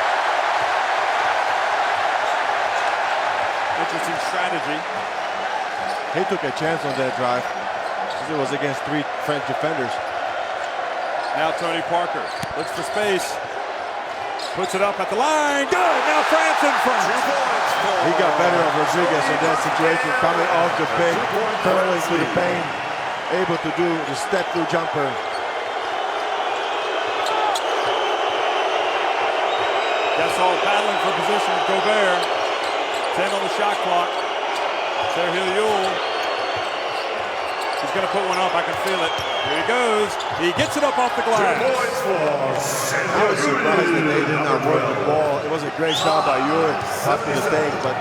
Interesting strategy. He took a chance on that drive because it was against 3 French defenders. Now Tony Parker looks for space. Puts it up at the line. Good. Now France in front. He got better of Rodriguez in that situation, coming off the pick, curling to the paint, able to do the step-through jumper. Gasol battling for position with Gobert. 10 on the shot clock. Sergio Yul. He's going to put one up. I can feel it. Here he goes. He gets it up off the glass. I was surprised that they did not work the ball. It was a great shot by Yul after the take, but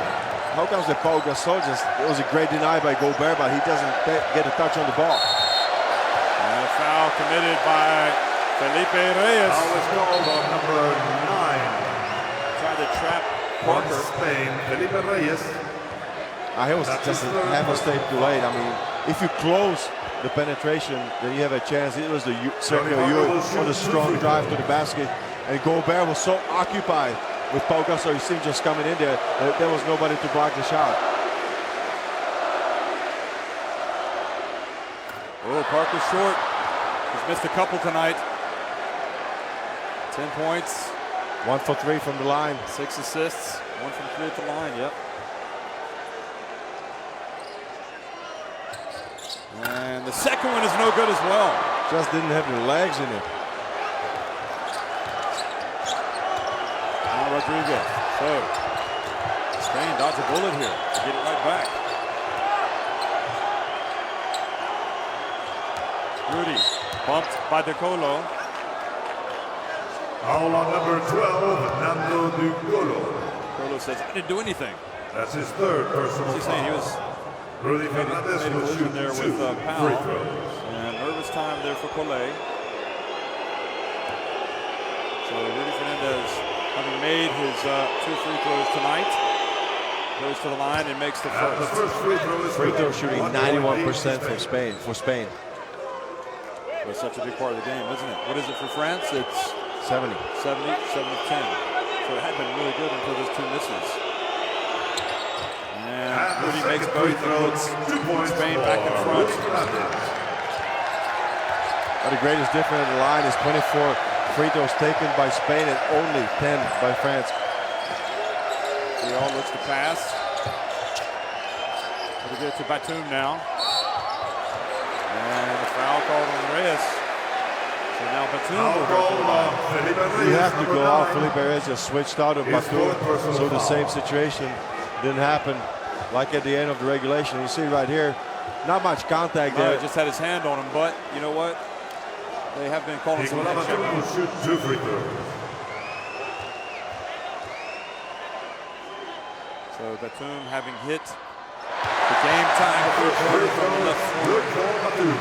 how comes the Pau Gasol it was a great deny by Gobert, but he doesn't get a touch on the ball. And a foul committed by Felipe Reyes. Foul is called on number 9. Tried to trap Parker. Spain, Felipe Reyes. He was just half a step too late. I mean, if you close the penetration, then you have a chance. It was the Sergio Yul on a strong drive to the basket, and Gobert was so occupied with Pau Gasol. You see him just coming in there. There was nobody to block the shot. Oh, Parker's short. He's missed a couple tonight. 10 points. 1 for 3 from the line. 6 assists. 1 from 3 at the line. Yep. And the second one is no good as well. Just didn't have the legs in it. Now Rodriguez. So Spain dodged a bullet here to get it right back. Rudy bumped by DeColo. Foul on number 12, Nando DeColo. DeColo says, I didn't do anything. That's his 3rd personal He's saying he was Rudy Fernandez made a will move shoot in there 2 with free Powell. throws. And nervous time there for Collet. So Rudy Fernandez, having made his 2 free throws tonight, goes to the line and makes the And the first. first free throw is Free throw good. shooting 91% for Spain. That's such a big part of the game, isn't it? What is it for France? It's 70. 70, 7 of 10. So it had been really good until those 2 misses. And Rudy makes both throws. Spain back in front. But the greatest difference in the line is 24 free throws taken by Spain and only 10 by France. He all looks to pass. We'll get to Batum now. And the foul called on Reyes. So now Batum will go to the line. You have to go off. Felipe Reyes just switched out of Batum. So the same situation didn't happen like at the end of the regulation. You see right here, not much contact there. Just had his hand on him, but you know what? They have been calling some action. will shoot 2 free throws. So Batum having hit The game time three-pointer from the left corner.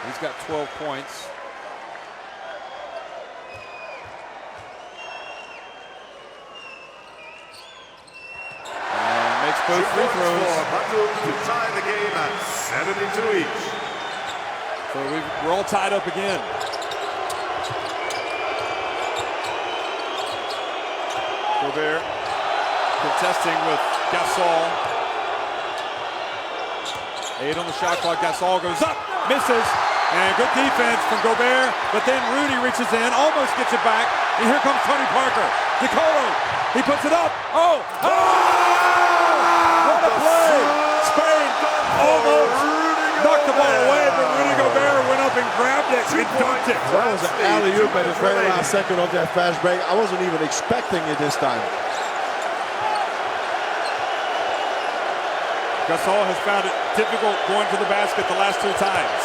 He's got 12 points. And makes both free throws. To tie the game at 72 each. So we're all tied up again. Gobert contesting with Gasol. 8 on the shot clock. Gasol goes up, misses, and good defense from Gobert. But then Rudy reaches in, almost gets it back, and here comes Tony Parker. Nicolo, he puts it up. Oh! What a play! Spain almost knocked the ball away, but Rudy Gobert went up and grabbed it and dunked it. That was an alley-oop at the very last second of that fast break. I wasn't even expecting it this time. Gasol has found it difficult going to the basket the last 2 times.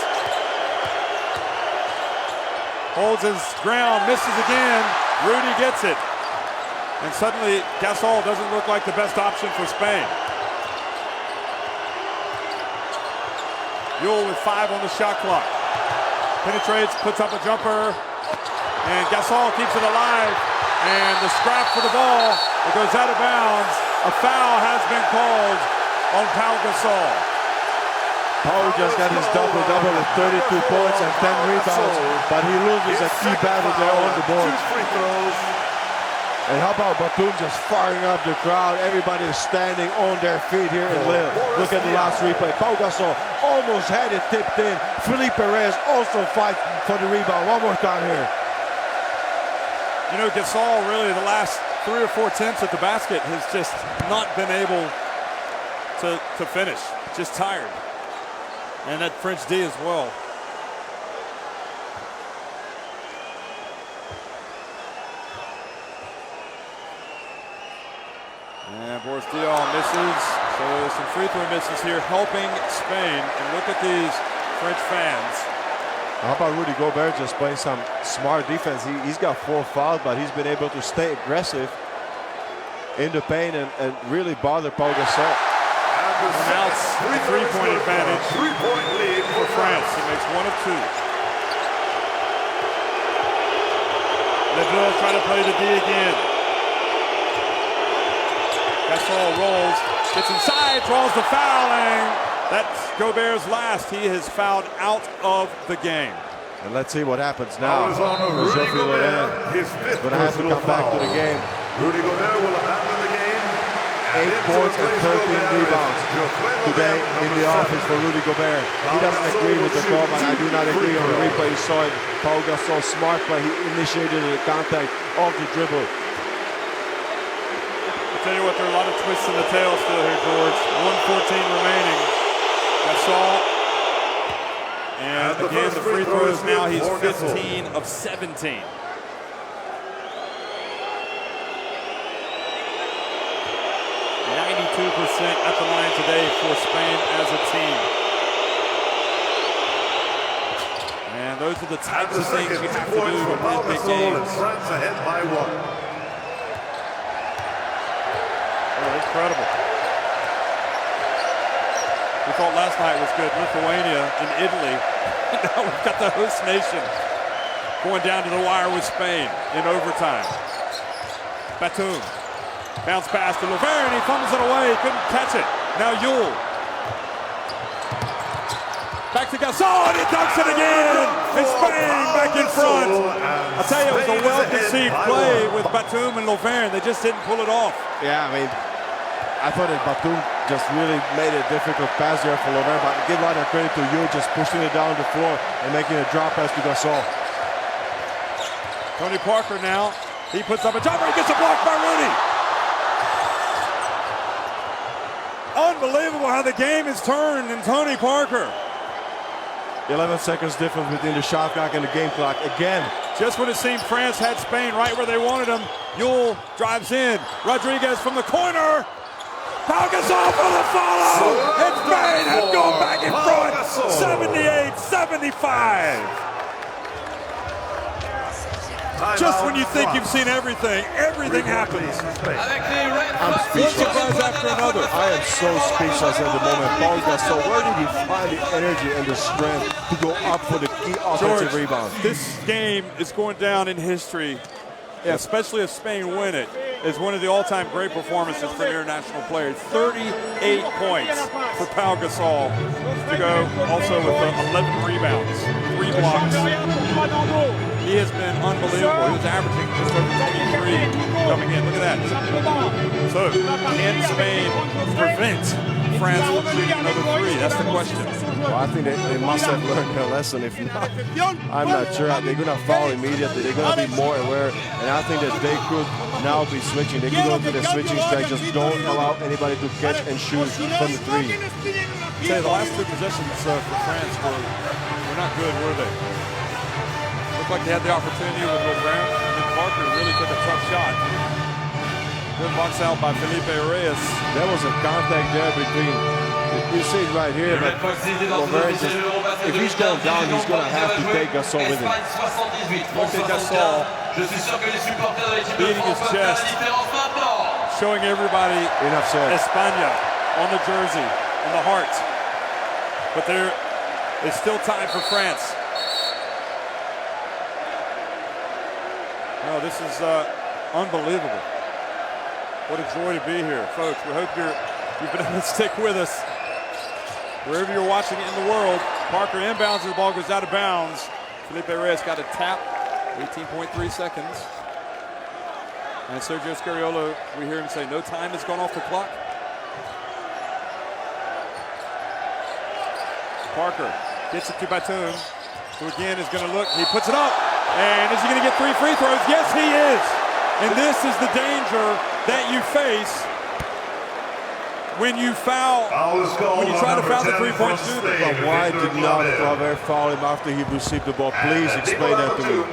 Holds his ground, misses again. Rudy gets it. And suddenly Gasol doesn't look like the best option for Spain. Yule with 5 on the shot clock. Penetrates, puts up a jumper, and Gasol keeps it alive. And the scrap for the ball, it goes out of bounds. A foul has been called on Pau Gasol. Pau just got his double-double with 32 points and 10 rebounds, but he loses a key battle there on the board. And how about Batum just firing up the crowd? Everybody is standing on their feet here in Lille. Look at the last replay. Pau Gasol almost had it tipped in. Felipe Perez also fights for the rebound. One more time here. You know, Gasol really the last 3 or 4 attempts at the basket has just not been able to finish. Just tired. And that French D as well. And Boris Diaw misses. So some free throw misses here helping Spain. And look at these French fans. How about Rudy Gobert just playing some smart defense? He's got 4 fouls, but he's been able to stay aggressive in the paint and really bother Pau Gasol. And now it's a 3-point advantage. 3-point lead for France. He makes 1 of 2. Leville trying to play the D again. Gasol rolls, gets inside, draws the foul, and that's Gobert's last. He has fouled out of the game. And let's see what happens now. Rudy Gobert, his 5th going to have to come back to the game. Rudy Gobert will abandon the game. 8 points and 13 rebounds today in the office for Rudy Gobert. He doesn't agree with the call, but I do not agree on the replay. You saw it. Pau Gasol smart play. He initiated the contact off the dribble. I'll tell you what, there are a lot of twists in the tail still here, George. 1:14 remaining. Gasol. And again, the free throws now, he's 15 of 17. 92% at the line today for Spain as a team. And those are the types of things you have to do to win big games. France ahead by 1. Oh, incredible. We thought last night was good. Lithuania and Italy. Now we've got the host nation going down to the wire with Spain in overtime. Batum. Bounce pass to Laverne, he fumbles it away, couldn't catch it. Now Yule. Back to Gasol, and he dunks it again! And Spain back in front. I'll tell you, it was a well-conceived play with Batum and Laverne. They just didn't pull it off. Yeah, I mean, I thought that Batum just really made a difficult pass there for Laverne, but give a lot of credit to you, just pushing it down the floor and making a drop pass to Gasol. Tony Parker now, he puts up a jumper, he gets a block by Rudy. Unbelievable how the game has turned in Tony Parker. 11 seconds difference between the shot clock and the game clock again. Just when it seemed France had Spain right where they wanted them, Yule drives in. Rodriguez from the corner. Pau Gasol for the follow. And Spain has gone back in front. 78-75. Just when you think you've seen everything, everything happens. Avec les Red I'm Fox, speechless. franchise after another. I am so speechless at the moment. Paul Gasol, where did he find the energy and the strength to go up for the key offensive rebound? This game is going down in history, especially if Spain win it, as one of the all-time great performances for international players. 38 points for Pau Gasol to go, also with 11 rebounds, 3 blocks. He has been unbelievable. He was averaging just over 23 coming in. Look at that. So, can Spain prevent France from shooting another 3? That's the question. Well, I think they must have learned their lesson. If not, I'm not sure. They're going to foul immediately. They're going to be more aware. And I think that they could now be switching. They could go to the switching strike. Just don't allow anybody to catch and shoot from the 3. Say the last 2 possessions for France were not good, were they? Looked like they had the opportunity with Brown, and then Parker really took a tough shot. Good box out by Felipe Reyes. There was a contact there between, you see it right here, but if he's going down, he's going to have to take Gasol with him. Look at Gasol beating his chest, showing everybody Enough said. España on the jersey, on the heart. But there is still time for France. Oh, this is unbelievable. What a joy to be here, folks. We hope you've been able to stick with us. Wherever you're watching it in the world, Parker inbounds and the ball goes out of bounds. Felipe Reyes got a tap, 18.3 seconds. And Sergio Scariolo, we hear him say, no time has gone off the clock. Parker gets it to Batum, who again is going to look. He puts it up. And is he going to get 3 free throws? Yes, he is. And this is the danger that you face when you foul, when you try to foul the 3-point shooter. But why did not Claver foul him after he received the ball? Please explain that to me.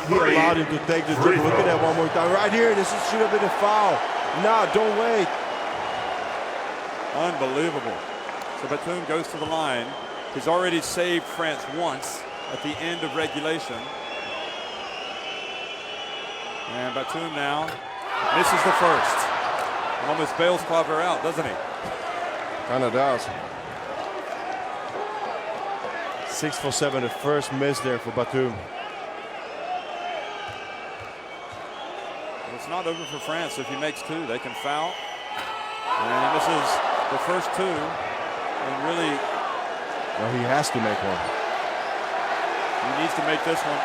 He allowed him to take the dribble. Look at that one more time. Right here, this should have been a foul. No, don't wait. Unbelievable. So Batum goes to the line. He's already saved France once at the end of regulation. And Batum now misses the first. Almost bails Claver out, doesn't he? Kind of does. 6 for 7, the first miss there for Batum. It's not over for France. If he makes 2, they can foul. And he misses the first 2. And really, well, he has to make one. He needs to make this one.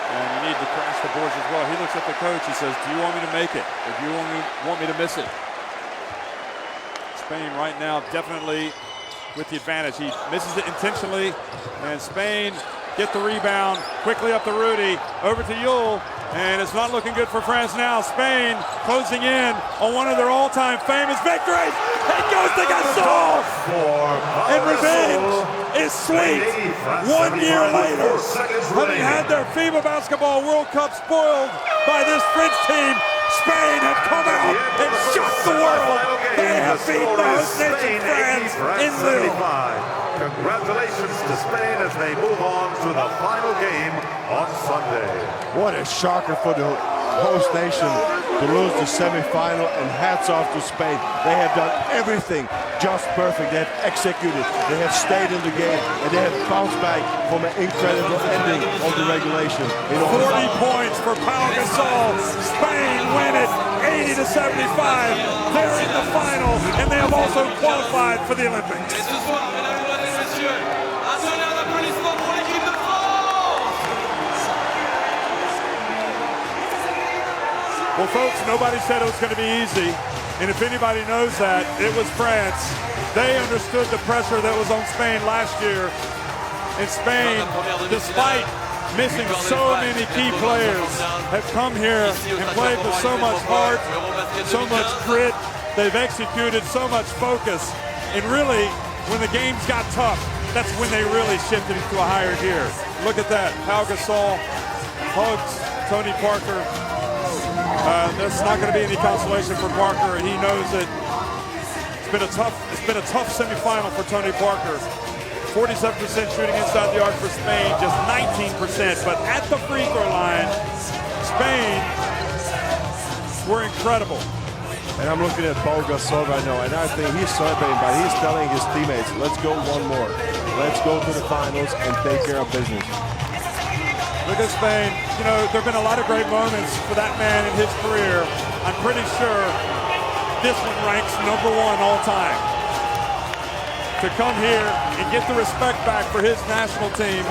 And you need to crash the boards as well. He looks at the coach. He says, do you want me to make it? Or do you want me to miss it? Spain right now definitely with the advantage. He misses it intentionally. And Spain get the rebound. Quickly up to Rudy. Over to Yule. And it's not looking good for France now. Spain closing in on one of their all-time famous victories. It goes to Gasol. And revenge is sweet. 1 year later, having had their FIBA Basketball World Cup spoiled by this French team, Spain have come out and shocked the world. They have beaten the host nation France in Lille. Congratulations to Spain as they move on to the final game on Sunday. What a shocker for the host nation to lose the semifinal, and hats off to Spain. They have done everything just perfect. They have executed. They have stayed in the game, and they have bounced back from an incredible ending of the regulation. 40 points for Pau Gasol. Spain win it 80-75. They're in the final, and they have also qualified for the Olympics. Well, folks, nobody said it was going to be easy. And if anybody knows that, it was France. They understood the pressure that was on Spain last year. And Spain, despite missing so many key players, have come here and played with so much heart, so much grit. They've executed so much focus. And really, when the games got tough, that's when they really shifted into a higher gear. Look at that. Pau Gasol hugs Tony Parker. There's not going to be any consolation for Parker, and he knows that it's been a tough semifinal for Tony Parker. 47% shooting inside the arc for Spain, just 19%. But at the free throw line, Spain were incredible. And I'm looking at Pau Gasol right now, and I think he's celebrating, but he's telling his teammates, let's go one more. Let's go to the finals and take care of business. Look at Spain. You know, there have been a lot of great moments for that man in his career. I'm pretty sure this one ranks #1 all time. To come here and get the respect back for his national team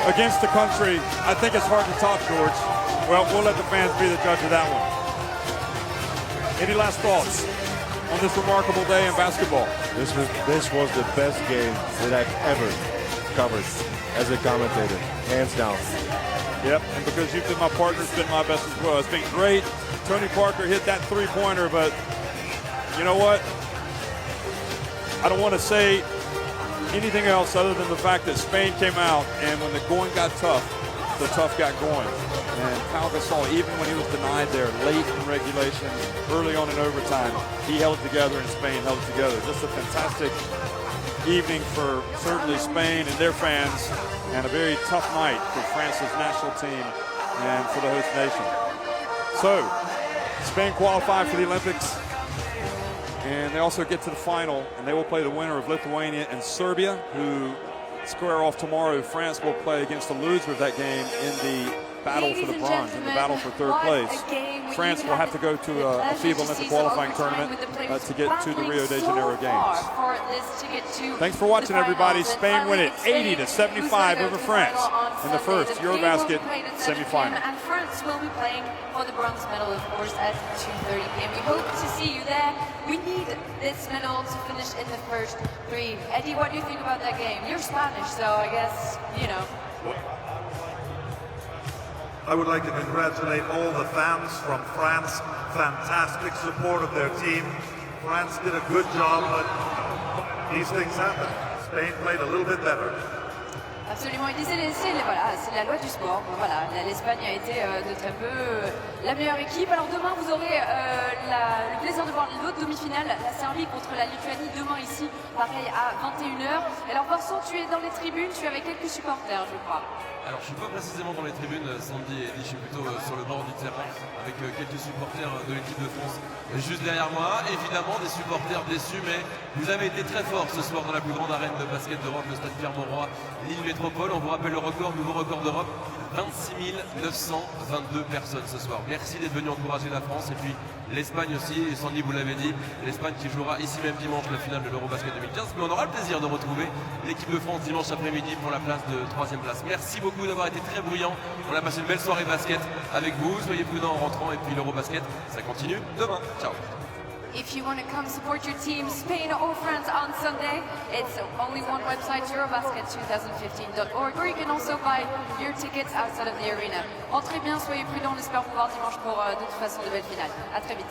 against the country, I think it's hard to top, George. Well, we'll let the fans be the judge of that one. Any last thoughts on this remarkable day in basketball? This was the best game that I've ever covered as a commentator, hands down. Yep, and because you've been my partner, it's been my best as well. It's been great. Tony Parker hit that three-pointer, but you know what? I don't want to say anything else other than the fact that Spain came out, and when the going got tough, the tough got going. And Pau Gasol, even when he was denied there late in regulation, early on in overtime, he held it together, and Spain held it together. Just a fantastic evening for certainly Spain and their fans, and a very tough night for France's national team and for the host nation. So, Spain qualified for the Olympics, and they also get to the final, and they will play the winner of Lithuania and Serbia, who square off tomorrow. France will play against the loser of that game in the battle for the bronze, in the battle for third place. France will have to go to a FIBA Olympic qualifying tournament to get to the Rio de Janeiro Games. Thanks for watching, everybody. Spain win it 80-75 over France in the first Eurobasket semifinal. And France will be playing for the bronze medal, of course, at 2:30 p.m. We hope to see you there. We need this medal to finish in the first 3. Eddie, what do you think about that game? You're Spanish, so I guess, you know. I would like to congratulate all the fans from France. Fantastic support of their team. France did a good job, but these things happen. Spain played a little bit better. Absolument, il disait, c'est la loi du sport. Voilà, l'Espagne a été de très peu la meilleure équipe. Alors demain, vous aurez le plaisir de voir l'autre demi-finale, la Serbie contre la Lituanie, demain ici, pareil à 21h. Alors Vincent, tu es dans les tribunes, tu es avec quelques supporters, je crois. Alors je suis pas précisément dans les tribunes, Sandy et Eddie, je suis plutôt sur le bord du terrain avec quelques supporters de l'équipe de France juste derrière moi. Évidemment des supporters déçus, mais vous avez été très forts ce soir dans la plus grande arène de basket d'Europe, le stade Pierre-Mauroy, Lille Métropole. On vous rappelle le record, nouveau record d'Europe, 26 922 personnes ce soir. Merci d'être venus encourager la France et puis l'Espagne aussi, et Sandy vous l'avez dit, l'Espagne qui jouera ici même dimanche la finale de l'Eurobasket 2015, mais on aura le plaisir de retrouver l'équipe de France dimanche après-midi pour la place de 3e place. Merci beaucoup d'avoir été très bruyants, on a passé une belle soirée basket avec vous, soyez prudents en rentrant et puis l'Eurobasket, ça continue demain. Ciao. If you want to come support your team, Spain or France on Sunday, it's only one website, Eurobasket2015.org, or you can also buy your tickets outside of the arena. Entrez bien, soyez prudents, on espère vous voir dimanche pour de toute façon de belles finales. À très vite.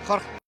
Jorge.